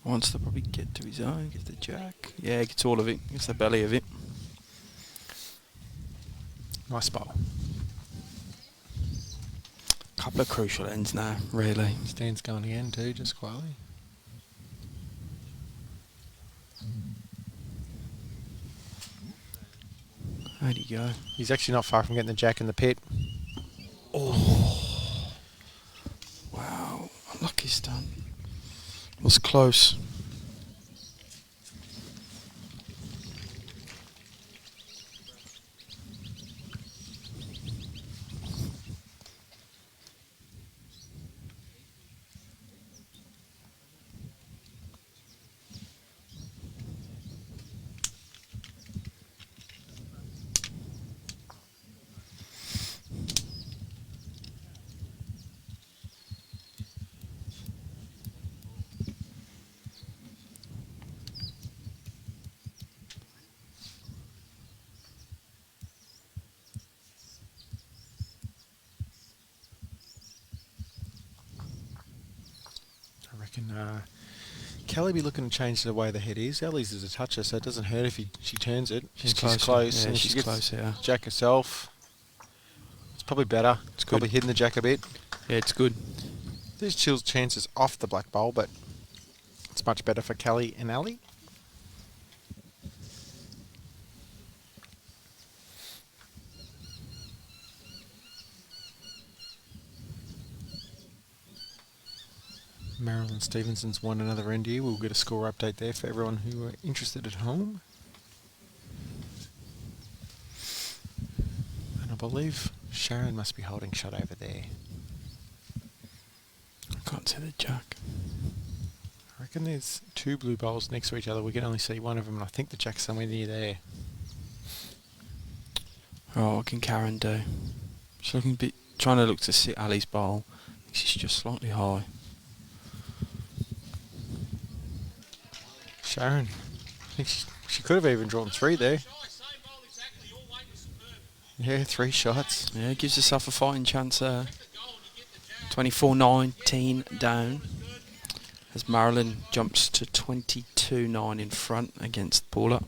Wants to probably get to his own, gets the jack. Yeah, gets all of it, gets the belly of it. Nice bowl. Couple of crucial ends now, really. Stan's going again too, just quietly. How'd he go? He's actually not far from getting the jack in the pit. Oh. Wow, lucky stunt. Was close. Can Kelly be looking to change the way the head is? Ellie's is a toucher, so it doesn't hurt if she turns it. She's And close. close. Yeah, And she's she gets close here. Jack herself. It's probably better. It's good. Probably hitting the Jack a bit. Yeah, it's good. There's Chill's chances off the black bowl, but it's much better for Kelly and Ellie. Marilyn Stevenson's won another NDU. We'll get a score update there for everyone who are interested at home. And I believe Sharon must be holding shot over there. I can't see the Jack. I reckon there's two blue bowls next to each other. We can only see one of them, and I think the Jack's somewhere near there. Oh, what can Karen do? She's looking a bit, trying to look to sit Ali's bowl. I think she's just slightly high. Sharon, I think she could have even drawn three there. Yeah, 3 shots. Yeah, gives herself a fighting chance there. 24-19 down. As Marilyn jumps to 22-9 in front against Paula.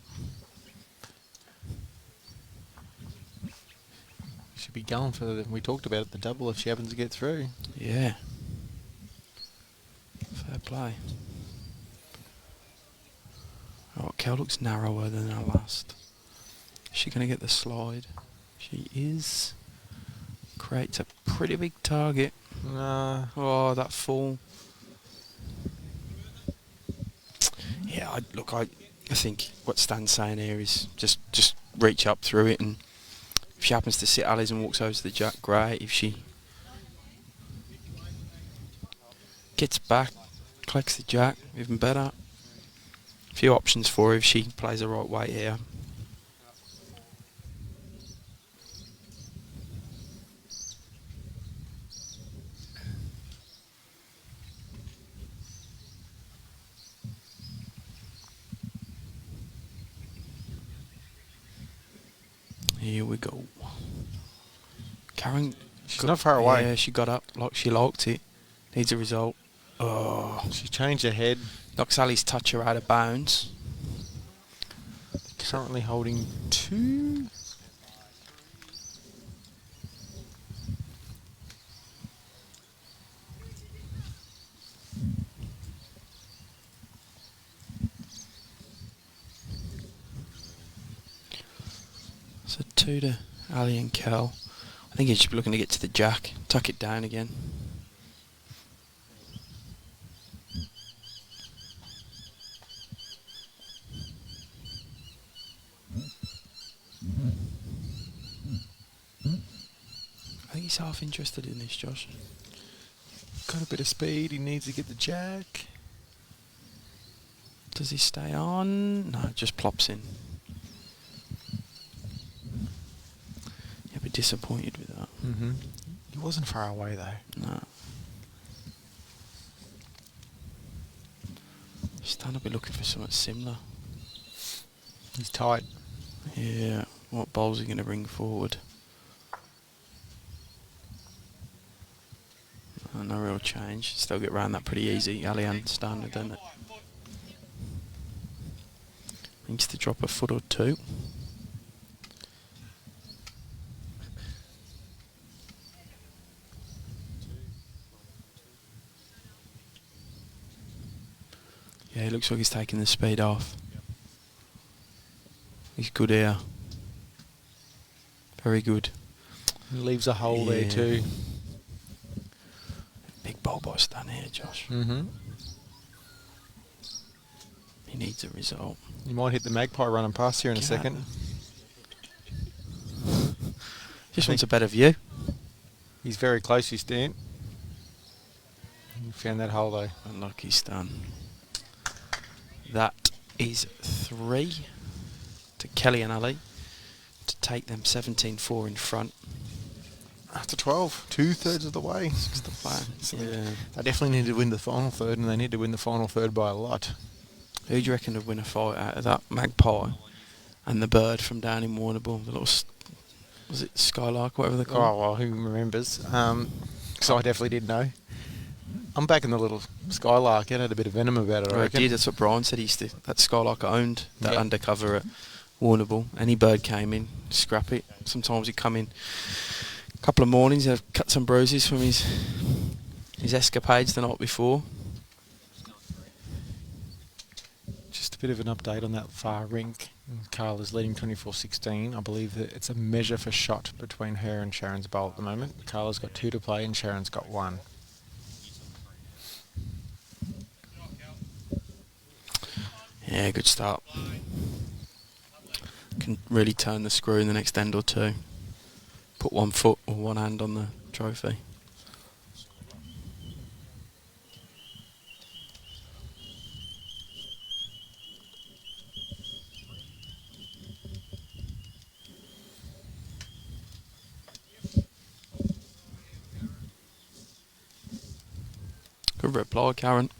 Should be going for we talked about it, the double if she happens to get through. Yeah. Fair play. Oh, Kel looks narrower than our last. Is she going to get the slide? She is. Creates a pretty big target. Nah. Oh, that fall. Yeah, I think what Stan's saying here is just reach up through it, and if she happens to sit Ali's and walks over to the Jack, great. If she gets back, collects the Jack, even better. A few options for her if she plays the right way here. Here we go. Karen, She's not far away. Yeah, she got up like she liked it. Needs a result. Oh, She changed her head. knocks Ali's toucher out of bounds. Currently holding 2. So 2 to Ali and Kel. I think he should be looking to get to the Jack. Tuck it down again. I think he's half interested in this, Josh. Got a bit of speed. He needs to get the Jack. Does he stay on? No, just plops in. He'll be disappointed with that. Mm-hmm. He wasn't far away though. No. Stan will be looking for something similar. He's tight. Yeah. What bowls are he going to bring forward? No real change. Still get round that pretty easy. Ali standard, doesn't it? Needs to drop a foot or two. Yeah, it looks like he's taking the speed off. He's good here. Very good. Leaves a hole there Yeah. too. Big bowl by Stan here, Josh. Mm-hmm. He needs a result. You might hit the magpie running past here in a Can. second. Just wants a better view. He's very close, you Stan. You found that hole though. Unlucky Stan. That is 3 to Kelly and Ali to take them 17-4 in front. After 12, 2/3 of the way. That's the plan. Yeah. They definitely need to win the final third, and they need to win the final third by a lot. Who do you reckon would win a fight out of that magpie and the bird from down in Warrnambool? The little, was it Skylark, whatever they call it? Oh, well, who remembers? So I definitely did know. I'm back in the little Skylark. It had a bit of venom about it, I Well, it reckon. did. That's what Brian said. He used to. That Skylark owned that Yep. undercover at Warrnambool. Any bird came in, scrap it. Sometimes he'd come in a couple of mornings, he'd have cut some bruises from his escapades the night before. Just a bit of an update on that far rink. Carl is leading 24-16. I believe that it's a measure for shot between her and Sharon's bowl at the moment. Carla's got 2 to play and Sharon's got 1. Yeah, good start. Can really turn the screw in the next end or two. Put one foot or one hand on the trophy. Good reply, Karen.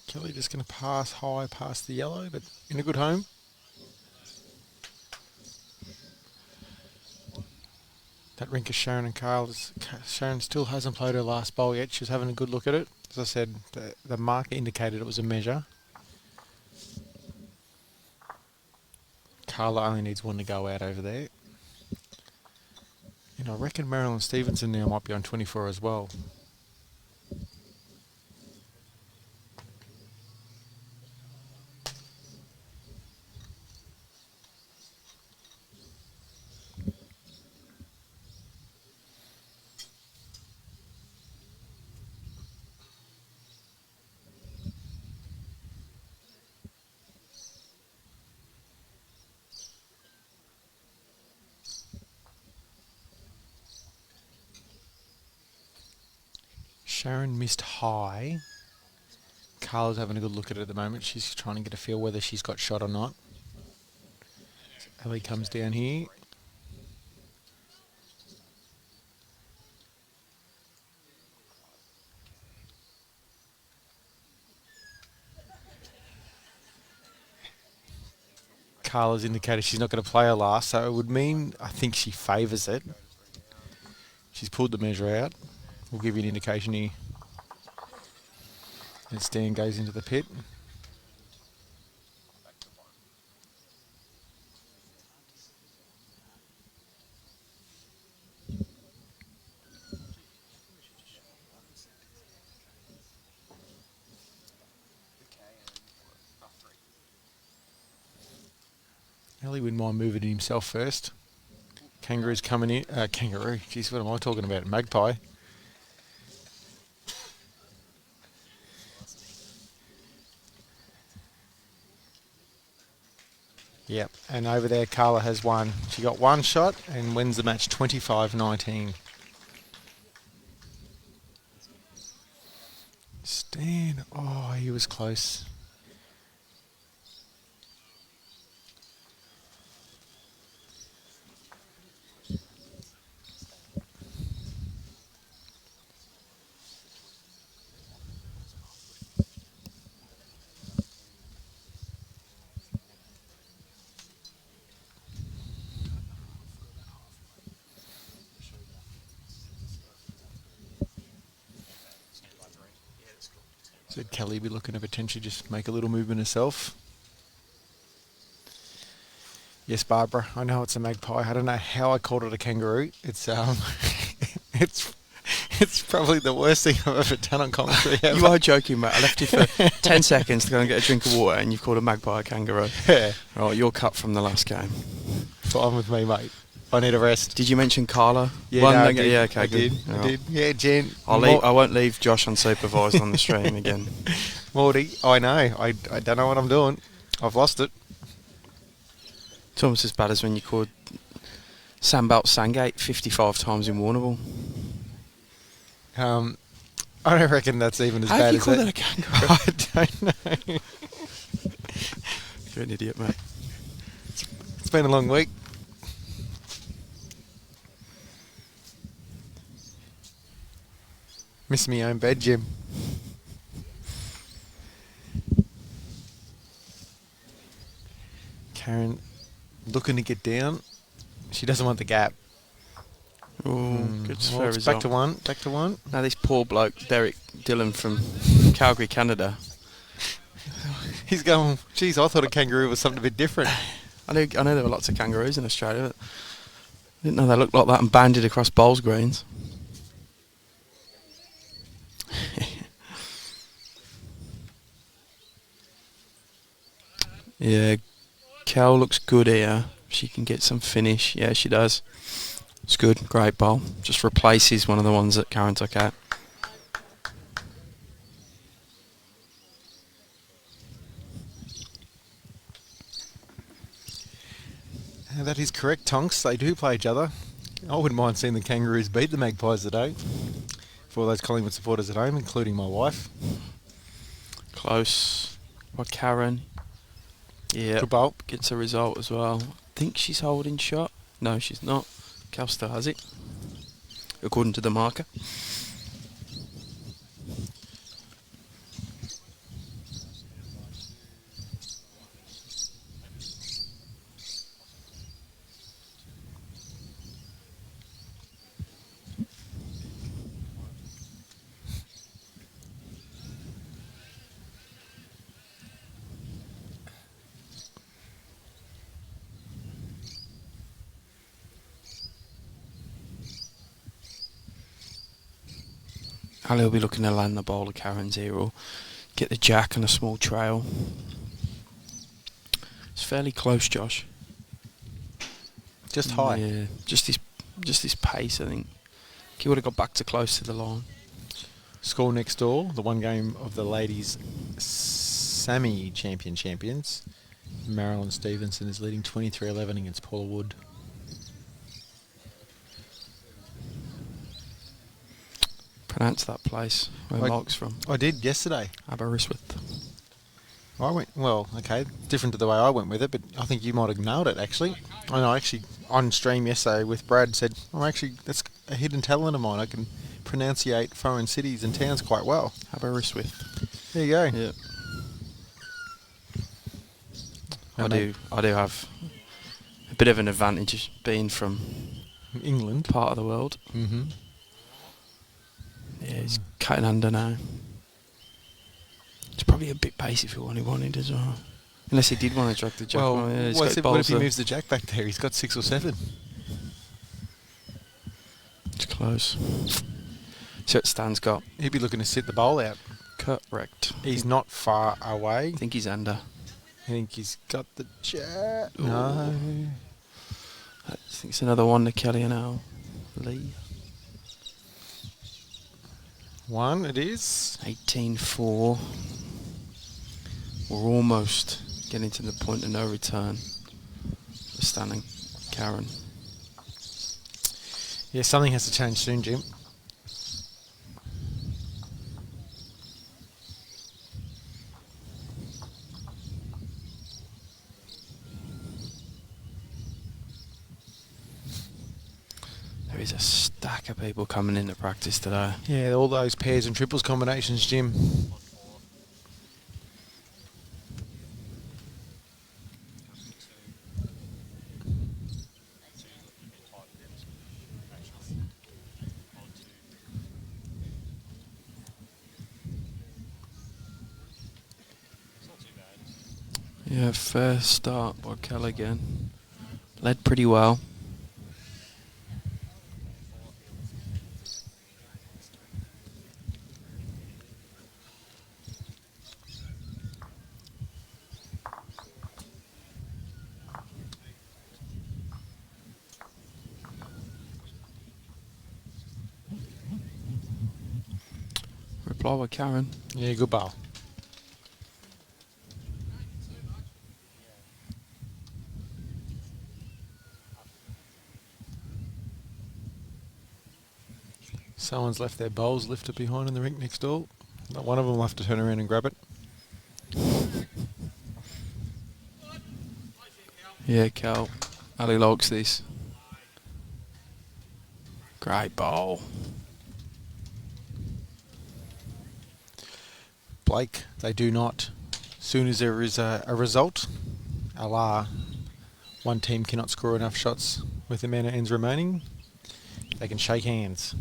Kelly just going to pass high past the yellow, but in a good home. That rink is Sharon and Carl. Sharon still hasn't played her last bowl yet. She was having a good look at it. As I said, the marker indicated it was a measure. Carla only needs 1 to go out over there. And I reckon Marilyn Stevenson now might be on 24 as well. Sharon missed high. Carla's having a good look at it at the moment. She's trying to get a feel whether she's got shot or not. Ellie comes down here. Carla's indicated she's not going to play her last, so it would mean I think she favours it. She's pulled the measure out. We'll give you an indication here. And Stan goes into the pit. Ellie wouldn't mind moving it himself first. Kangaroo's coming in. Kangaroo. Jeez, what am I talking about? Magpie. Yep, and over there Carla has 1. She got 1 shot and wins the match 25-19. Stan, oh, he was close. So Kelly be looking to potentially just make a little movement herself. Yes, Barbara, I know it's a magpie. I don't know how I called it a kangaroo. It's it's probably the worst thing I've ever done on commentary ever. You are joking, mate. I left you for 10 seconds to go and get a drink of water and you've called a magpie a kangaroo. Yeah. Right, you're cut from the last game. Fine with me, mate. I need a rest. Did you mention Carla? Yeah, no, I okay, did. yeah, okay, I good. did. All I right. did. Yeah, Jen. I won't leave Josh unsupervised on the stream again. Morty, I know. I don't know what I'm doing. I've lost it. It's almost as bad as when you called Sandbelt Sandgate 55 times in Warrnambool. I don't reckon that's even as How bad do you as call that. that a kangaroo? I don't know. You're an idiot, mate. It's been a long week. Miss me own bed, Jim. Karen looking to get down. She doesn't want the gap. Oh, good Well, fair it's result. back to one. Back to one. Now this poor bloke, Derek Dillon from Calgary, Canada. He's going, geez, I thought a kangaroo was something a bit different. I know there were lots of kangaroos in Australia, but I didn't know they looked like that and banded across bowls greens. Yeah, Cal looks good here. She can get some finish. Yeah, she does. It's good. Great bowl. Just replaces one of the ones that Karen took out. That is correct, Tonks. They do play each other. I wouldn't mind seeing the Kangaroos beat the Magpies today. For all those Collingwood supporters at home, including my wife. Close. By Karen. Yeah. Good bowl. Gets a result as well. I think she's holding shot. No, she's not. Cal still has it, according to the marker. Ali will be looking to land the ball of Karen's here or get the jack on a small trail. It's fairly close, Josh. Just high. Yeah, just his pace, I think. He would have got back to close to the line. Score next door, the one game of the ladies' Sammy champions. Marilyn Stevenson is leading 23-11 against Paula Wood. Pronounce that place where Mark's from. I did yesterday. Aberystwyth. I went, well, okay, different to the way I went with it, but I think you might have nailed it, actually. I know, actually, on stream yesterday with Brad said, oh, actually, that's a hidden talent of mine. I can pronunciate foreign cities and towns quite well. Aberystwyth. There you go. Yeah. I do have a bit of an advantage being from England. part of the world. Mm-hmm. Yeah, he's cutting under now. It's probably a bit pacey for what he wanted as well. Unless he did want to drag the jack. Well, on. Yeah, what if he moves the jack back there? He's got 6 or 7. It's close. So it Stan's got. He'd be looking to sit the bowl out. Correct. He's not far away. I think he's under. I think he's got the jack. Ooh. No. I think it's another one to Kelly and Al Lee. 1 it is. 18-4. We're almost getting to the point of no return for Stan and Karen. Yeah, something has to change soon, Jim. There is a stack of people coming into practice today. Yeah, all those pairs and triples combinations, Jim. Yeah, fair start by Kel again. Led pretty well. Reply by Karen. Yeah, good ball. Someone's left their bowls lifted behind in the rink next door. Not one of them will have to turn around and grab it. Yeah, Cal. Ali likes this. Great ball. Blake. They do not. As soon as there is a result, one team cannot score enough shots with the amount of ends remaining, they can shake hands.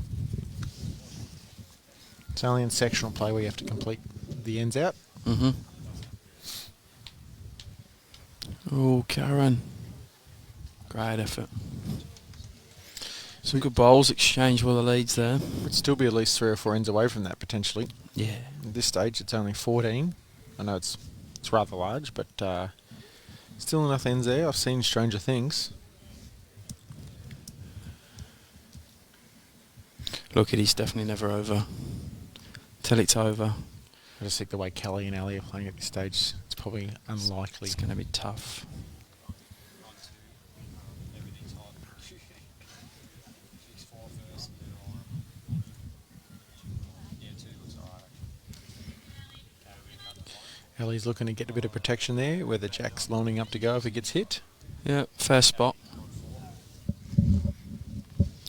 It's only in sectional play where you have to complete the ends out. Mm-hmm. Oh, Karen. Great effort. Some good bowls exchange for the leads there. Would still be at least 3 or 4 ends away from that potentially. Yeah. At this stage, it's only 14. I know it's rather large, but still enough ends there. I've seen stranger things. Look, it is definitely never over. Till it's over. I just think the way Kelly and Ali are playing at this stage, it's probably unlikely. It's going to be tough. On two. Everything's hot. She's 4 first. Yeah, 2 looks alright. Ellie's looking to get a bit of protection there, where the Jack's lining up to go if it gets hit. Yeah, fair spot.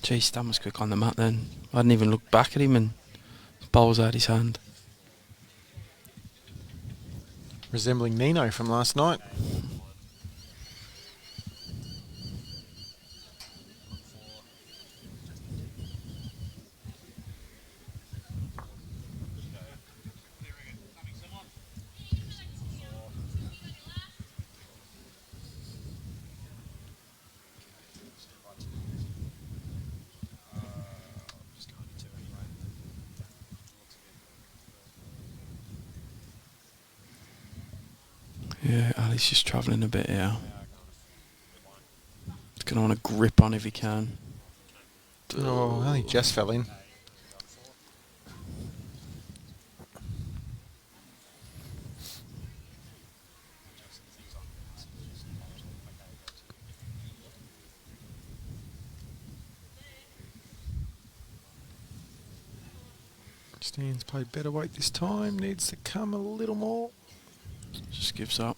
Gee, Stan was quick on the mat then. I didn't even look back at him and the bowl's out his hand. Resembling Nino from last night. Just going to 2 anyway. Yeah, Ali's just travelling a bit here. He's going to want to grip on if he can. Oh, I think Jess fell in. Stan's played better weight this time. Needs to come a little more. Just gives up.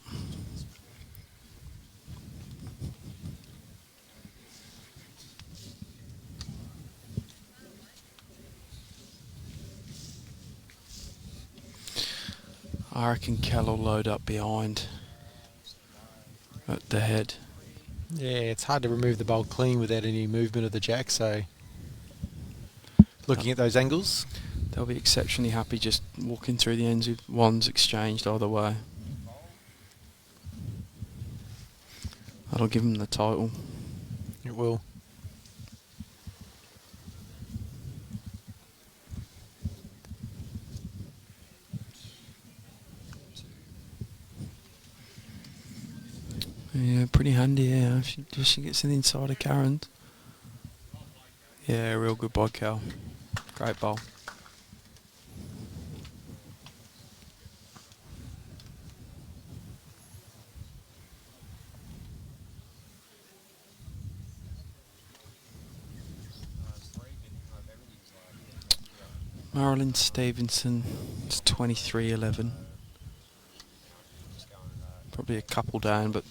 I reckon Kel will load up behind at the head. Yeah, it's hard to remove the bowl clean without any movement of the Jack, so looking at those angles. They'll be exceptionally happy just walking through the ends with ones exchanged either way. That'll give them the title. It will. Yeah, pretty handy, yeah. If she gets in the inside of Karen's. Yeah, real good by Cal. Great bowl. Marilyn Stevenson, it's 23-11. Probably a couple down, but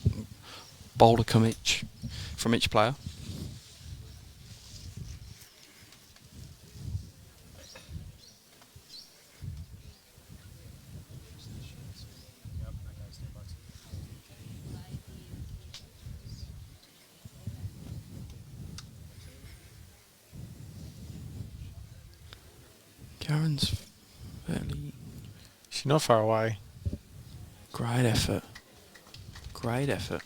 bowler come each from each player. Karen's fairly... She's not far away. Great effort. Great effort.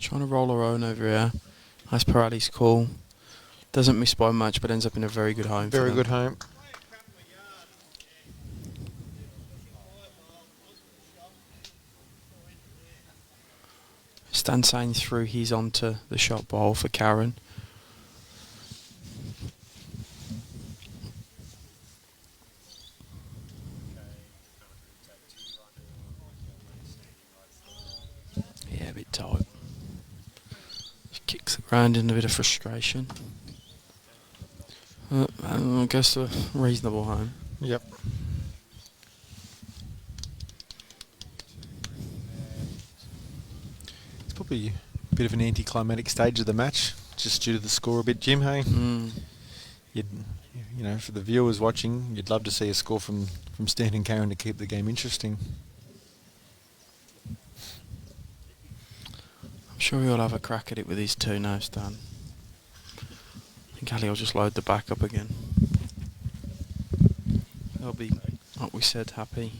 Trying to roll her own over here. Nice per Ali's call. Doesn't miss by much, but ends up in a very good home. Very good home. Stan saying through, he's onto the shot bowl for Karen. Round in a bit of frustration. I guess a reasonable home. Yep. It's probably a bit of an anticlimactic stage of the match, just due to the score a bit, Jim, hey? You'd, you know, for the viewers watching, you'd love to see a score from Stan and Karen to keep the game interesting. I'm sure he'll have a crack at it with his two now, Stan. I think Ali will just load the back up again. They'll be, like we said, happy.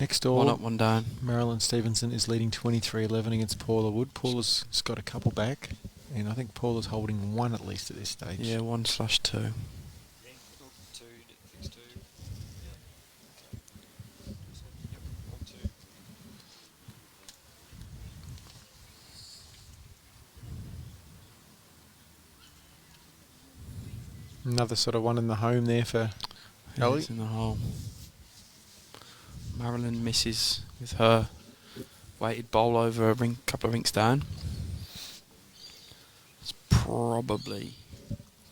Next door, One up, one down. Marilyn Stevenson is leading 23-11 against Paula Wood. Paula's got a couple back, and I think Paula's holding one at least at this stage. Yeah, 1/2. Two, fix two. Yep, 1, 2. Another sort of one in the home there for Ellie. It's in the hole. Marilyn misses with her weighted bowl over a couple of rinks down. It's probably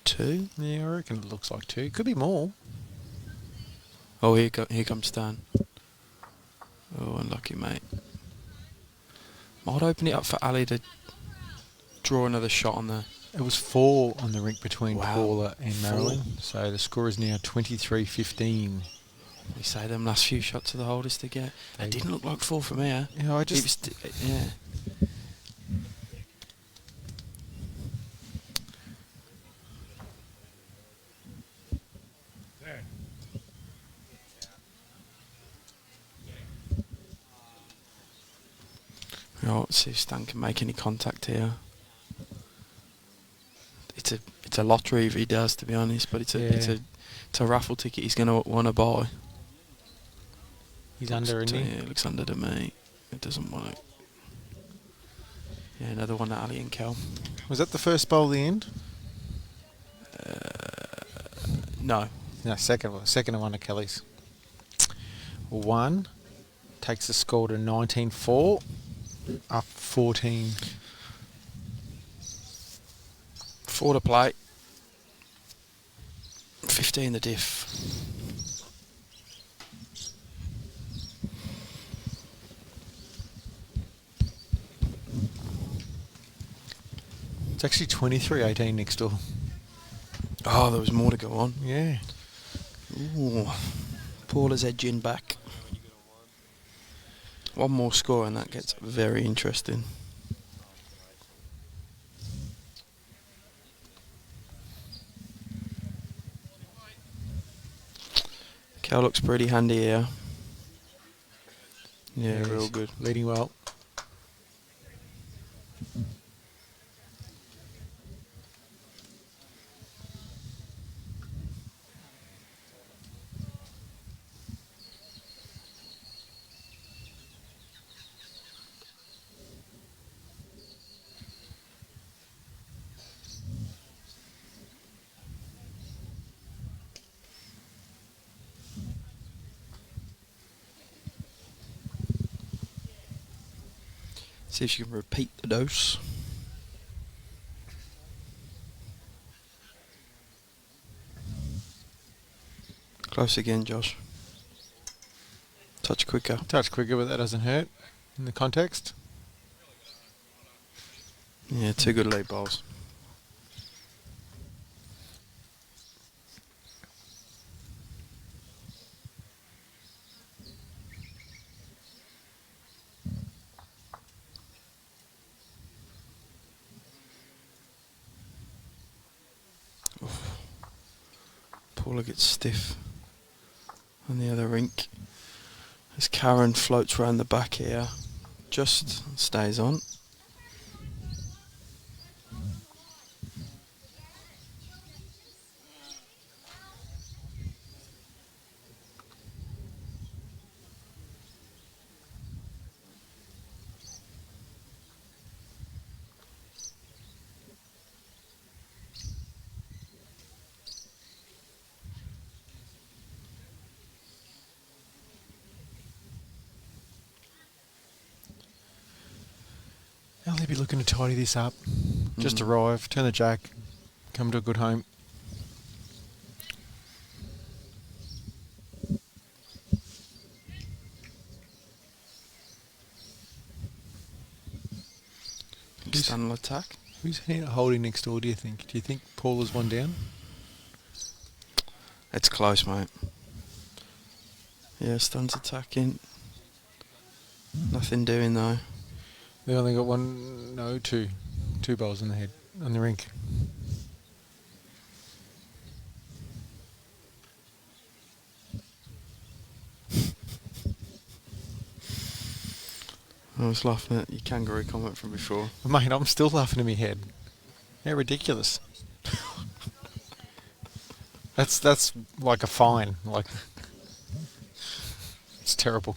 2. Yeah, I reckon it looks like 2. Could be more. Oh, here comes Stan. Oh, unlucky, mate. Might open it up for Ali to draw another shot on the... It was 4 on the rink between Wow. Paula and 4. Marilyn. So the score is now 23-15. We say them last few shots of the holders to get. It didn't look like 4 from here. Yeah, I It just... was yeah. Right, let's see if Stan can make any contact here. It's a lottery if he does, to be honest, but it's a raffle ticket he's going to want to buy. He's under, isn't he? Yeah, it looks under to me. It doesn't want it. Yeah, another one at Ali and Kel. Was that the first bowl at the end? No. No, second one of Kelly's. 1 takes the score to 19-4, up 14. 4 to play. 15 the diff. It's actually 23-18 next door. Oh, there was more to go on. Yeah. Ooh. Paula's edging back. One more score and that gets very interesting. Kel looks pretty handy here. Yeah, he's real good. Leading well. See if she can repeat the dose. Close again, Josh. Touch quicker. Touch quicker, but that doesn't hurt in the context. Yeah, 2 good lead bowls. Paula gets stiff on the other rink as Karen floats round the back here. Just stays on. Now they'll be looking to tidy this up. Just arrive, turn the jack, come to a good home. External attack. Who's holding next door, do you think? Do you think Paula's one down? It's close, mate. Yeah, Stun's attacking. Nothing doing though. They only got two balls in the head, on the rink. I was laughing at your kangaroo comment from before. Mate, I'm still laughing in my head. How ridiculous. That's like a fine. Like, it's terrible.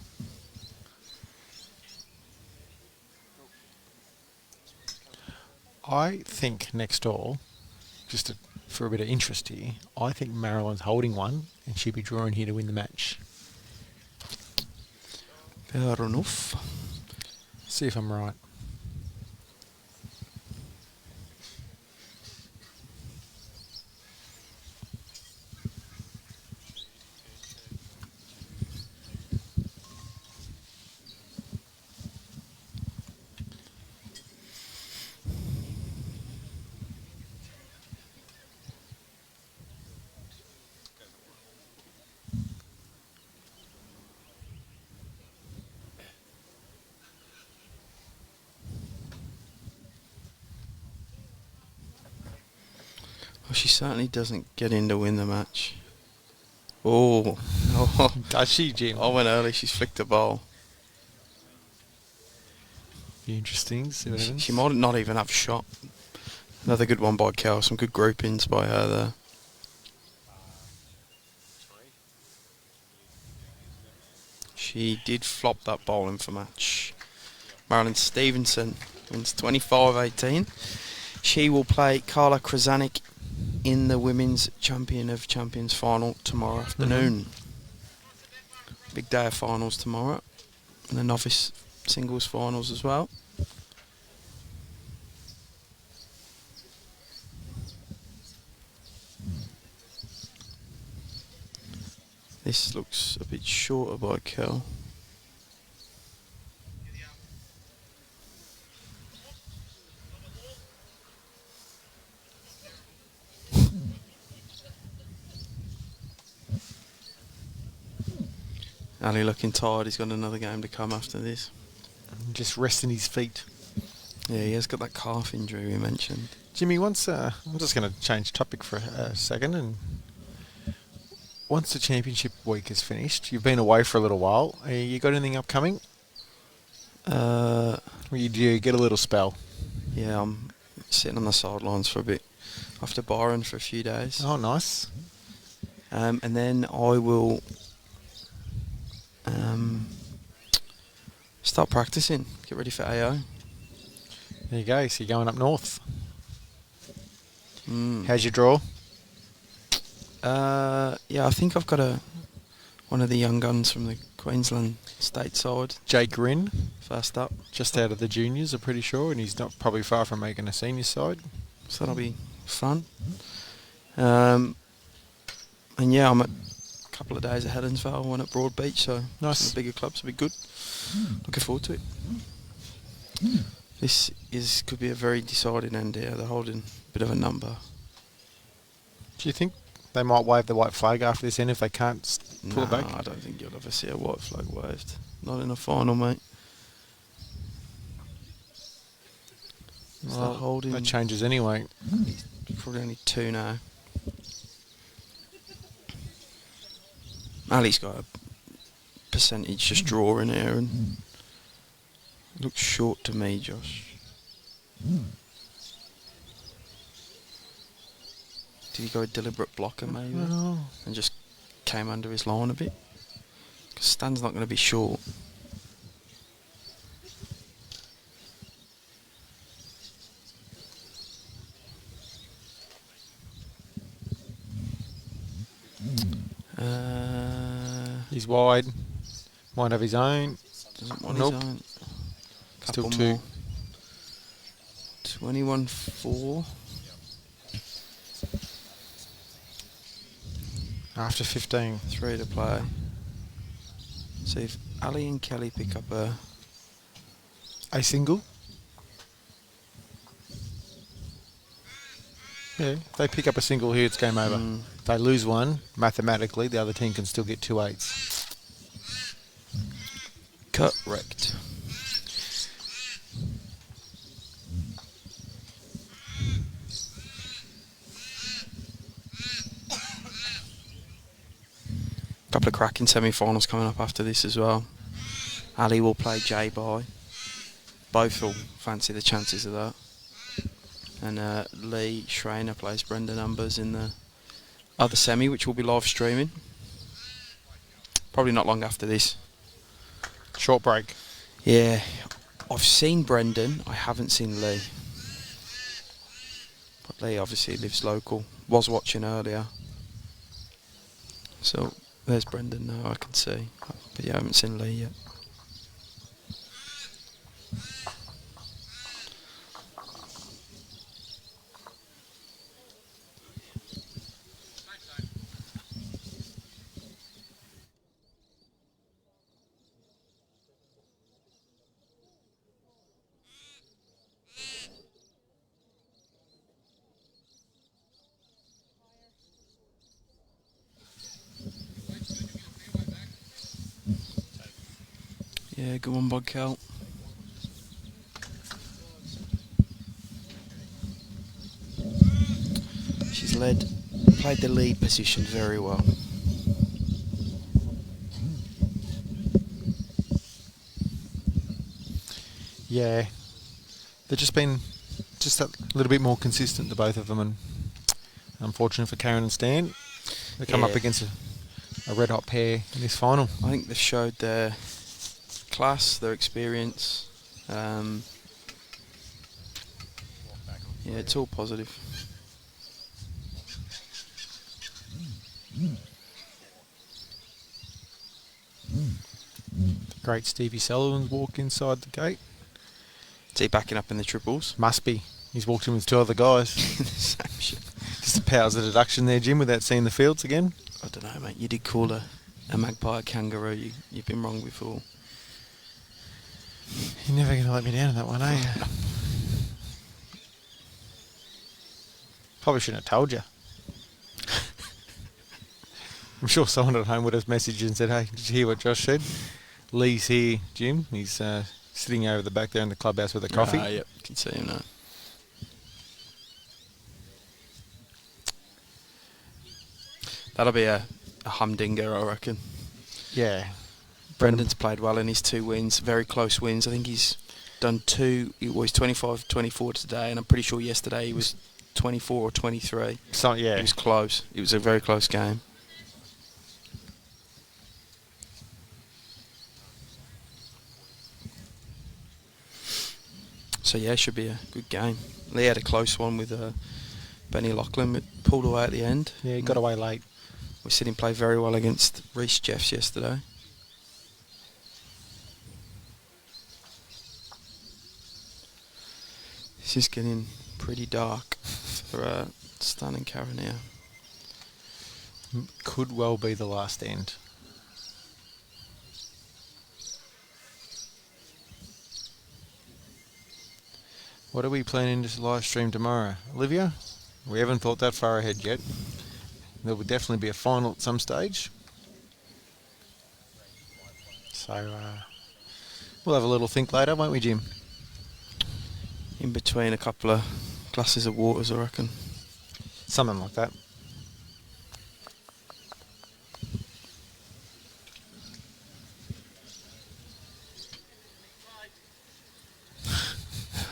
I think next door, for a bit of interest here, I think Marilyn's holding one and she'd be drawing here to win the match. Fair enough. See if I'm right. Well, she certainly doesn't get in to win the match. Oh. Does she, Jim? I went early, she's flicked the ball. Be interesting. See what happens. She might not even have shot. Another good one by Kel, some good groupings by her there. She did flop that bowling for match. Marilyn Stevenson wins 25-18. She will play Carla Krasanik in the Women's Champion of Champions final tomorrow afternoon. Big day of finals tomorrow. And the novice singles finals as well. This looks a bit shorter by Kel. Ali looking tired, he's got another game to come after this. Just resting his feet. Yeah, he has got that calf injury we mentioned. Jimmy, I'm just going to change topic for a second. And once the championship week is finished, you've been away for a little while. You got anything upcoming? Or do you get a little spell? Yeah, I'm sitting on the sidelines for a bit. After Byron for a few days. Oh, nice. And then I will start practicing, get ready for AO. There you go. So you're going up north. How's your draw? Yeah, I think I've got one of the young guns from the Queensland state side. Jake Rinn. First up. Just out of the juniors, I'm pretty sure, and he's not probably far from making a senior side. So that'll be fun. And yeah, I'm at a couple of days at Helensvale, one at Broadbeach, so nice. Some of the bigger clubs will be good. Looking forward to it. This could be a very decided end here. They're holding a bit of a number. Do you think they might wave the white flag after this end if they can't pull it back? I don't think you'll ever see a white flag waved. Not in a final, mate. Well, holding. that changes anyway. Probably only 2 now. Ali's got a percentage just draw in here and looks short to me, Josh. Did he go a deliberate blocker maybe? No. And just came under his line a bit? Because Stan's not going to be short. He's wide. Might have his own. Doesn't want Nope. his own. Still Couple 2. more. 21-4. After 15. 3 to play. See if Ali and Kelly pick up A single. Yeah, if they pick up a single here, it's game over. If they lose one, mathematically, the other team can still get 2 8s. Correct. Couple of cracking semi-finals coming up after this as well. Ali will play J-By. Both will fancy the chances of that. And Lee Schreiner plays Brenda Numbers in the other semi, which will be live streaming. Probably not long after this. Short break. Yeah, I've seen Brendan. I haven't seen Lee. But Lee obviously lives local. Was watching earlier. So there's Brendan now, I can see. But yeah, I haven't seen Lee yet. Yeah, good one, Bud Kel. She's played the lead position very well. Yeah, they've just been a little bit more consistent, the both of them, and unfortunate for Karen and Stan. They come up against a red hot pair in this final. I think they've showed their class, their experience. Yeah, it's all positive. Great Stevie Sullivan's walked inside the gate. Is he backing up in the triples? Must be. He's walked in with 2 other guys. Same shit. Just the powers of deduction there, Jim, without seeing the fields again. I don't know, mate. You did call a magpie a kangaroo. You've been wrong before. You're never going to let me down on that one, are you? Probably shouldn't have told you. I'm sure someone at home would have messaged and said, hey, did you hear what Josh said? Lee's here, Jim. He's sitting over the back there in the clubhouse with a coffee. Yep, you can see him now. That'll be a humdinger, I reckon. Yeah. Brendan's played well in his 2 wins, very close wins. I think he's done 2. He was 25-24 today, and I'm pretty sure yesterday he was 24 or 23. So yeah, It was close. It was a very close game. So yeah, it should be a good game. Lee had a close one with Benny Lachlan, but pulled away at the end. yeah, he got away late. We seen him play very well against Reece Jeffs yesterday. This is getting pretty dark for Stan and Karen here. Could well be the last end. What are we planning to live stream tomorrow? Olivia? We haven't thought that far ahead yet. There will definitely be a final at some stage. So we'll have a little think later, won't we, Jim? In between a couple of glasses of waters, I reckon. Something like that.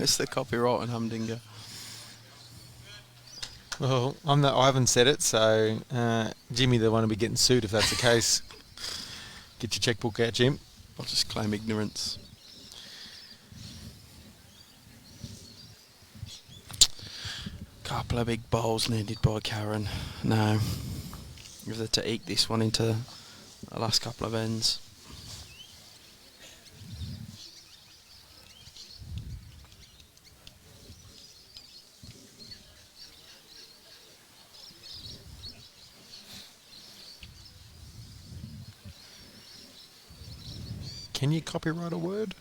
It's the copyright on Humdinger. Well, I haven't said it, so Jimmy, the one will be getting sued if that's the case. Get your checkbook out, Jim. I'll just claim ignorance. Couple of big bowls needed by Karen. Now, if they're to eke this one into the last couple of ends. Can you copyright a word?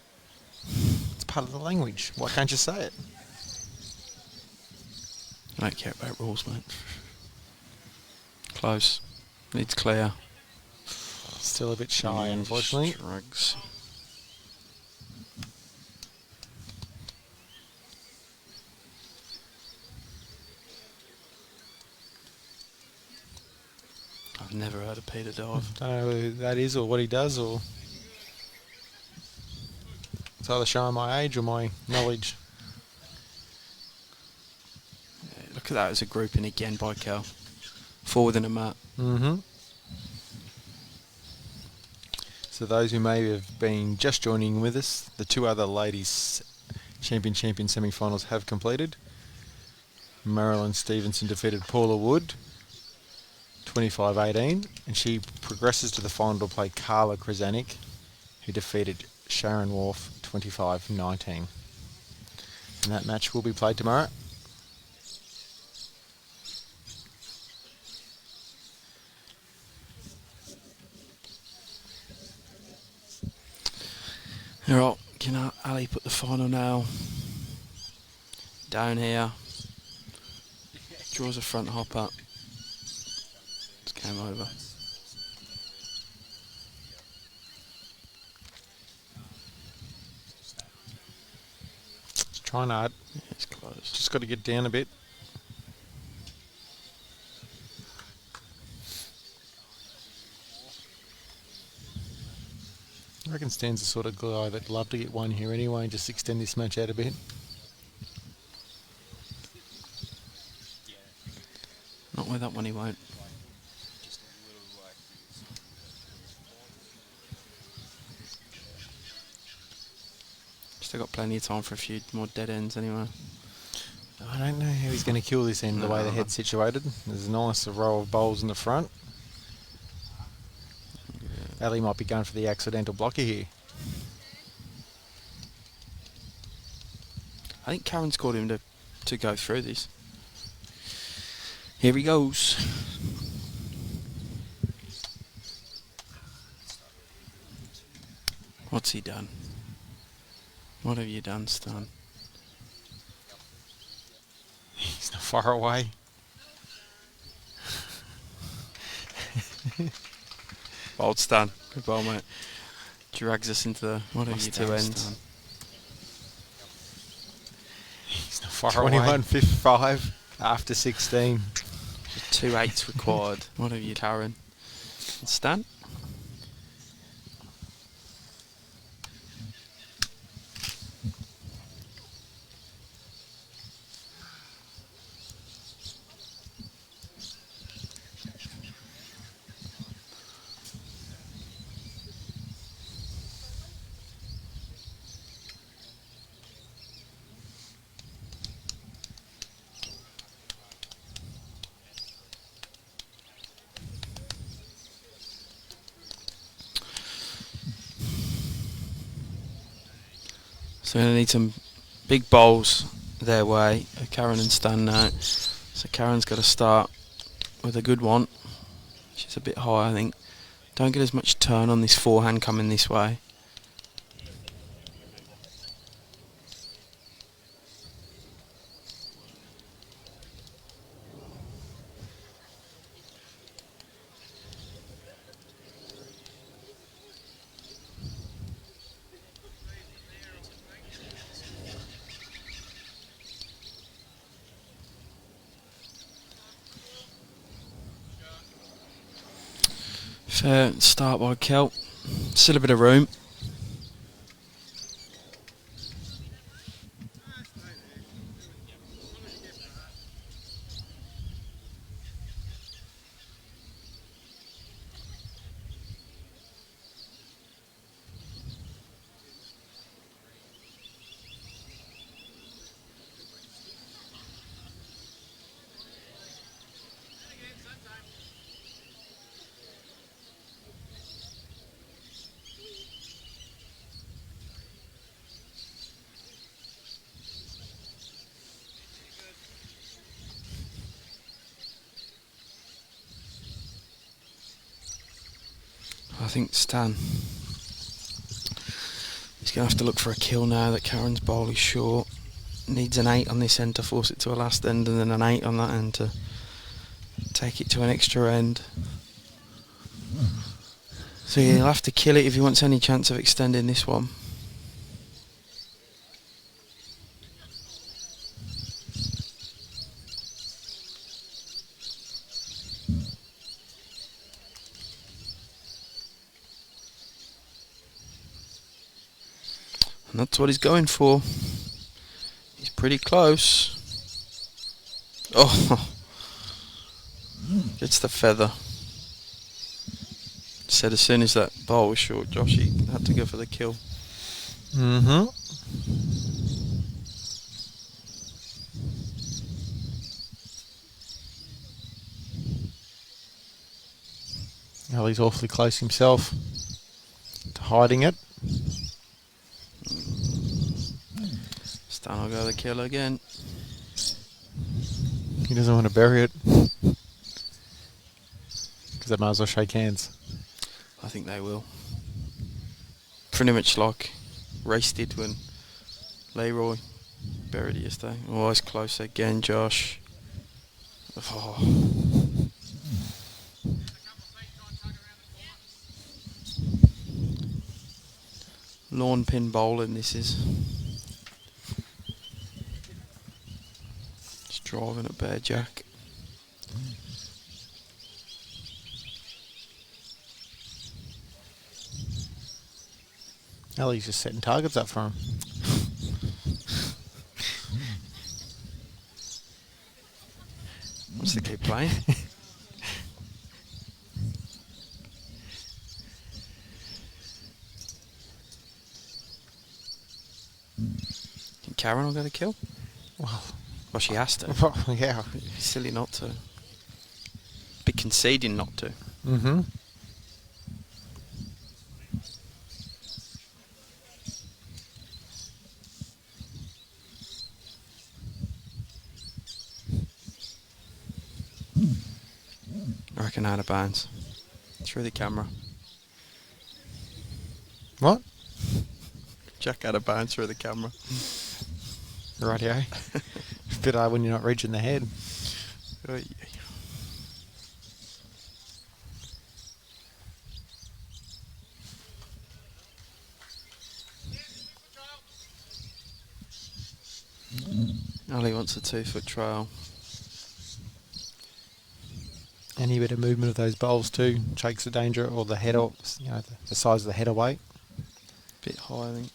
It's part of the language. Why can't you say it? I don't care about rules, mate. Close. Needs clear. Still a bit shy, unfortunately. Drugs. I've never heard of Peter dive. Don't know who that is or what he does, or it's either showing my age or my knowledge. Yeah, look at that as a grouping again by Cal. Forward in a mat. Mm-hmm. So those who may have been just joining with us, the two other ladies champion semi-finals have completed. Marilyn Stevenson defeated Paula Wood 25-18, and she progresses to the final to play Carla Krasanik, who defeated Sharon Wharf 25-19. And that match will be played tomorrow. Alright, can Ali put the final nail down here? Draws a front hopper. It's game over. It's trying hard. Yeah, it's close. Just got to get down a bit. I reckon Stan's the sort of guy that'd love to get one here anyway and just extend this match out a bit. Not with that one, he won't. Still got plenty of time for a few more dead ends anyway. I don't know how he's going to kill this end the way the head's situated. There's a nice row of bowls in the front. Ali might be going for the accidental blocker here. I think Karen's called him to go through this. Here he goes. What's he done? What have you done, Stan? He's not far away. Bold Stan. Good ball, mate. Drags us into the what have you Two done, ends. Stan? He's not far away. 21-55 after 16. 2 8s required. What have you, Karen? And Stan? So we're going to need some big bowls their way. Karen and Stan now. So Karen's got to start with a good one. She's a bit high, I think. Don't get as much turn on this forehand coming this way. Fair start by Kel. Still a bit of room. I think Stan He's going to have to look for a kill now that Karen's bowl is short. Needs an 8 on this end to force it to a last end, and then an 8 on that end to take it to an extra end. So he'll have to kill it if he wants any chance of extending this one. And that's what he's going for. He's pretty close. Oh, gets the feather. Said as soon as that bowl was short, Josh, he had to go for the kill. Mm-hmm. Well, he's awfully close himself to hiding it. Stan will go the kill again. He doesn't want to bury it because they might as well shake hands. I think they will. Pretty much like Race did when Leroy buried it yesterday. Oh, it's close again, Josh. Oh. Lawn pin bowling, this is. Just driving at bare jack. Ellie's just setting targets up for him. Wants to keep playing. Think Karen will get a kill? Well, she has to. Yeah. Silly not to. Be conceding not to. Mm-hmm. I reckon out of bounds. Through the camera. What? Jack out of bounds through the camera. Rightio. It's a bit hard when you're not reaching the head. Oh, yeah. Ali wants a 2-foot trail. Any bit of movement of those bowls too takes the danger or the head off, you know, the size of the head away. Bit high, I think.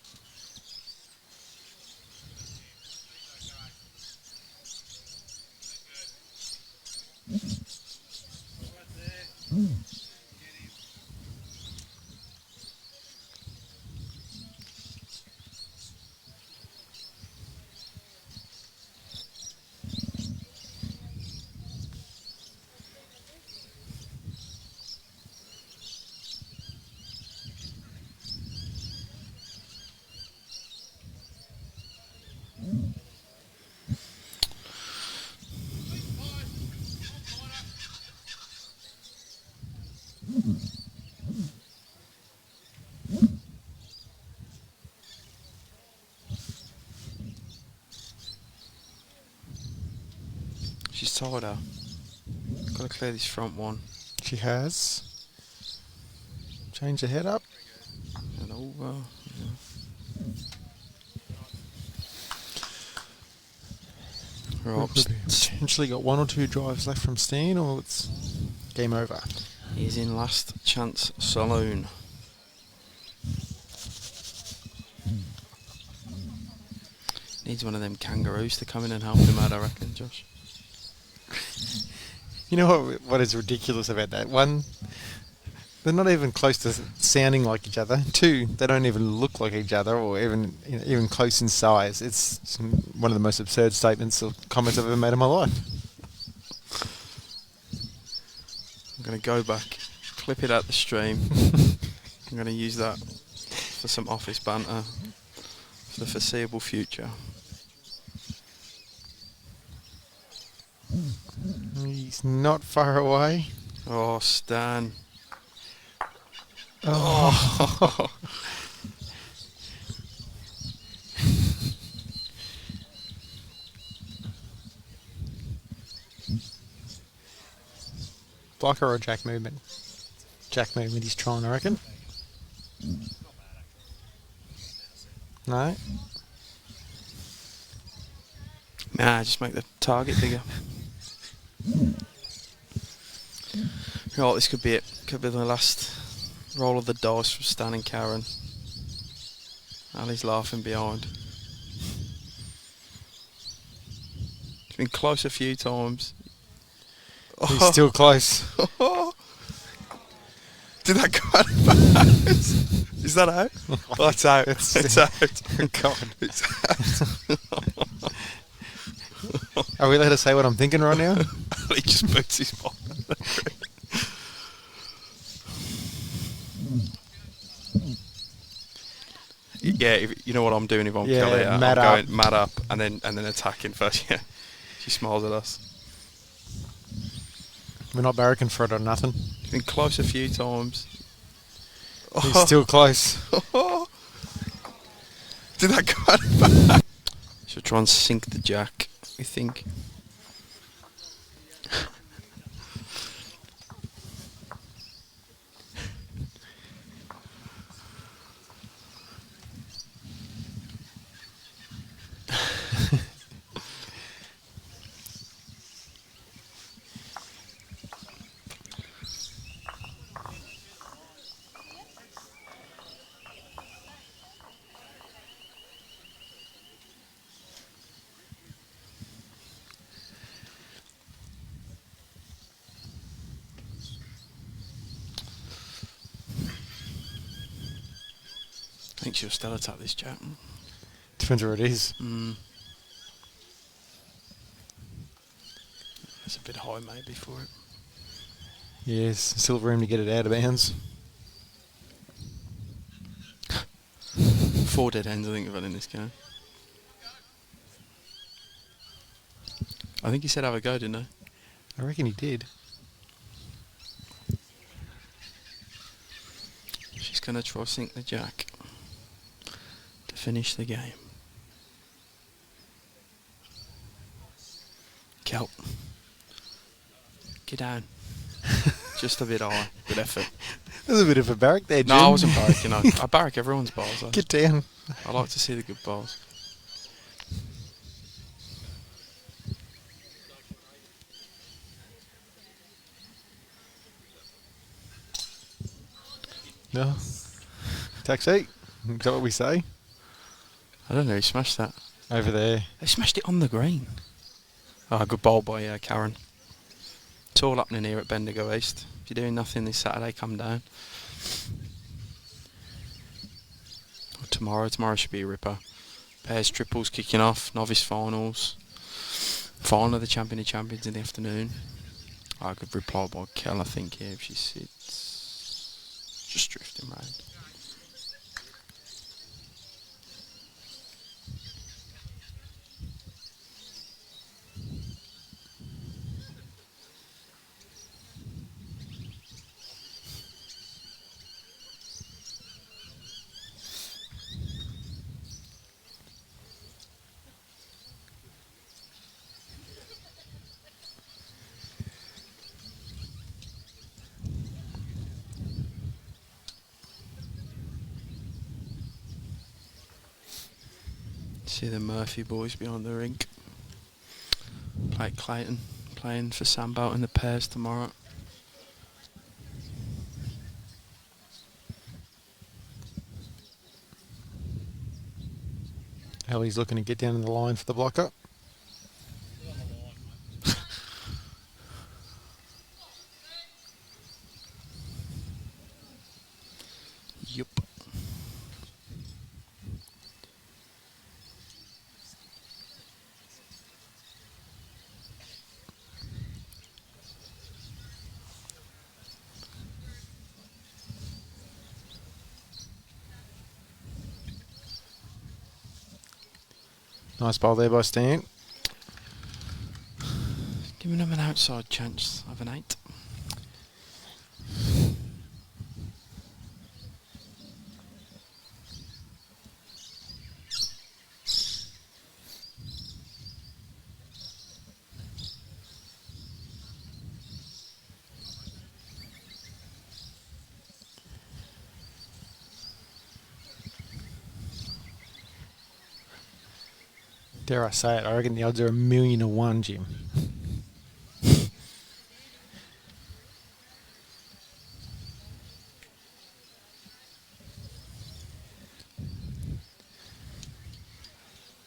She's tired her. Got to clear this front one. She has. Change the head up. And over. Yeah. Right. Potentially got 1 or 2 drives left from Steen, or it's game over. He's in last chance saloon. Needs one of them kangaroos to come in and help him out, I reckon, Josh. You know what is ridiculous about that? 1, they're not even close to sounding like each other. 2, they don't even look like each other, or even close in size. It's one of the most absurd statements or comments I've ever made in my life. I'm going to go back, clip it out the stream. I'm going to use that for some office banter for the foreseeable future. He's not far away. Oh, Stan. Oh. blocker or a jack movement? Jack movement he's trying, I reckon. No? Nah, just make the target bigger. Right, this could be it. Could be the last roll of the dice from Stan and Karen. Ali's laughing behind. It's been close a few times. He's still close. Did that go out of bounds? Is that out? Oh, it's out. It's out. God. It's out. Are we allowed to say what I'm thinking right now? Ali just boots his ball. Yeah, you know what I'm doing if I'm Kelly. I'm going mad up and then attacking first. Yeah, she smiles at us. We're not barracking for it or nothing. It's been close a few times. He's still close. Did that go out of bounds? Should try and sink the jack, I think. I think she'll still attack this jack. Depends where it is. It's a bit high maybe for it. Yes, still room to get it out of bounds. 4 dead ends I think we've had in this game. I think he said have a go, didn't he? I reckon he did. She's going to try sink the jack to finish the game. Kelp. Get down. Just a bit high. Good effort. There's a bit of a barrack there, Jim. No, I wasn't barracking. I barrack everyone's balls. Get down. I like to see the good balls. No. Taxi. Is that what we say? I don't know who smashed that. Over there. They smashed it on the green. Oh, good ball by Karen. It's all happening here at Bendigo East. If you're doing nothing this Saturday, come down. Or tomorrow should be a ripper. Pairs, triples kicking off, novice finals. Final of the Champion of Champions in the afternoon. I could reply by Kel, I think, here if she sits. Just drifting round. See the Murphy boys behind the rink. Play Clayton playing for Sandbelt in the pairs tomorrow. Ellie's looking to get down in the line for the blocker. Yup. Nice ball there by Stan. Giving them an outside chance of an 8. Dare I say it, I reckon the odds are 1,000,000 to 1, Jim.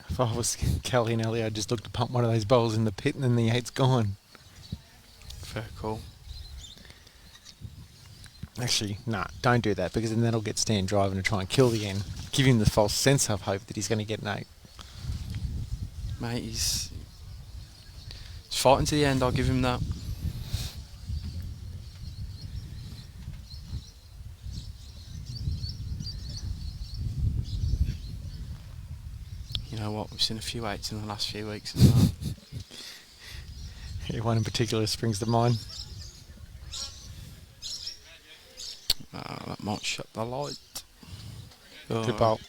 If I was Kelly and Ellie, I'd just look to pump one of those bowls in the pit and then the 8's gone. Fair call. Actually, nah, don't do that, because then that'll get Stan driving to try and kill the end. Give him the false sense of hope that he's going to get an 8. Mate, he's fighting to the end, I'll give him that. You know what, we've seen a few 8s in the last few weeks as well. Yeah, one in particular springs to mind. That might shut the light. Good bowl.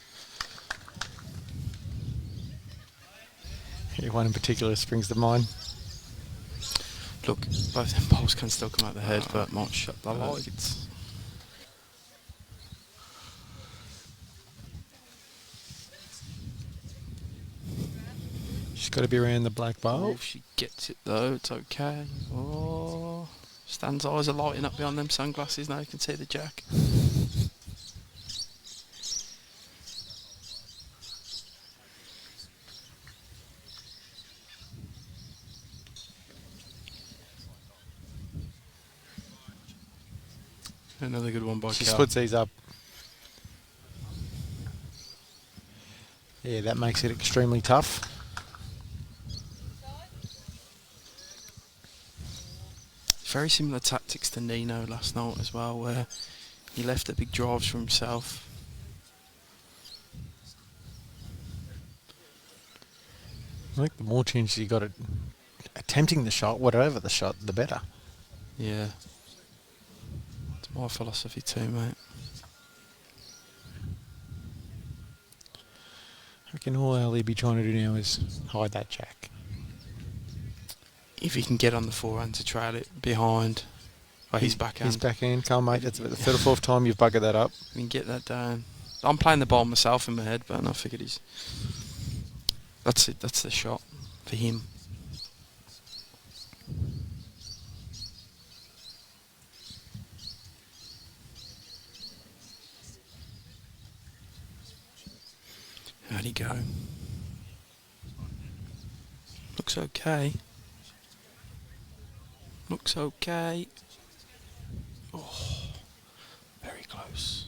Yeah, one in particular springs to mind. Look, both them bowls can still come out the head, but might shut the light. She's got to be around the black bowl. If she gets it though, it's okay. Oh, Stan's eyes are lighting up behind them sunglasses now. You can see the jack. Another good one by She Cal. splits these up. Yeah, that makes it extremely tough. Very similar tactics to Nino last night as well, where he left the big drives for himself. I think the more chances you got at attempting the shot, whatever the shot, the better. Yeah. It's my philosophy too, mate. I reckon all Ellie be trying to do now is hide that jack. If he can get on the forehand to trail it behind his backhand. His backhand, come mate, that's about the third or fourth time you've buggered that up. We can get that down. I'm playing the ball myself in my head, but I figured that's it. That's the shot for him. How'd he go? Looks okay. Looks okay. Oh, very close.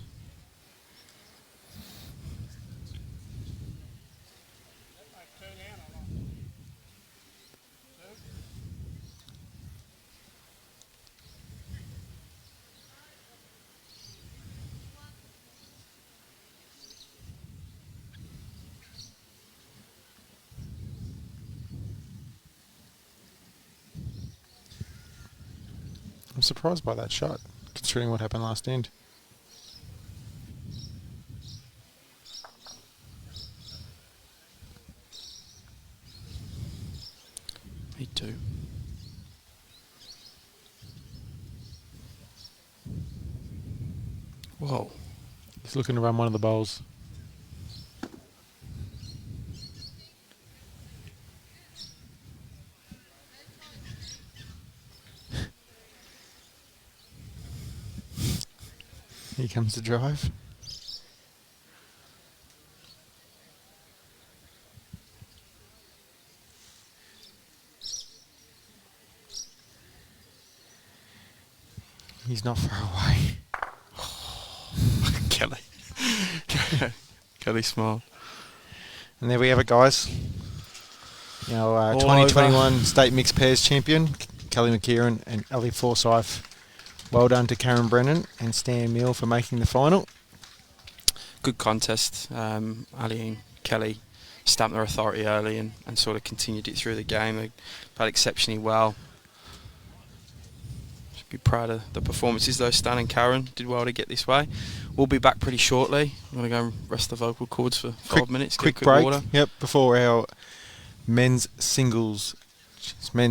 I'm surprised by that shot, considering what happened last end. Me too. Whoa. He's looking to run one of the bowls. Here comes the drive. He's not far away. Kelly. Kelly smile. And there we have it, guys. You know, All 2021 State Mixed Pairs champion, Kelly McKerihen and Ellie Forsyth. Well done to Karen Brennan and Stan Meale for making the final. Good contest. Ali and Kelly stamped their authority early and sort of continued it through the game. They played exceptionally well. Should be proud of the performances though. Stan and Karen did well to get this way. We'll be back pretty shortly. I'm going to go and rest the vocal cords for 5 minutes. Quick Get a break. water. Yep, before our men's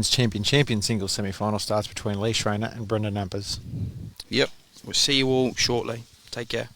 champion singles semi-final starts between Lee Schreiner and Brendan Nampers. Yep. We'll see you all shortly. Take care.